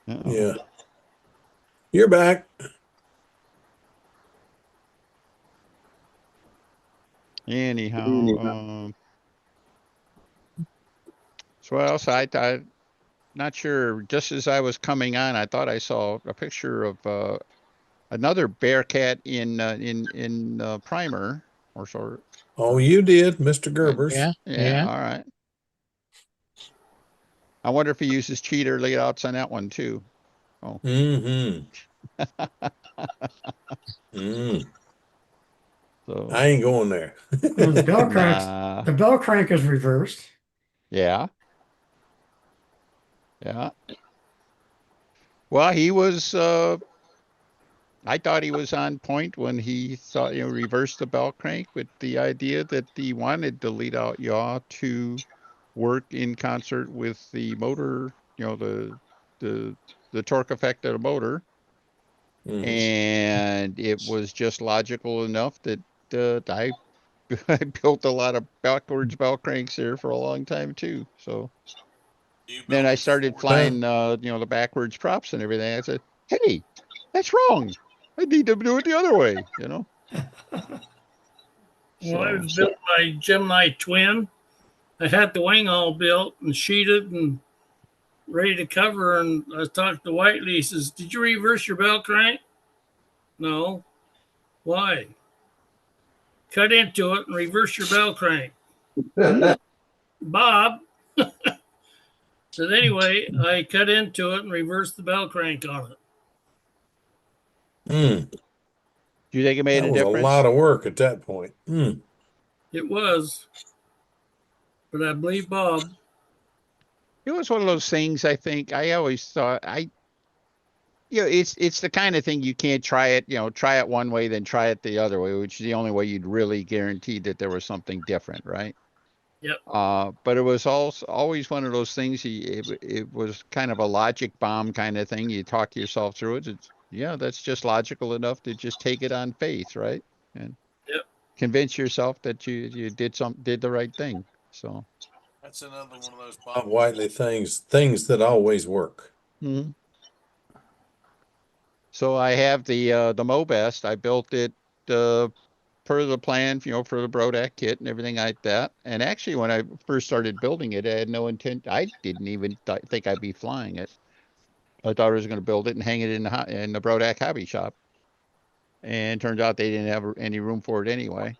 uh-oh. Yeah. You're back. Anyhow, so what else? I not sure. Just as I was coming on, I thought I saw a picture of another Bearcat in primer or sort. Oh, you did, Mr. Gerbers. Yeah, Yeah. All right. I wonder if he uses cheater layouts on that one too. Oh. Mm-hmm. So I ain't going there. Well, the bell crank, nah. the bell crank is reversed. Yeah. Yeah. Well, he was I thought he was on point when he thought, reversed the bell crank with the idea that he wanted the lead out yaw to work in concert with the motor, the torque effect of the motor. And it was just logical enough that I I built a lot of backwards bell cranks there for a long time too. So then I started flying, the backwards props and everything. I said, "Hey, that's wrong. I need to do it the other way." Well, I was built by Gemini Twin. I had the wing all built and sheeted and ready to cover. And I talked to Whiteley. He says, "Did you reverse your bell crank?" No. Why? Cut into it and reverse your bell crank. Bob. So anyway, I cut into it and reversed the bell crank on it. Do you think it made That a was difference? a lot of work at that point. It was. But I believe Bob. It was one of those things. I think I always thought it's the kind of thing you can't try it, try it one way, then try it the other way, which is the only way you'd really guarantee that there was something different, right? Yep. But it was also always one of those things. It was kind of a logic bomb kind of thing. You talk yourself through it. That's just logical enough to just take it on faith, right? And convince yourself that you did the right thing. So that's another one of those Bob Whiteley things that always work. Mm-hmm. So I have the Mobest. I built it per the plan, for the Brodak kit and everything like that. And actually, when I first started building it, I had no intent. I didn't even think I'd be flying it. I thought I was going to build it and hang it in the Brodak hobby shop. And turns out they didn't have any room for it anyway.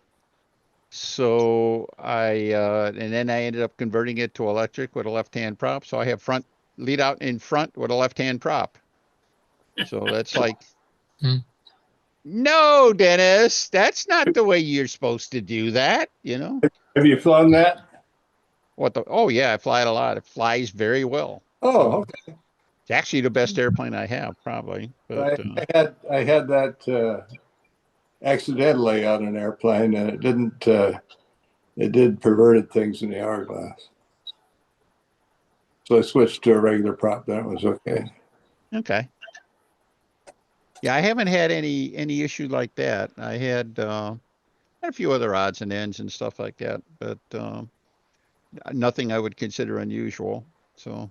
So and then I ended up converting it to electric with a left-hand prop. So I have front lead out in front with a left-hand prop. So that's like, no, Dennis, that's not the way you're supposed to do that. Have you flown that? Oh yeah, I fly it a lot. It flies very well. Oh, okay. It's actually the best airplane I have, probably. But I had that accidentally on an airplane, and it didn't. It did perverted things in the hourglass. So I switched to a regular prop. Then it was okay. Okay. Yeah, I haven't had any issue like that. I had a few other odds and ends and stuff like that, but nothing I would consider unusual. So,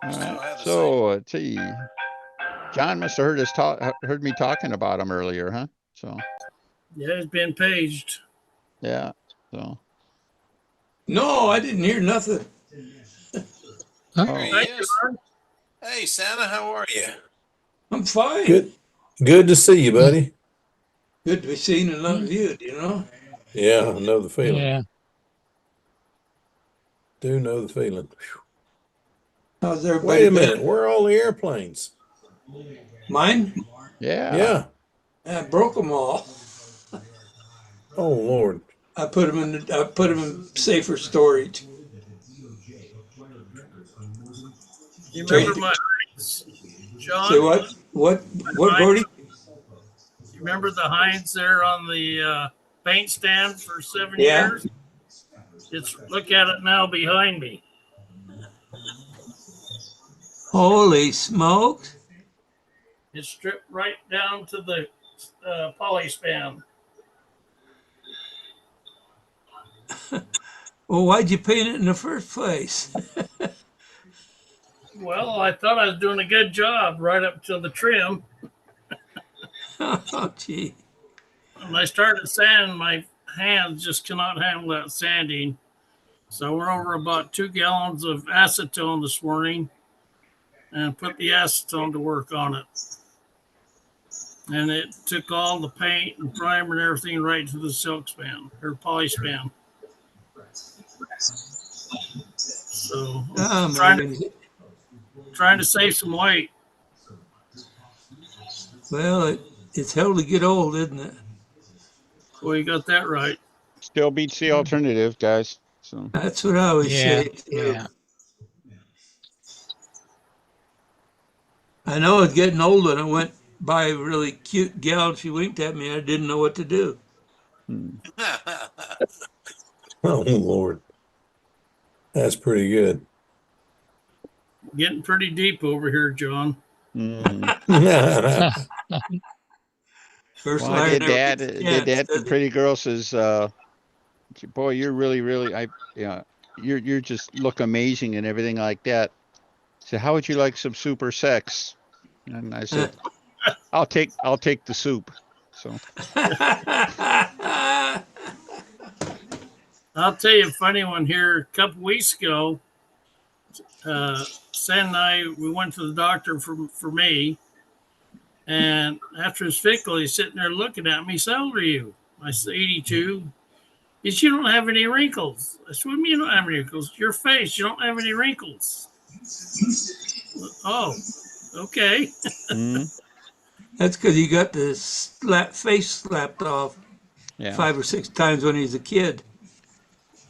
all right. So let's see. John must have heard me talking about him earlier, huh? So. Yeah, it's been paged. Yeah. So. No, I didn't hear nothing. There he is. Hey, Santa, how are you? I'm fine. Good to see you, buddy. Good to be seen and not viewed, Yeah, I know the feeling. Yeah. Do know the feeling. How's everybody Wait a been? minute, where are all the airplanes? Mine? Yeah. I broke them all. Oh Lord. I put them in safer storage. You remember Trade. my Heinz, John? Say what? What? What, Heinz, Gordy? you remember the Heinz there on the paint stand for 7 Yeah. years? Look at it now behind me. Holy smokes! It's stripped right down to the poly span. Well, why'd you paint it in the first place? Well, I thought I was doing a good job right up to the trim. Oh, gee. When I started sanding, my hands just cannot handle that sanding. So we're over about 2 gallons of acetone this morning and put the acetone to work on it. And it took all the paint and primer and everything right to the silk span or poly span. So Oh, trying to save some weight. Well, it's hell to get old, isn't it? Well, you got that right. Still beats the alternative, guys. So That's what I always Yeah. say. Too. Yeah. I know it's getting old, and I went by a really cute gal. She winked at me. I didn't know what to do. Oh Lord. That's pretty good. Getting pretty deep over here, John. First well, I line did never that. gets a Did chance, that. The does it? pretty girl says, "Boy, you're really, you're just look amazing and everything like that." So, how would you like some super sex? And I said, I'll take the soup." So I'll tell you a funny one here. A couple weeks ago, Sam and I, we went to the doctor for me. And after his physical, he's sitting there looking at me. He said, "How old are you?" I said, 82. He said, "You don't have any wrinkles." I said, "What do you mean you don't have any wrinkles? Your face, you don't have any wrinkles." Oh, okay. That's because you got the face slapped off yeah. 5 or 6 times when he's a kid.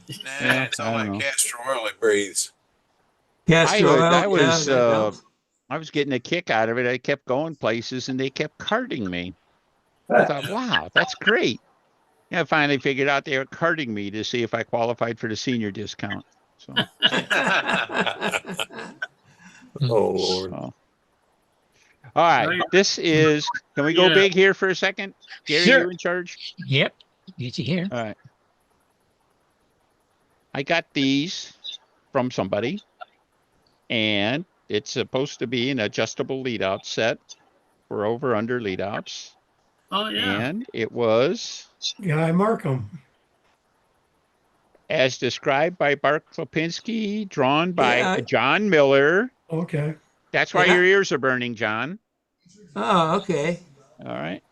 Yeah, It's I all don't that know. castor oil it breathes. Castor oil, I yeah, was that helps. I was getting a kick out of it. I kept going places and they kept carding me. I thought, wow, that's great. Yeah, I finally figured out they were carding me to see if I qualified for the senior discount. So, Oh Lord. all right. This is, can we go Yeah. big here for a second? Gary, Sure. you in charge? Yep. Get you here. All right. I got these from somebody, and it's supposed to be an adjustable lead out set for over under lead outs. Oh, yeah. And it was Guy Markham. as described by Bart Klopinski, drawn by Yeah. John Miller. Okay. That's why Yeah. your ears are burning, John. Oh, okay. All right.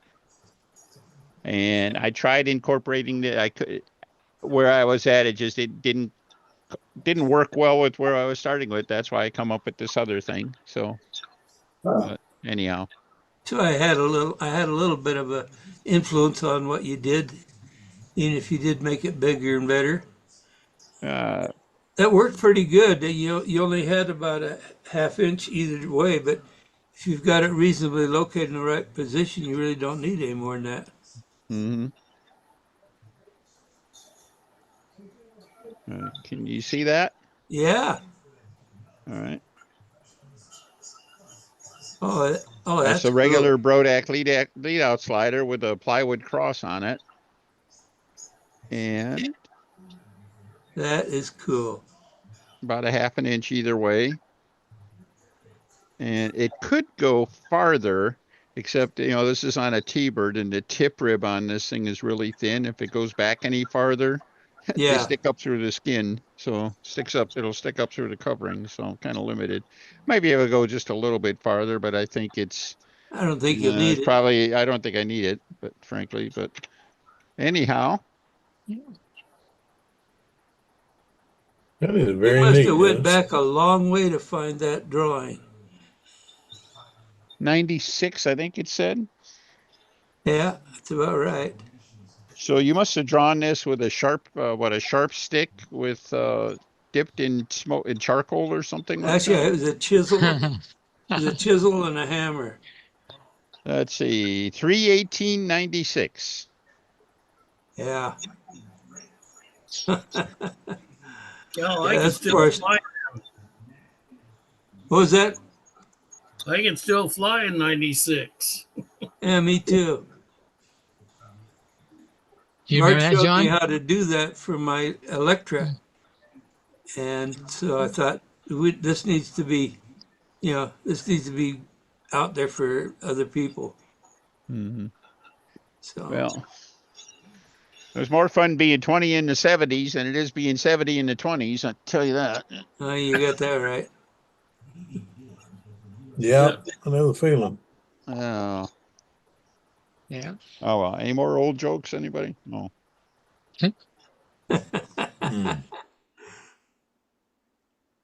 And I tried incorporating the I could where I was at, it just it didn't work well with where I was starting with. That's why I come up with this other thing. So anyhow. So I had a little bit of a influence on what you did, even if you did make it bigger and better. That worked pretty good. You only had about a half-inch either way, but if you've got it reasonably located in the right position, you really don't need any more than that. Mm-hmm. Can you see that? Yeah. All right. Oh, That's a regular Brodak lead out slider with a plywood cross on it. And that is cool. About a half an inch either way. And it could go farther, except, this is on a T-bird and the tip rib on this thing is really thin. If it goes back any farther, they stick up through the skin. So it'll stick up through the covering. So kind of limited. Might be able to go just a little bit farther, but I think I don't think you'll need it. Probably, I don't think I need it, but frankly, but anyhow, That is You very must neat, have went Dennis. back a long way to find that drawing. 96, I think it said. Yeah, that's about right. So you must have drawn this with a sharp, a sharp stick with dipped in smoke in charcoal or something like Actually, that. it was a chisel. It was a chisel and a hammer. Let's see, 3/18/96. Yeah. Oh, I can That's still for fly. what was that? I can still fly in 96. Yeah, me too. Do you Mark remember that, showed me John? how to do that for my Electra. And so I thought this needs to be, this needs to be out there for other people. Mm-hmm. So, Well, it was more fun being 20 in the 70s than it is being 70 in the 20s. I'll tell you that. you got that right. Yeah, I know the feeling. Oh, Yeah. oh well. Any more old jokes? Anybody? No.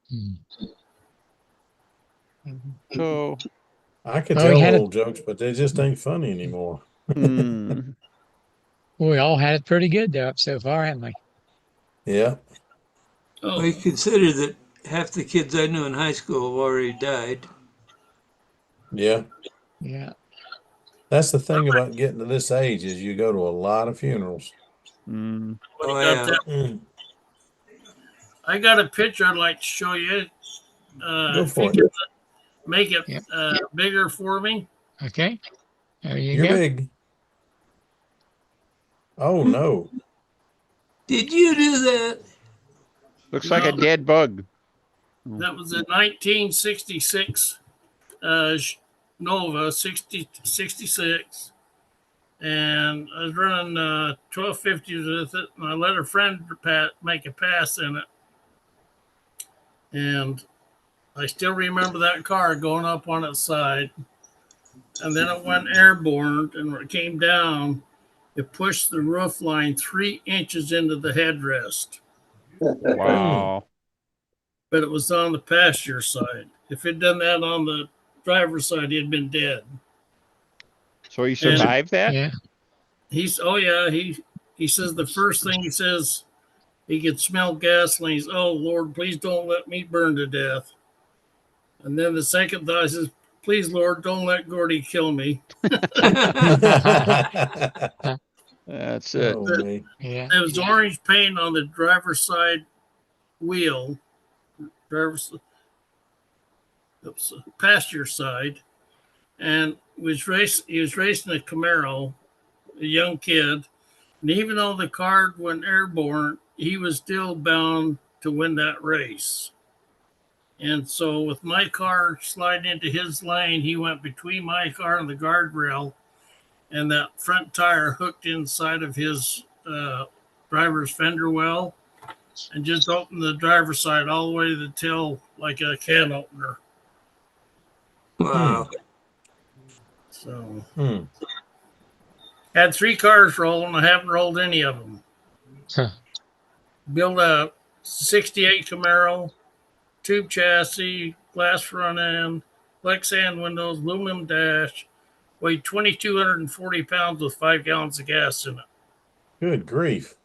Hmm. So, I could Well, we tell had it. old jokes, but they just ain't funny anymore. mm, We all had it pretty good though up so far, haven't we? Yeah. Oh, We consider that half the kids I knew in high school have already died. Yeah. Yeah. That's the thing about getting to this age is you go to a lot of funerals. mm, Oh, I got yeah. that. Mm. I got a picture I'd like to show you. Go If you for it. can make it Yep. bigger for me. Okay. There you You're go. big. Oh no. Did you do that? looks like a No, dead bug. that was a 1966 Nova 66. And I was running 1250s with it, and I let a friend make a pass in it. And I still remember that car going up on its side. And then it went airborne, and when it came down, it pushed the roof line 3 inches into the headrest. Wow. But it was on the passenger side. If it done that on the driver's side, he'd been dead. So he And survived that? Yeah. He says the first thing he says, he could smell gasoline. He's, oh Lord, please don't let me burn to death. And then the second thought, he says, please Lord, don't let Gordy kill me. That's it. Oh me. Yeah. There was orange paint on the driver's side wheel, driver's passenger side, and he was racing a Camaro, a young kid, and even though the car went airborne, he was still bound to win that race. And so, with my car sliding into his lane, he went between my car and the guardrail, and that front tire hooked inside of his driver's fender well and just opened the driver's side all the way to the tail like a can opener. Wow. So, Hmm. had 3 cars rolling. I haven't rolled any of them. Huh. Built a 68 Camaro, tube chassis, glass front end, Lexan windows, aluminum dash, weighed 2,240 pounds with 5 gallons of gas in it. Good grief.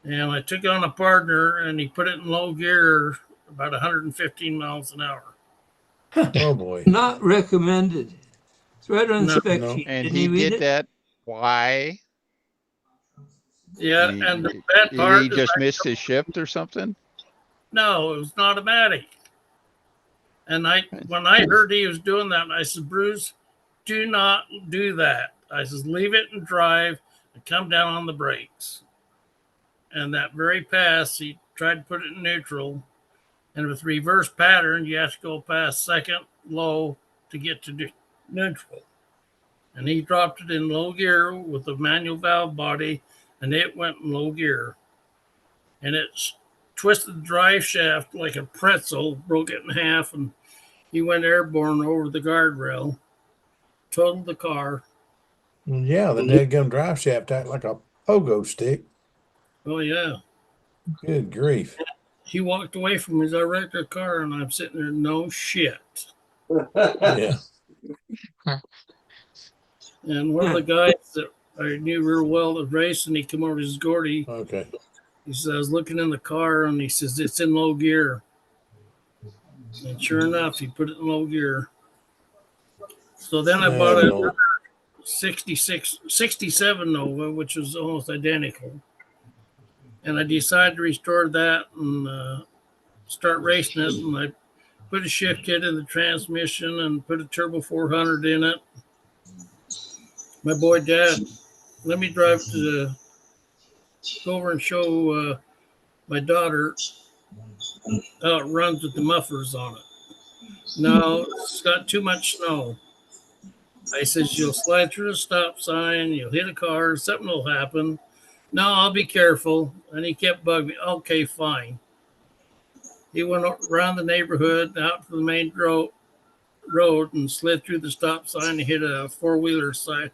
And I took on a partner and he put it in low gear about 115 miles an hour. Oh boy. Not recommended. It's right on the No. spec No. sheet. And Didn't he you read did it? that. Why? Yeah, and the bad Did part he is just miss his shift or something? no, it was an automatic. And when I heard he was doing that, I said, Bruce, do not do that. I says, leave it and drive and come down on the brakes. And that very pass, he tried to put it in neutral. And with reverse pattern, you have to go past second low to get to neutral. And he dropped it in low gear with a manual valve body, and it went in low gear. And it twisted the drive shaft like a pretzel, broke it in half, and he went airborne over the guardrail, totaled the car. Yeah, the dadgum drive shaft act like a pogo stick. Oh yeah. Good grief. He walked away from his electric car, and I'm sitting there, no shit. Yeah. And one of the guys that I knew real well that was racing, he come over to his Gordy. Okay. He says, I was looking in the car, and he says, it's in low gear. And sure enough, he put it in low gear. So then I bought a 67 Nova, which was almost identical. And I decided to restore that and start racing it. And I put a shift kit in the transmission and put a turbo 400 in it. My boy Dad, let me drive to go over and show my daughter how it runs with the mufflers on it. No, it's got too much snow. I says, you'll slide through the stop sign, you'll hit a car, something will happen. No, I'll be careful. And he kept bugging me. Okay, fine. He went around the neighborhood, out to the main road and slid through the stop sign and hit a four-wheeler side.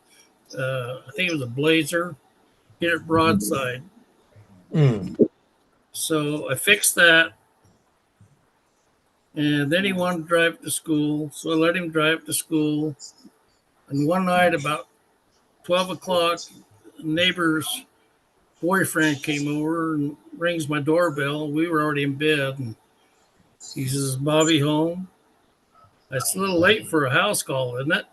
I think it was a Blazer. Hit it broadside. So I fixed that. And then he wanted to drive to school. So I let him drive to school. And one night about 12 o'clock, neighbor's boyfriend came over and rings my doorbell. We were already in bed. And he says, Bobby home? It's a little late for a house call, isn't it?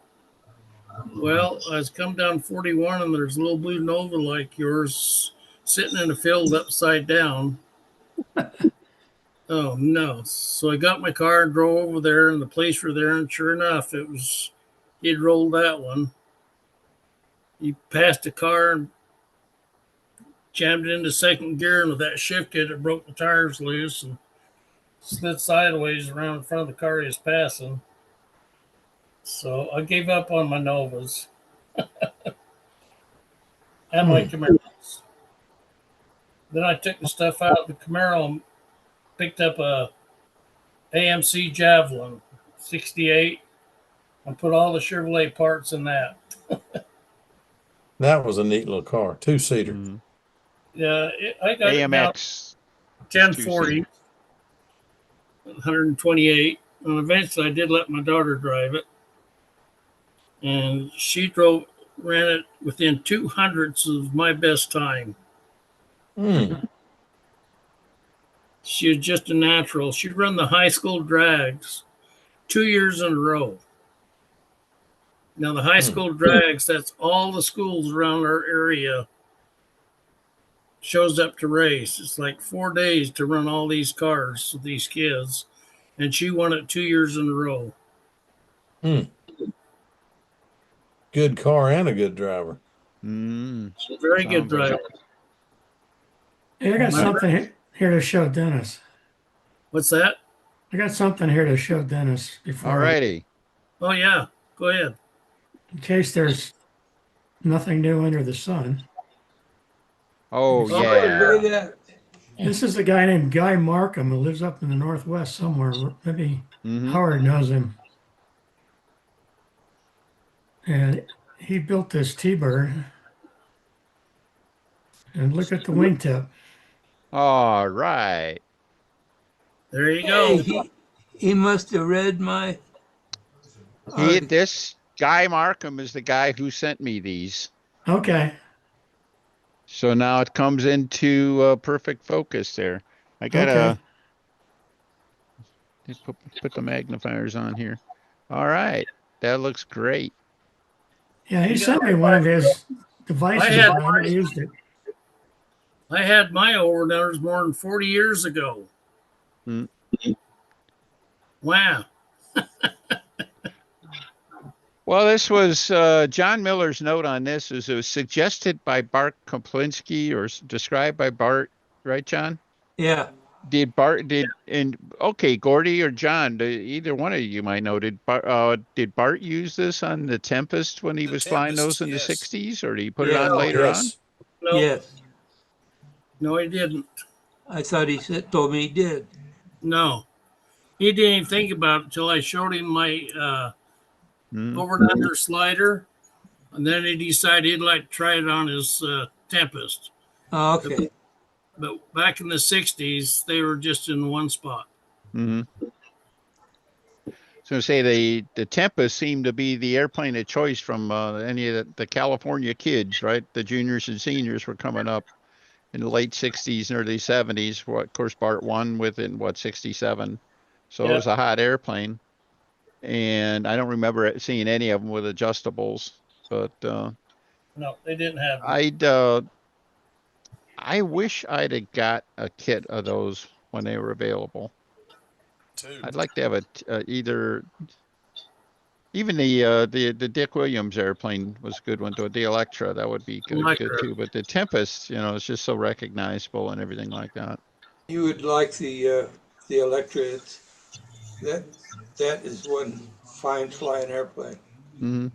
Well, I was come down 41 and there's a little blue Nova like yours sitting in a field upside down. Oh no. So I got my car and drove over there and the police were there, and sure enough, he'd rolled that one. He passed the car and jammed it into second gear, and with that shift kit, it broke the tires loose and slid sideways around in front of the car he was passing. So I gave up on my Novas and my Camaros. Then I took the stuff out of the Camaro and picked up a AMC Javelin 68 and put all the Chevrolet parts in that. That was a neat little car, two-seater. Yeah, I got AMX it down 1040, 128, and eventually I did let my daughter drive it, and she ran it within 200ths of my best time. She was just a natural. She'd run the high school drags 2 years in a row. Now, the high school drags, that's all the schools around our area shows up to race. It's like 4 days to run all these cars with these kids. And she won it 2 years in a row. Good car and a good driver. Very good driver. Hey, I got something here to show Dennis. What's that? I got something here to show Dennis before. Alrighty. Oh, yeah. Go ahead. In case there's nothing new under the sun. Oh, yeah. This is a guy named Guy Markham who lives up in the Northwest somewhere. Maybe Howard knows him. And he built this T-bird. And look at the wingtip. All right. There you go. He must have read my. This Guy Markham is the guy who sent me these. Okay. So now it comes into perfect focus there. I gotta put the magnifiers on here. All right, that looks great. Yeah, he sent me one of his devices, but I never used it. I had my overnumbers more than 40 years ago. Wow. Well, this was John Miller's note on this is it was suggested by Bart Koplinski or described by Bart, right, John? Yeah. Okay, Gordy or John, either one of you might know, did Bart use this on the Tempest when he was flying those in the 60s, or did he put it on later on? No. Yes. No, he didn't. I thought he told me he did. No. He didn't even think about it until I showed him my over and under slider, and then he decided he'd like to try it on his Tempest. Oh, okay. But back in the 60s, they were just in one spot. Mm-hmm. So say the Tempest seemed to be the airplane of choice from any of the California kids, right? The juniors and seniors were coming up in the late 60s and early 70s. What, of course, Bart won within 67. So it was a hot airplane. And I don't remember seeing any of them with adjustables, but no, they didn't have them. I wish I'd have got a kit of those when they were available. I'd like to have either even the Dick Williams airplane was a good one. The Electra, that would be good too. But the Tempest, it's just so recognizable and everything like that. You would like the Electra. That is one fine flying airplane. Mm-hmm.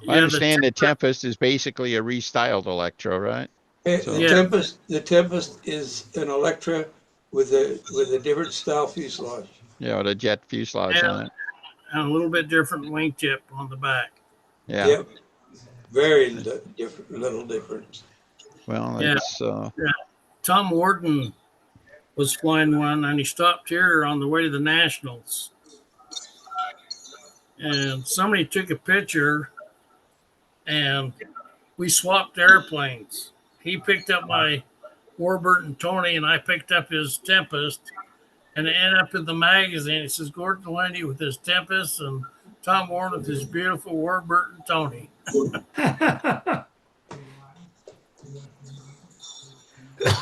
I understand the Tempest is basically a restyled Electra, right? The Tempest is an Electra with a different style fuselage. Yeah, with a jet fuselage on it. And a little bit different wing tip on the back. Yeah. Yep. Very little difference. Well, it's Tom Warden was flying one, and he stopped here on the way to the Nationals. And somebody took a picture, and we swapped airplanes. He picked up my Warburton Tony, and I picked up his Tempest. And it ended up in the magazine. It says Gordon Lundy with his Tempest and Tom Warren with his beautiful Warburton Tony.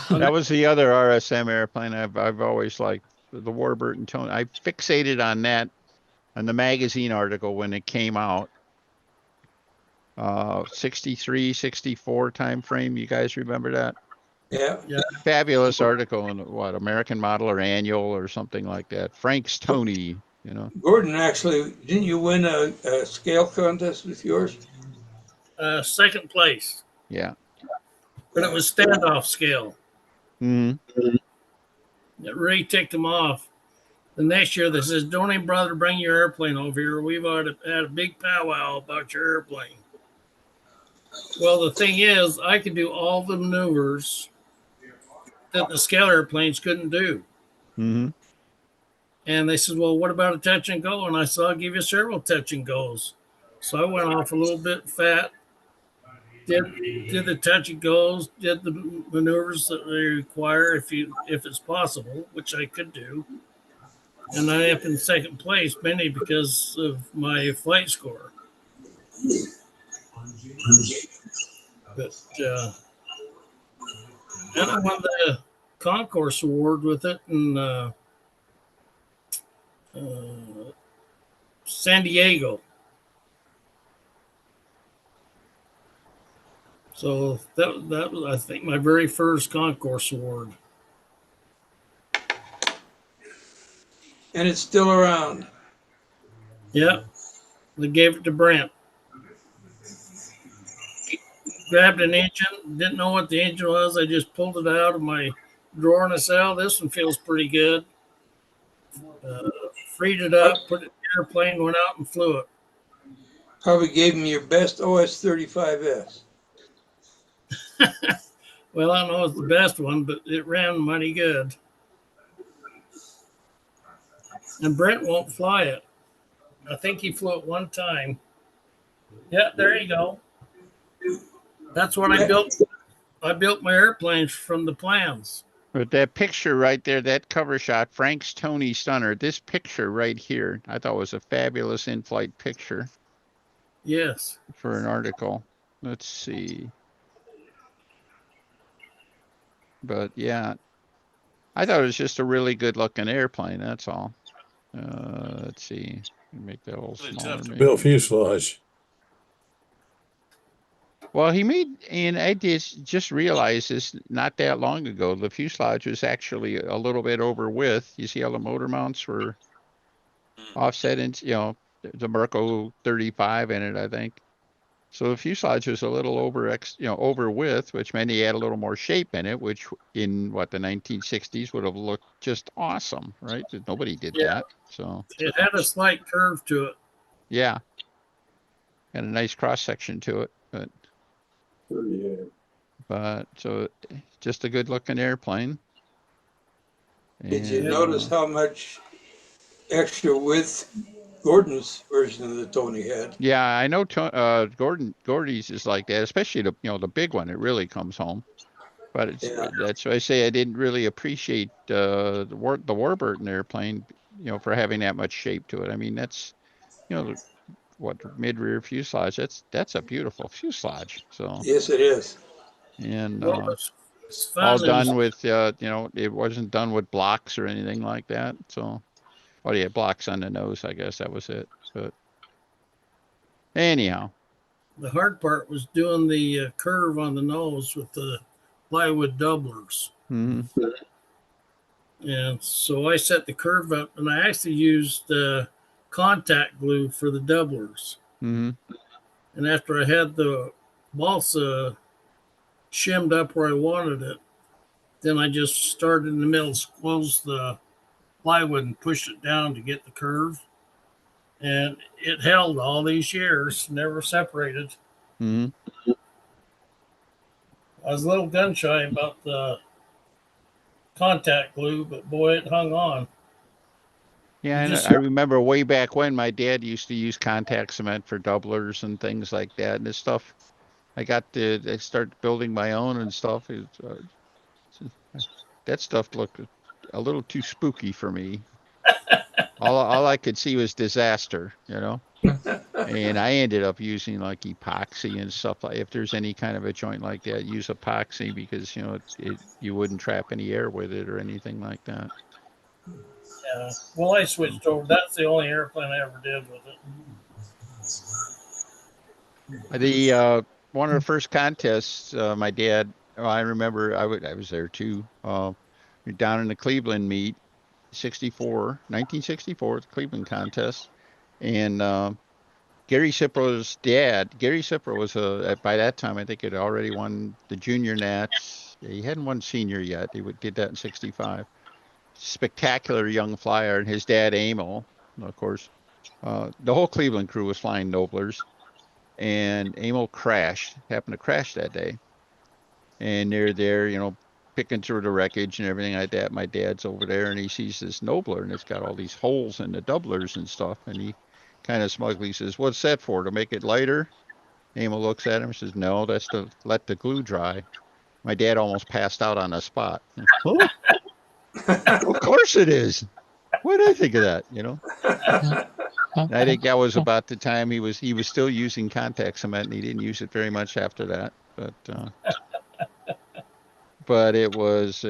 That was the other RSM airplane I've always liked, the Warburton Tony. I fixated on that on the magazine article when it came out. 63, 64 time frame. You guys remember that? Yeah. Fabulous article in American Model or Annual or something like that. Frank's Tony, Gordon, actually, didn't you win a scale contest with yours? Second place. Yeah. But it was standoff scale. Mm-hmm. It really ticked them off. The next year they says, don't even bother to bring your airplane over here. We've already had a big powwow about your airplane. Well, the thing is, I could do all the maneuvers that the scale airplanes couldn't do. Mm-hmm. And they said, well, what about a touch and go? And I said, I'll give you several touch and goes. So I went off a little bit fat, did the touch and goes, did the maneuvers that they require if it's possible, which I could do. And I ended up in second place, mainly because of my flight score. But and I won the concourse award with it in San Diego. So that was, I think, my very first concourse award. And it's still around. Yeah, they gave it to Brent. Grabbed an engine, didn't know what the engine was. I just pulled it out of my drawer and I said, oh, this one feels pretty good. Freed it up, put it in the airplane, went out and flew it. Probably gave him your best OS 35S. Well, I don't know if it's the best one, but it ran mighty good. And Brent won't fly it. I think he flew it one time. Yeah, there you go. That's what I built. I built my airplanes from the plans. But that picture right there, that cover shot, Frank's Tony Stunner, this picture right here, I thought was a fabulous in-flight picture. Yes. For an article. Let's see. But yeah, I thought it was just a really good looking airplane. That's all. Let's see. Make that a little smaller. Built fuselage. Well, he made, and I just realized this not that long ago. The fuselage was actually a little bit over width. You see how the motor mounts were offset, and the Merco 35 in it, I think. So the fuselage was a little over width, which meant he had a little more shape in it, which in the 1960s would have looked just awesome, right? Nobody did that. So it had a slight curve to it. Yeah. And a nice cross section to it, but But so just a good looking airplane. Did you And, notice how much extra width Gordon's version of the Tony had? Yeah, I know. Gordy's is like that, especially the big one. It really comes home. But that's why I say I didn't really appreciate the Warburton airplane, for having that much shape to it. I mean, that's what mid-rear fuselage. That's a beautiful fuselage. So yes, it is. And What was all fun done is with it wasn't done with blocks or anything like that. So, oh yeah, blocks on the nose. I guess that was it. But anyhow. the hard part was doing the curve on the nose with the plywood doublers. Mm-hmm. And so I set the curve up, and I actually used contact glue for the doublers. Mm-hmm. And after I had the balsa shimmed up where I wanted it, then I just started in the middle, closed the plywood, and pushed it down to get the curve. And it held all these years, never separated. Mm-hmm. I was a little gun shy about the contact glue, but boy, it hung on. Yeah, and I remember way back when my dad used to use contact cement for doublers and things like that. And this stuff, I started building my own and stuff. That stuff looked a little too spooky for me. All I could see was disaster, And I ended up using like epoxy and stuff. Like if there's any kind of a joint like that, use epoxy because you wouldn't trap any air with it or anything like that. Yeah. Well, I switched over. That's the only airplane I ever did with it. The one of the first contests, my dad. I remember I was there too. Down in the Cleveland meet, 1964, the Cleveland contest, and Gary Cipro's dad. Gary Cipro was by that time I think had already won the junior nats. He hadn't won senior yet. He did that in '65. Spectacular young flyer, and his dad Emil, of course. The whole Cleveland crew was flying Noblers, and Emil happened to crash that day. And they're there, picking through the wreckage and everything like that. My dad's over there, and he sees this Nobler, and it's got all these holes in the doublers and stuff. And he kind of smugly says, "What's that for? To make it lighter?" Emil looks at him and says, "No, that's to let the glue dry." My dad almost passed out on the spot. Oh, of course it is. What did I think of that? And I think that was about the time he was still using contact cement, and he didn't use it very much after that. But it was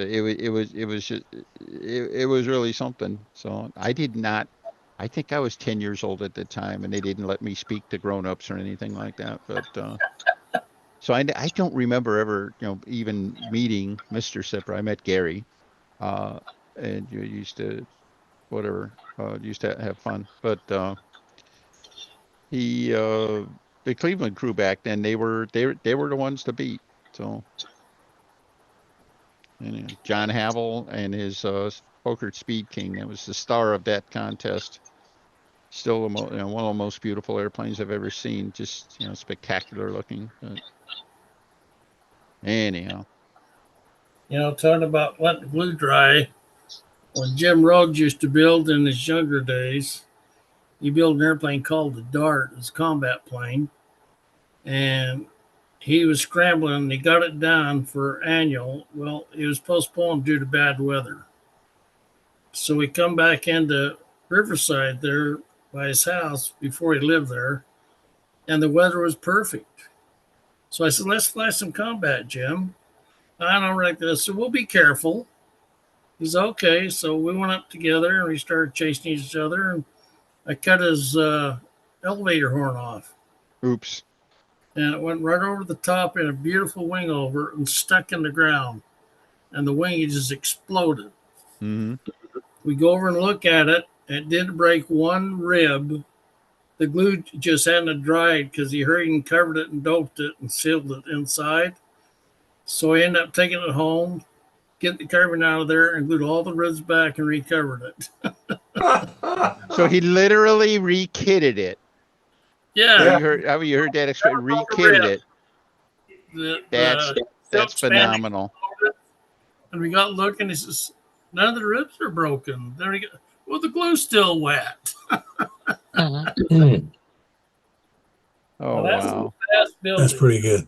really something. So I think I was 10 years old at the time, and they didn't let me speak to grown-ups or anything like that. But so I don't remember ever even meeting Mr. Cipro. I met Gary, and you used to have fun. But the Cleveland crew back then, they were the ones to beat. So. And John Havel and his Poker Speed King, that was the star of that contest. Still, one of the most beautiful airplanes I've ever seen. Just spectacular looking. But anyhow, Talking about letting the glue dry. When Jim Rhodes used to build in his younger days, he built an airplane called the Dart. It's a combat plane, and he was scrambling, and he got it done for annual. Well, it was postponed due to bad weather. So we come back into Riverside there by his house before he lived there, and the weather was perfect. So I said, "Let's fly some combat, Jim." I don't like this. So we'll be careful. He's okay. So we went up together and we started chasing each other, and I cut his elevator horn off. Oops. And it went right over the top in a beautiful wing over and stuck in the ground. And the wing just exploded. Mm-hmm. We go over and look at it. It did break one rib. The glue just hadn't dried because he hurried and covered it and doped it and sealed it inside. So I ended up taking it home, getting the carbon out of there, and glued all the ribs back and recovered it. So he literally rekitted it. Yeah. You heard that expression? Rekitted it. That's phenomenal. And we got looking, he says, none of the ribs are broken. There we go. Well, the glue's still wet. Oh, that's wow. fast building. That's pretty good.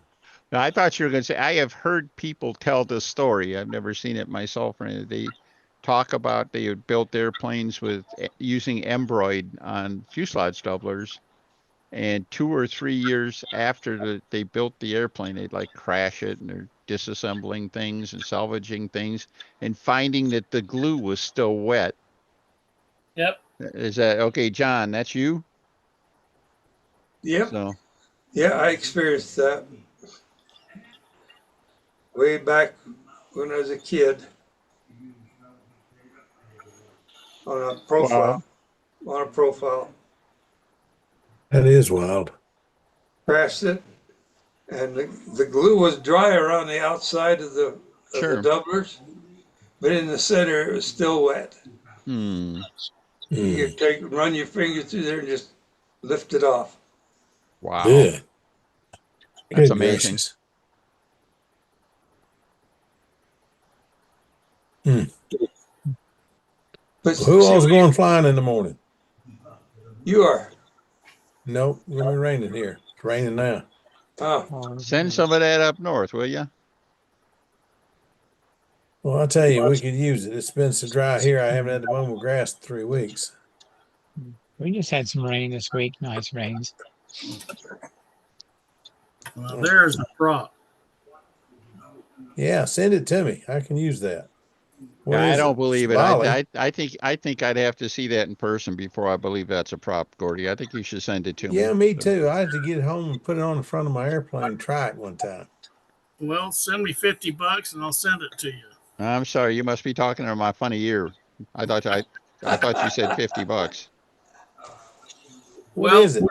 Now, I thought you were going to say, I have heard people tell this story. I've never seen it myself. They talk about they had built airplanes with using embroid on fuselage doublers. And 2 or 3 years after they built the airplane, they'd like crash it and they're disassembling things and salvaging things and finding that the glue was still wet. Yep. Is that okay, John? That's you? Yep. So, Yeah, I experienced that way back when I was a kid on a profile. wow. On a profile, That is wild. crashed it, and the glue was dry around the outside of the Sure. doublers, but in the center it was still wet. Hmm. You could run your finger through there and just lift it off. Wow. Yeah. That's Good amazing. gracious. Hmm. But Who see, all's going flying in the morning? you are. Nope, it's gonna be raining here. It's raining now. Oh, Send some of that up north, will you? Well, I'll tell you, we could use it. It's been so dry here. I haven't had to mow my grass in 3 weeks. We just had some rain this week, nice rains. Well, there's a prop. Yeah, send it to me. I can use that. What I is don't it? believe It's it. Bali. I think I'd have to see that in person before I believe that's a prop, Gordy. I think you should send it to me. Yeah, me too. I had to get it home and put it on the front of my airplane and try it one time. Well, send me $50 and I'll send it to you. I'm sorry, you must be talking to my funny ear. I thought you said $50. What Well, is it?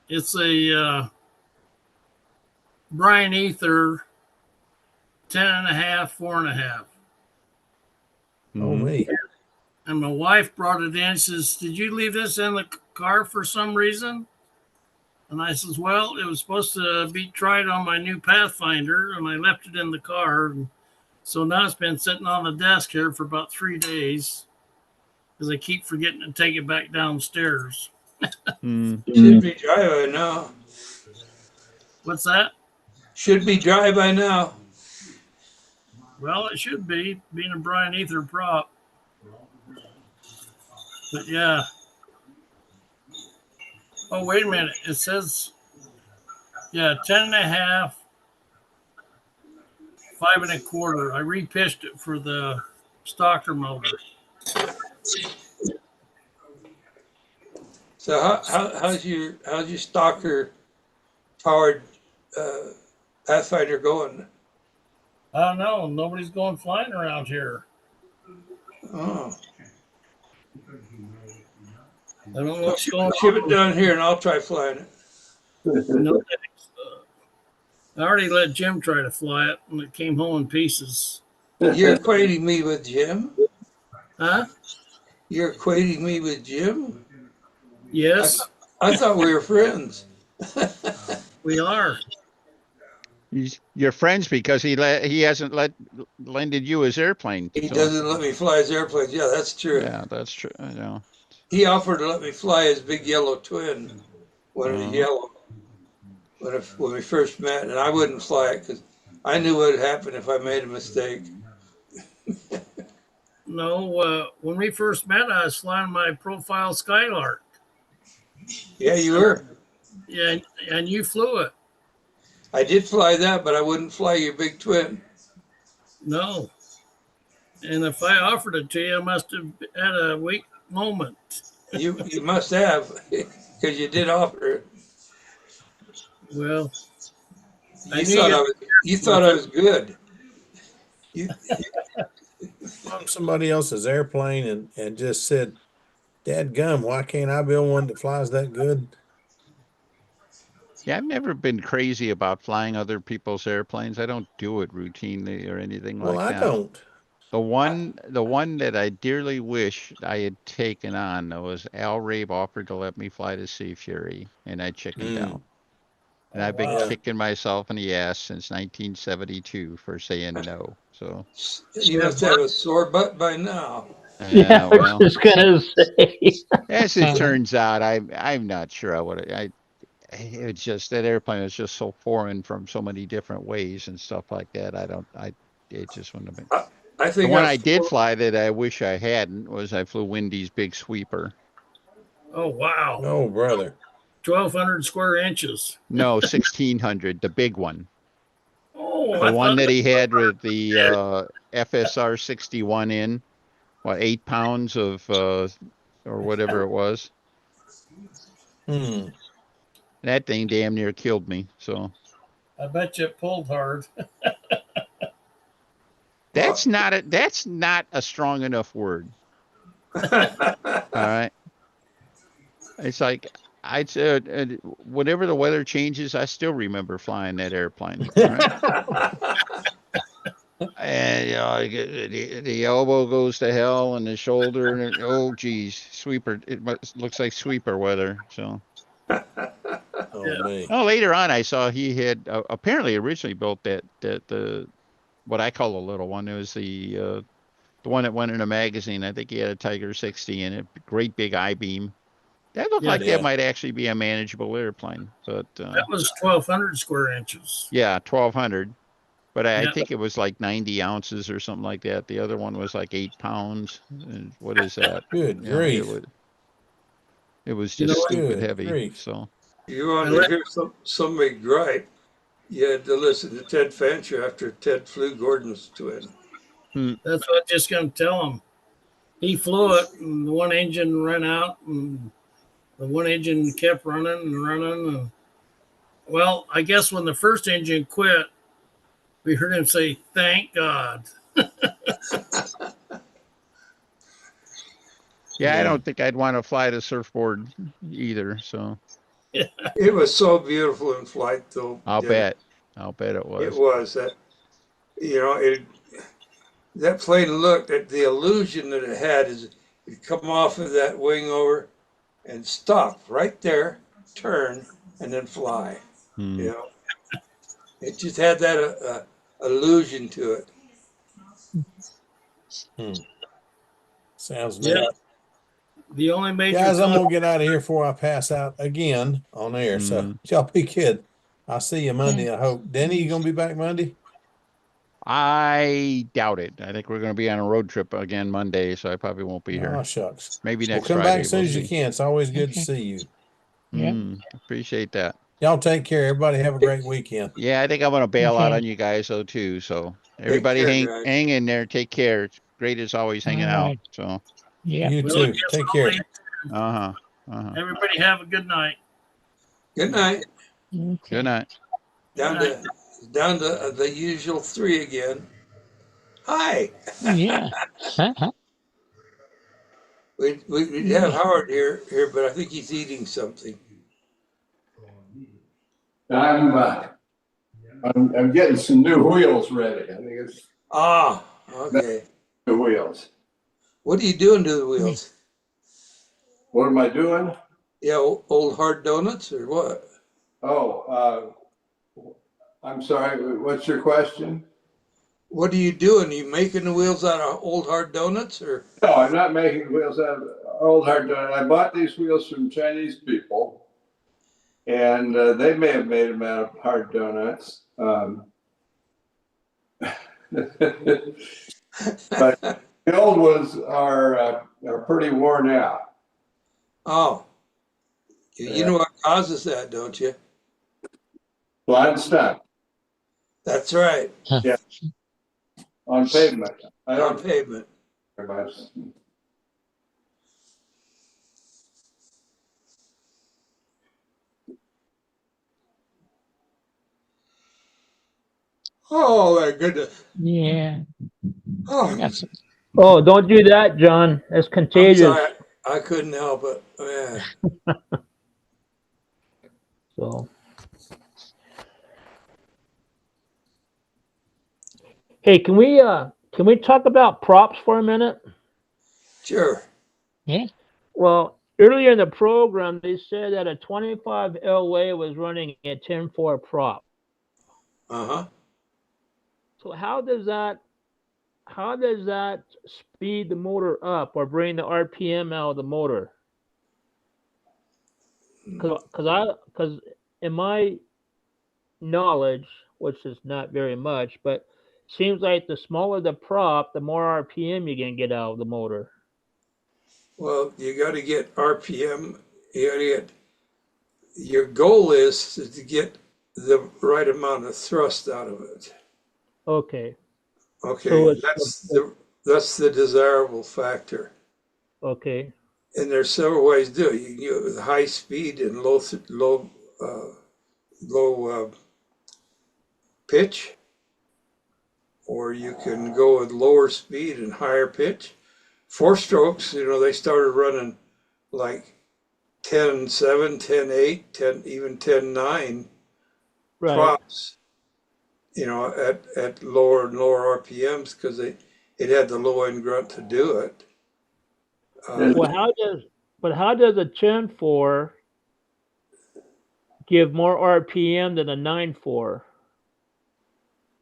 It's a Brian Ether 10.5, 4.5. Oh, me. And my wife brought it in. She says, did you leave this in the car for some reason? And I says, well, it was supposed to be tried on my new Pathfinder, and I left it in the car. And so now it's been sitting on the desk here for about 3 days because I keep forgetting to take it back downstairs. should be dry by now. What's that? Should be dry by now. Well, it should be, being a Brian Ether prop. But yeah. Oh, wait a minute. It says, yeah, 10.5, 5.25. I repitched it for the stalker motor. So how's your stalker powered Pathfinder going? I don't know. Nobody's going flying around here. Oh, I don't know what's going ship on. it down here and I'll try flying it. No thanks. I already let Jim try to fly it, and it came home in pieces. You're equating me with Jim? Huh? You're equating me with Jim? Yes, I thought we were friends. we are. You're friends because he hasn't lended you his airplane. He So, doesn't let me fly his airplanes. Yeah, that's true. yeah, that's true. I know. He offered to let me fly his big yellow twin when it was yellow. When we first met, and I wouldn't fly it because I knew what would happen if I made a mistake. No, when we first met, I was flying my profile Skylark. Yeah, you were. Yeah, and you flew it. I did fly that, but I wouldn't fly your big twin. No. And if I offered it to you, I must have had a weak moment. You must have, because you did offer it. Well, you thought I was good. On somebody else's airplane and just said, "Dadgum, why can't I build one that flies that good?" Yeah, I've never been crazy about flying other people's airplanes. I don't do it routinely or anything Well, like I that. don't. The one that I dearly wish I had taken on was Al Rabe offered to let me fly the Sea Fury, and I chickened out. And I've been wow. kicking myself in the ass since 1972 for saying no. So, You must have a sore butt by now. Yeah, I was well, just gonna say. as it turns out, I'm not sure I would. It's just that airplane was just so foreign from so many different ways and stuff like that. It just wouldn't have been. I The think one I I did flew. fly that I wish I hadn't was I flew Windy's big sweeper. Oh, wow. Oh, brother. 1,200 square inches. No, 1600, the big one. Oh, The I one thought that that he had with the was FSR 61 in, what, 8 pounds of, or whatever it was. Hmm. That thing damn near killed me. So I bet you it pulled hard. that's not a strong enough word. All right. It's like I'd say, whenever the weather changes, I still remember flying that airplane. All right. And the elbow goes to hell, and the shoulder, and oh geez, sweeper. Looks like sweeper weather. So. Oh, me. Oh, later on, I saw he had apparently originally built that the what I call a little one. It was the one that went in a magazine. I think he had a Tiger 60 in it, great big I-beam. That looked Yeah, like that Yeah. might actually be a manageable airplane, but that was 1,200 square inches. yeah, 1200. But I Yeah, think it was like 90 ounces or something like that. The other one was like 8 pounds. And what is that? Good You know, grief. it was you know just what? stupid Good heavy. grief. So You I wanted to let, hear somebody gripe. You had to listen to Ted Fancher after Ted flew Gordon's twin. that's what I'm just going to tell him. He flew it, and the one engine ran out, and the one engine kept running and running. And well, I guess when the first engine quit, we heard him say, "Thank God." yeah, I Yeah. don't think I'd want to fly the surfboard either. So It was so beautiful in flight, though, I'll Dennis. bet. I'll bet it It was. was that, that plane looked at the illusion that it had is it come off of that wing over and stop right there, turn, and then fly. Hmm. You know, it just had that illusion to it. Sounds Yeah, neat. the only major Guys, I'm con. going to get out of here before I pass out again on air. So Hmm. y'all be good. I'll see you Monday, Yeah. I hope. Denny, you going to be back Monday? I doubt it. I think we're going to be on a road trip again Monday, so I probably won't be here. Oh, shucks. Maybe Well, next come back Friday. as soon We'll as you see. can. It's always good to Okay. see you. Yeah. Appreciate that. Y'all take care. Everybody have a great weekend. Yeah, I think I'm going to bail out Okay. on you guys though too. So Take everybody care, guys. hang in there. Take care. It's great as always All hanging out. right. So Yeah. You Well, I too. guess Take I'll care. leave. Everybody have a good night. Good night. Good Okay. night. Down to the usual three again. Hi. Yeah. We'd have Howard here, but I think he's eating something. I'm getting some new wheels ready. I think it's Okay. new wheels. What are you doing to the wheels? What am I doing? Yeah, old hard donuts or what? Oh, I'm sorry. What's your question? What are you doing? Are you making the wheels out of old hard donuts or? No, I'm not making wheels out of old hard donut. I bought these wheels from Chinese people, and they may have made them out of hard donuts. But the old ones are pretty worn out. Oh, you know what causes that, don't you? Blind stunt. That's right. Yeah. On pavement. I On don't pavement. very much. Oh my goodness. Yeah. Oh, That's Oh, don't do that, John. That's I'm contagious. sorry. I couldn't help it. Man. So, hey, can we talk about props for a minute? Sure. yeah. Well, earlier in the program, they said that a 25 LA was running a 10-4 prop. Uh-huh. So how does that speed the motor up or bring the RPM out of the motor? Because in my knowledge, which is not very much, but seems like the smaller the prop, the more RPM you can get out of the motor. Well, you got to get RPM. You got to get. Your goal is to get the right amount of thrust out of it. Okay. Okay, So it's that's the desirable factor. okay. And there's several ways to do it. You can do it with high speed and low pitch, or you can go with lower speed and higher pitch. Four strokes, they started running like 10.7, 10.8, 10, even 10.9 Right. props, at lower and lower RPMs because it had the low end grunt to do it. Well, how does a 10-4 give more RPM than a 9-4?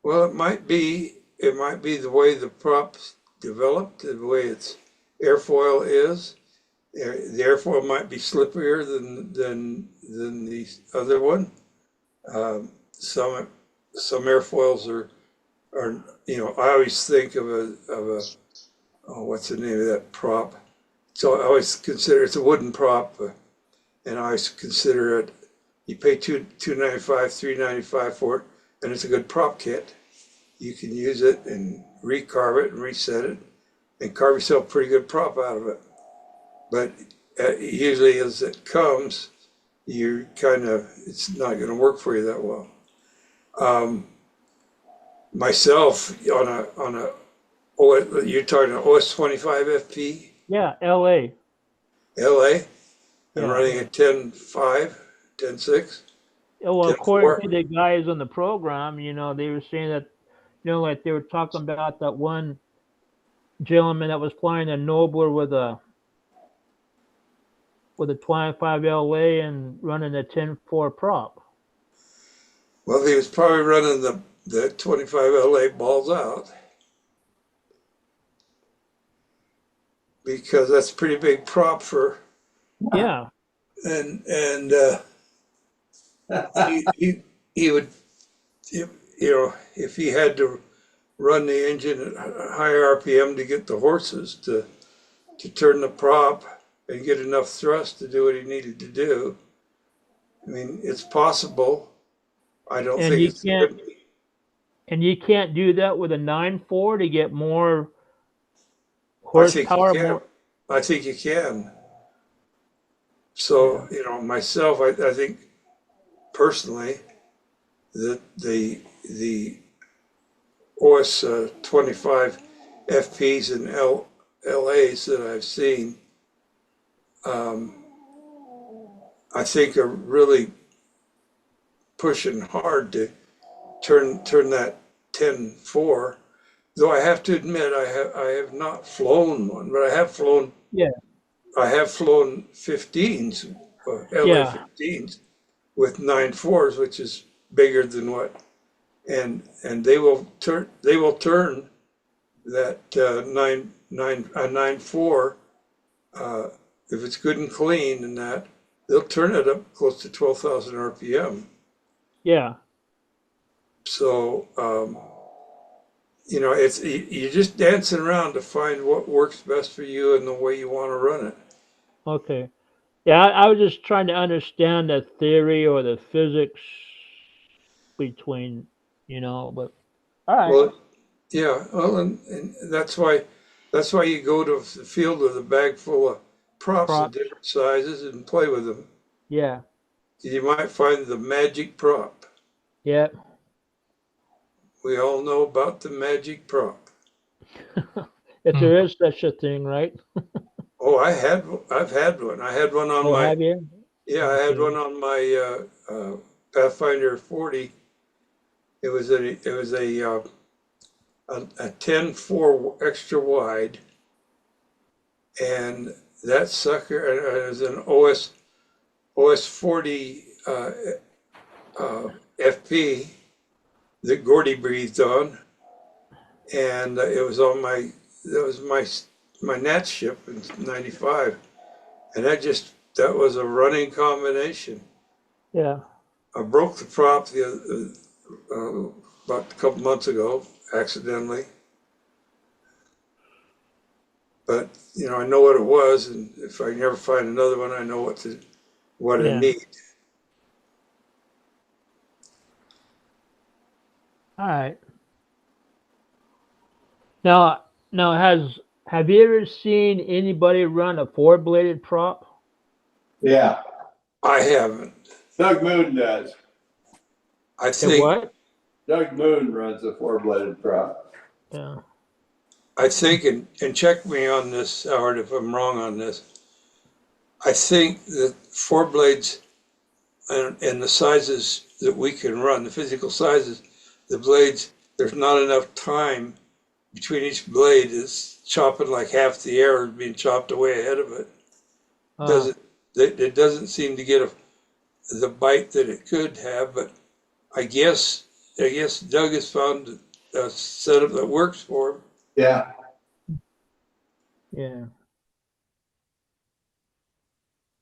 Well, it might be the way the prop's developed, the way its airfoil is. The airfoil might be slipperier than the other one. Some airfoils are I always think of a what's the name of that prop? So I always consider it's a wooden prop, and I always consider it. You pay $295, $395 for it, and it's a good prop kit. You can use it and recarve it and reset it, and carve yourself a pretty good prop out of it. But usually, as it comes, it's not going to work for you that well. Myself on a you're talking an OS 25 FP? Yeah, LA. LA, and Yeah. running at 10.5, 10.6. Well, according to the guys on the program, they were saying that, like they were talking about that one gentleman that was flying a Nobler with a 25 LA and running a 10-4 prop. Well, he was probably running the 25 LA balls out because that's a pretty big prop for. Yeah. And he would, if he had to run the engine at higher RPM to get the horses to turn the prop and get enough thrust to do what he needed to do. I mean, it's possible. I don't think it's good. And you can't do that with a 9.4 to get more horsepower. I think you can. So, myself, I think personally that the OS 25 FPs and LAs that I've seen, I think are really pushing hard to turn that 10.4. Though I have to admit, I have not flown one, but I have flown. Yeah. I have flown 15s, LA 15s with 9.4s, which is bigger than what, and they will turn that 9.4 if it's good and clean and that they'll turn it up close to 12,000 RPM. Yeah. So it's you're just dancing around to find what works best for you and the way you want to run it. Okay. Yeah, I was just trying to understand the theory or the physics between, but all right. Well, yeah, well, and that's why you go to the field with a bag full of props of different sizes and play with them. Yeah. You might find the magic prop. Yeah. We all know about the magic prop. If there is such a thing, right? Oh, I've had one. I had one on my. Have you? Yeah, I had one on my Pathfinder 40. It was a 10.4 extra wide, and that sucker is an OS 40 FP that Gordy breathed on, and it was on my Nat ship in '95, and that was a running combination. Yeah. I broke the prop about a couple months ago accidentally, but I know what it was, and if I never find another one, I know what I Yeah. need. All right. Now, have you ever seen anybody run a four-bladed prop? Yeah, I haven't. Doug Moon does. I A think what? Doug Moon runs a four-bladed prop. Yeah. and check me on this, Howard, if I'm wrong on this. I think that four blades and the sizes that we can run, the physical sizes, the blades, there's not enough time between each blade. It's chopping like half the air is being chopped away ahead of it. It doesn't seem to get the bite that it could have, but I guess Doug has found a setup that works for him. Yeah. Yeah.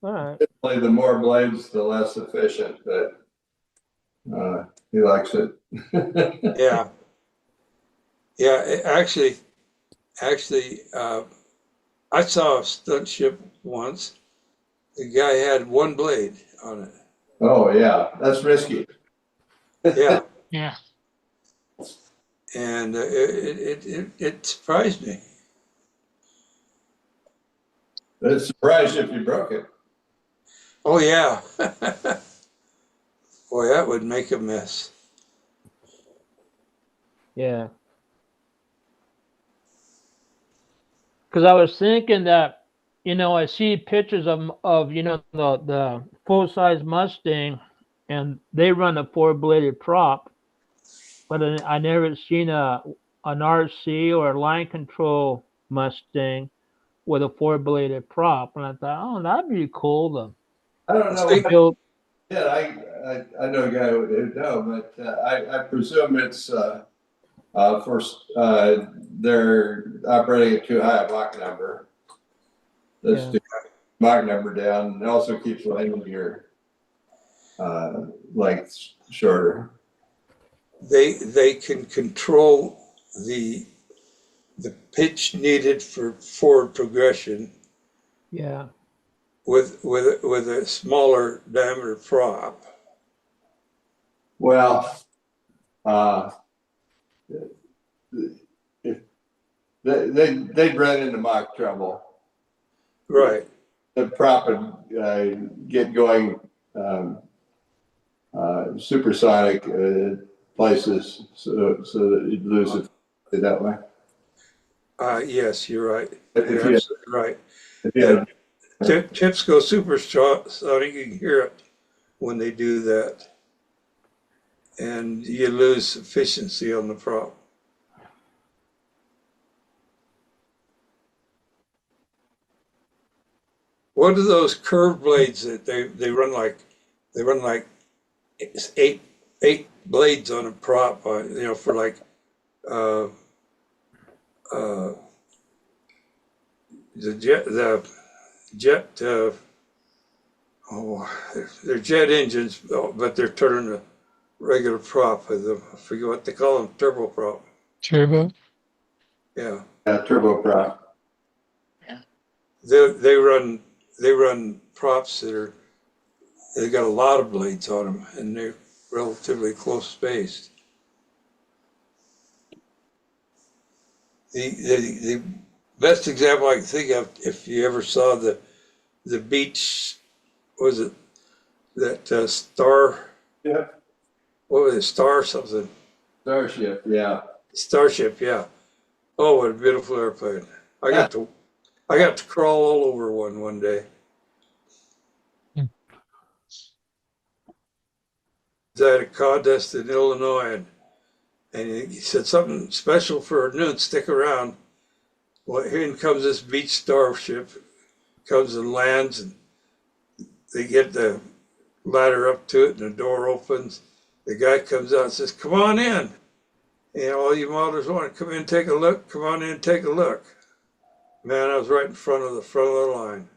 All right. Typically, the more blades, the less efficient, but he likes it. Yeah. Yeah, actually, I saw a stunt ship once. The guy had one blade on it. Oh, yeah, that's risky. Yeah, Yeah. and it surprised me. But it's surprised if you broke it. Oh yeah, boy, that would make a mess. Yeah. Because I was thinking that, I see pictures of the full size Mustang, and they run a four bladed prop, but I never seen an RC or a line control Mustang with a four bladed prop, and I thought, oh, that'd be cool to I don't know. See, build. Yeah, I know a guy who know, but I presume it's they're operating at too high a Mach number. That's Yeah. to Mach number down, and it also keeps landing gear lengths shorter. they can control the pitch needed for forward progression Yeah. with a smaller diameter prop. Well, if they'd run into Mach trouble. Right. The prop would get going supersonic places, so that you'd lose it that way. Yes, you're right. If You're you- absolutely right. If you had- Chips go supersonic. You can hear it when they do that, and you lose efficiency on the prop. What are those curved blades that they run like? They run like it's eight blades on a prop, for like uh, the jet. They're jet engines, but they're turning a regular prop with them. I forget what they call them, turboprop. Turbo. Yeah, turboprop. they run props they got a lot of blades on them, and they're relatively close spaced. The best example I can think of, if you ever saw the beach, was it that Star? Yeah. What was it, Star something? Starship, yeah. Starship, yeah. Oh, what a beautiful airplane! I got to crawl all over one day. I had a contest in Illinois, and he said something special for noon. Stick around. Well, here comes this beach starship comes and lands, and they get the ladder up to it, and the door opens. The guy comes out and says, "Come on in. You know, all you modelers want to come in and take a look. Come on in and take a look." Man, I was right in front of the line.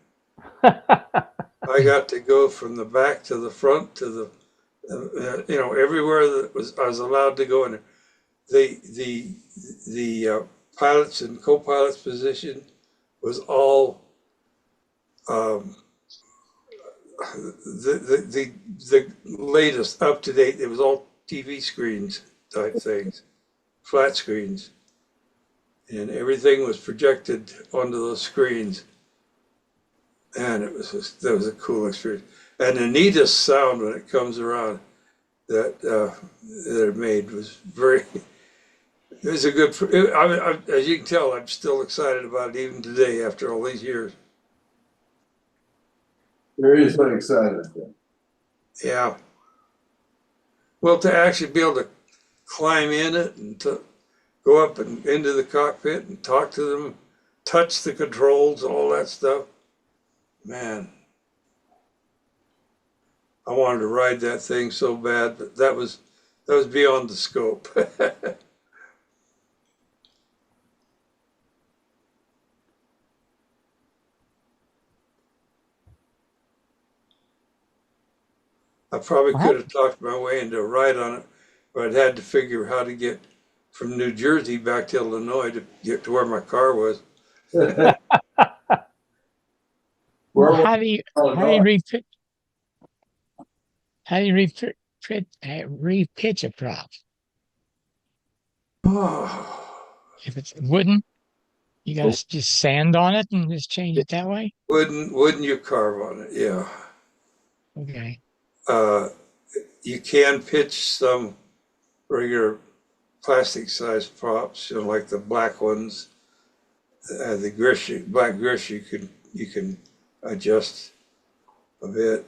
I got to go from the back to the front to the, you know, everywhere that I was allowed to go in. The pilots and co-pilots position was all the latest up to date. It was all TV screens type things, flat screens, and everything was projected onto those screens. And that was a cool experience. And the neatest sound when it comes around that that it made was very. It was a good. As you can tell, I'm still excited about it even today after all these years. There is what excited them. Yeah. Well, to actually be able to climb in it and to go up and into the cockpit and talk to them, touch the controls, all that stuff, man. I wanted to ride that thing so bad, but that was beyond the scope. I probably could have talked my way into a ride on it, but I'd had to figure how to get from New Jersey back to Illinois to get to where my car was. Well, how do you repitch repitch a prop? If it's wooden, you got to just sand on it and just change it that way. Wouldn't you carve on it? Yeah. Okay. You can pitch some regular plastic sized props, you know, like the black ones. The black grish, you can adjust a bit.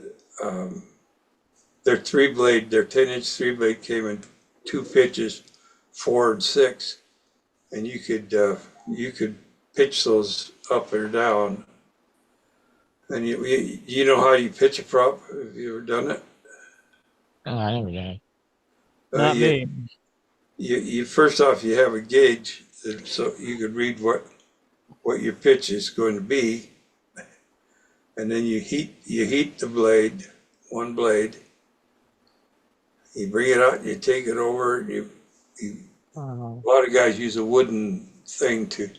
Their 10-inch 3-blade came in 2 pitches, 4 and 6, and you could pitch those up or down. And you know how you pitch a prop? Have you ever done it? Oh, I never did. Not me. You first off, you have a gauge so you could read what your pitch is going to be, and then you heat the blade, one blade. You bring it out, and you take it over, and a lot of guys use a wooden thing to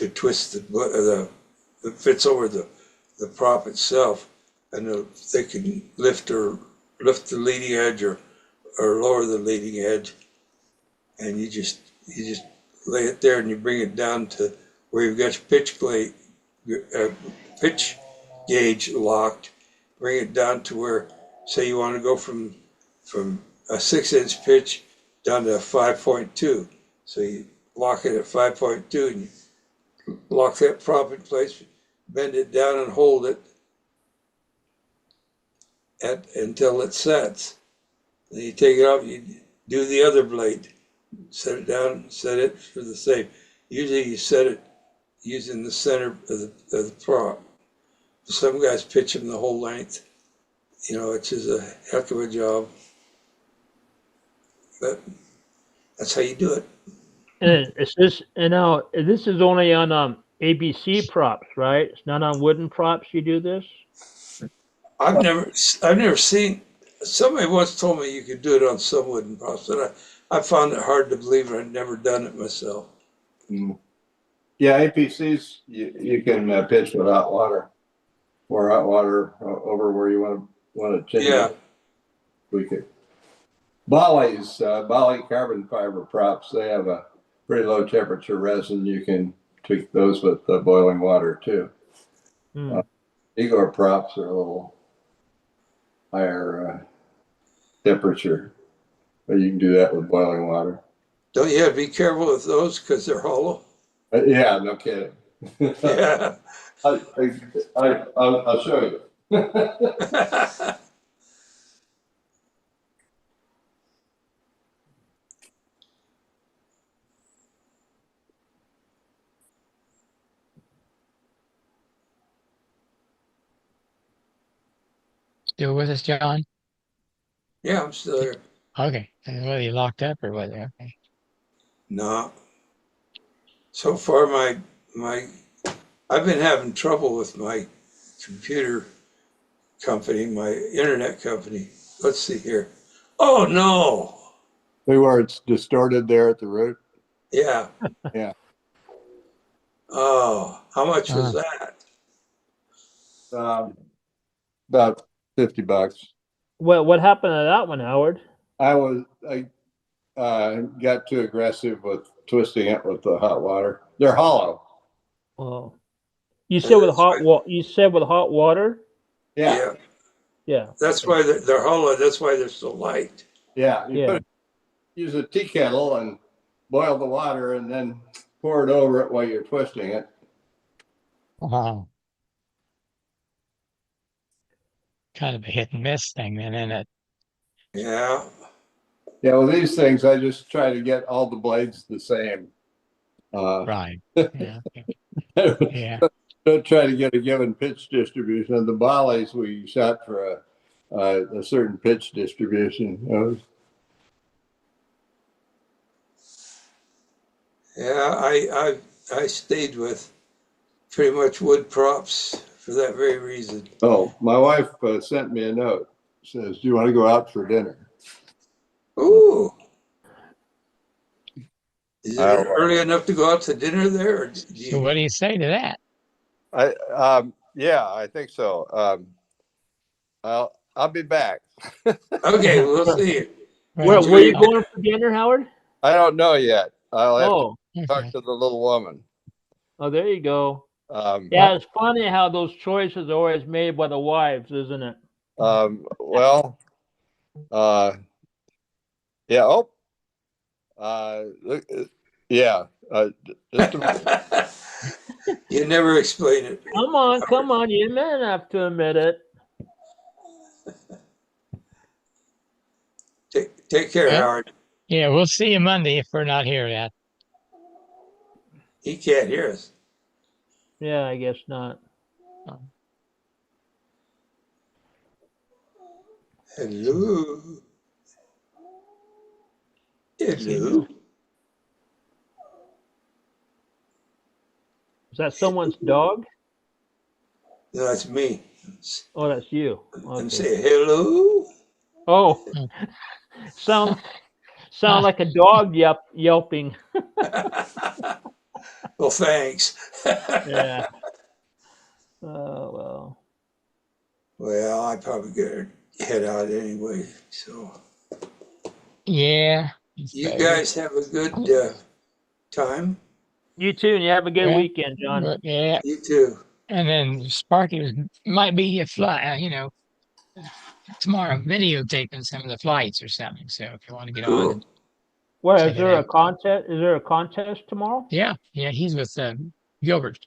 twist that fits over the prop itself, and they can lift the leading edge or lower the leading edge, and you just lay it there, and you bring it down to where you've got your pitch gauge locked. Bring it down to where, say, you want to go from a 6-inch pitch down to a 5.2. So you lock it at 5.2, and you lock that prop in place, bend it down and hold it until it sets. Then you take it off, you do the other blade, set it down, set it for the same. Usually you set it using the center of the prop. Some guys pitch them the whole length, you know, which is a heck of a job. But that's how you do it. And now this is only on ABC props, right? It's not on wooden props. You do this. I've never seen. Somebody once told me you could do it on some wooden props, but I found it hard to believe, and I'd never done it myself. Yeah, APCs you can pitch with hot water, or hot water over where you want to change it. We could. Bali carbon fiber props, they have a pretty low temperature resin. You can tweak those with boiling water too. Igor props are a little higher temperature, but you can do that with boiling water. Don't you have to be careful with those because they're hollow? Yeah, no kidding. Yeah. I'll show you. still with us, John? Yeah, I'm still here. Okay. And whether you locked up or whether, okay. No. So far, I've been having trouble with my computer company, my internet company. Let's see here. Oh no. Where it's distorted there at the root. Yeah. Yeah. Oh, how much was that? About $50. What happened to that one, Howard? I got too aggressive with twisting it with the hot water. They're hollow. Oh, you said with You said with hot water. Yeah. Yeah. That's why they're hollow. That's why they're so light. Yeah. Use a tea kettle and boil the water and then pour it over it while you're twisting it. Wow. Kind of a hit and miss thing then, isn't it? Yeah. Yeah, well, these things, I just try to get all the blades the same. Right. Yeah. Yeah. Don't try to get a given pitch distribution. And the volleys we shot for a certain pitch distribution. Yeah, I stayed with pretty much wood props for that very reason. Oh, my wife sent me a note. Says, "Do you want to go out for dinner?" Ooh. Is it early enough to go out to dinner there? Or So what do you say to that? Yeah, I think so. I'll be back. Okay, we'll see you. Where you going for dinner, Howard? I don't know yet. I'll have to talk Okay. to the little woman. Oh, there you go. Yeah, it's funny how those choices are always made by the wives, isn't it? Well, yeah. Oh, yeah. Just a You never explain it. Come on. You men have to admit it. Take care, Well, Howard. Yeah, we'll see you Monday if we're not here yet. He can't hear us. Yeah, I guess not. Hello. Hello. Is that someone's dog? No, that's me. Oh, that's you. Okay. And say hello. Oh, sound like a dog yelping. Well, thanks. Yeah. Oh well. Well, I probably gotta head out anyway. So Yeah. you guys have a good time. You too, and you have a good weekend, John. But yeah. You too. And then Sparky might be a fly, tomorrow videotaping some of the flights or something. So if you want to get on and Where check is it there a out. contest? Is there a contest tomorrow? Yeah, he's with Gilbert.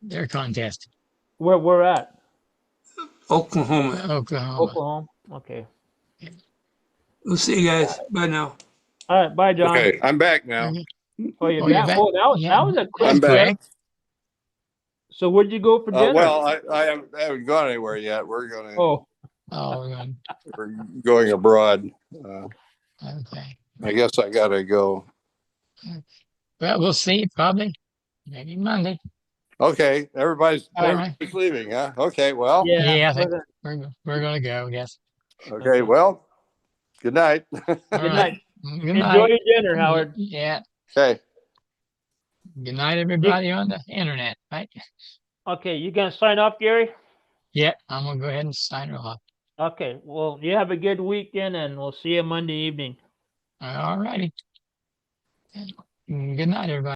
Their contest. Where at? Oklahoma. Oklahoma. Okay. We'll see you guys. Bye now. All right, bye, John. Okay, I'm back now. Oh, you're back. Oh, that was a quick I'm back. trip. So where'd you go for dinner? Well, I haven't gone anywhere yet. We're going. We're going abroad. Okay. I guess I gotta go. Well, we'll see you probably maybe Monday. Okay, everybody's All right. leaving, huh? Okay, well. Yeah, I think we're gonna go. Yes. Okay, well. Good night. Good night. Good Enjoy night. your dinner, Howard. Yeah. Okay. Good night, everybody on the internet. Right. Okay, you gonna sign off, Gary? Yeah, I'm gonna go ahead and sign her off. Okay. Well, you have a good weekend, and we'll see you Monday evening. All righty. Good night, everybody.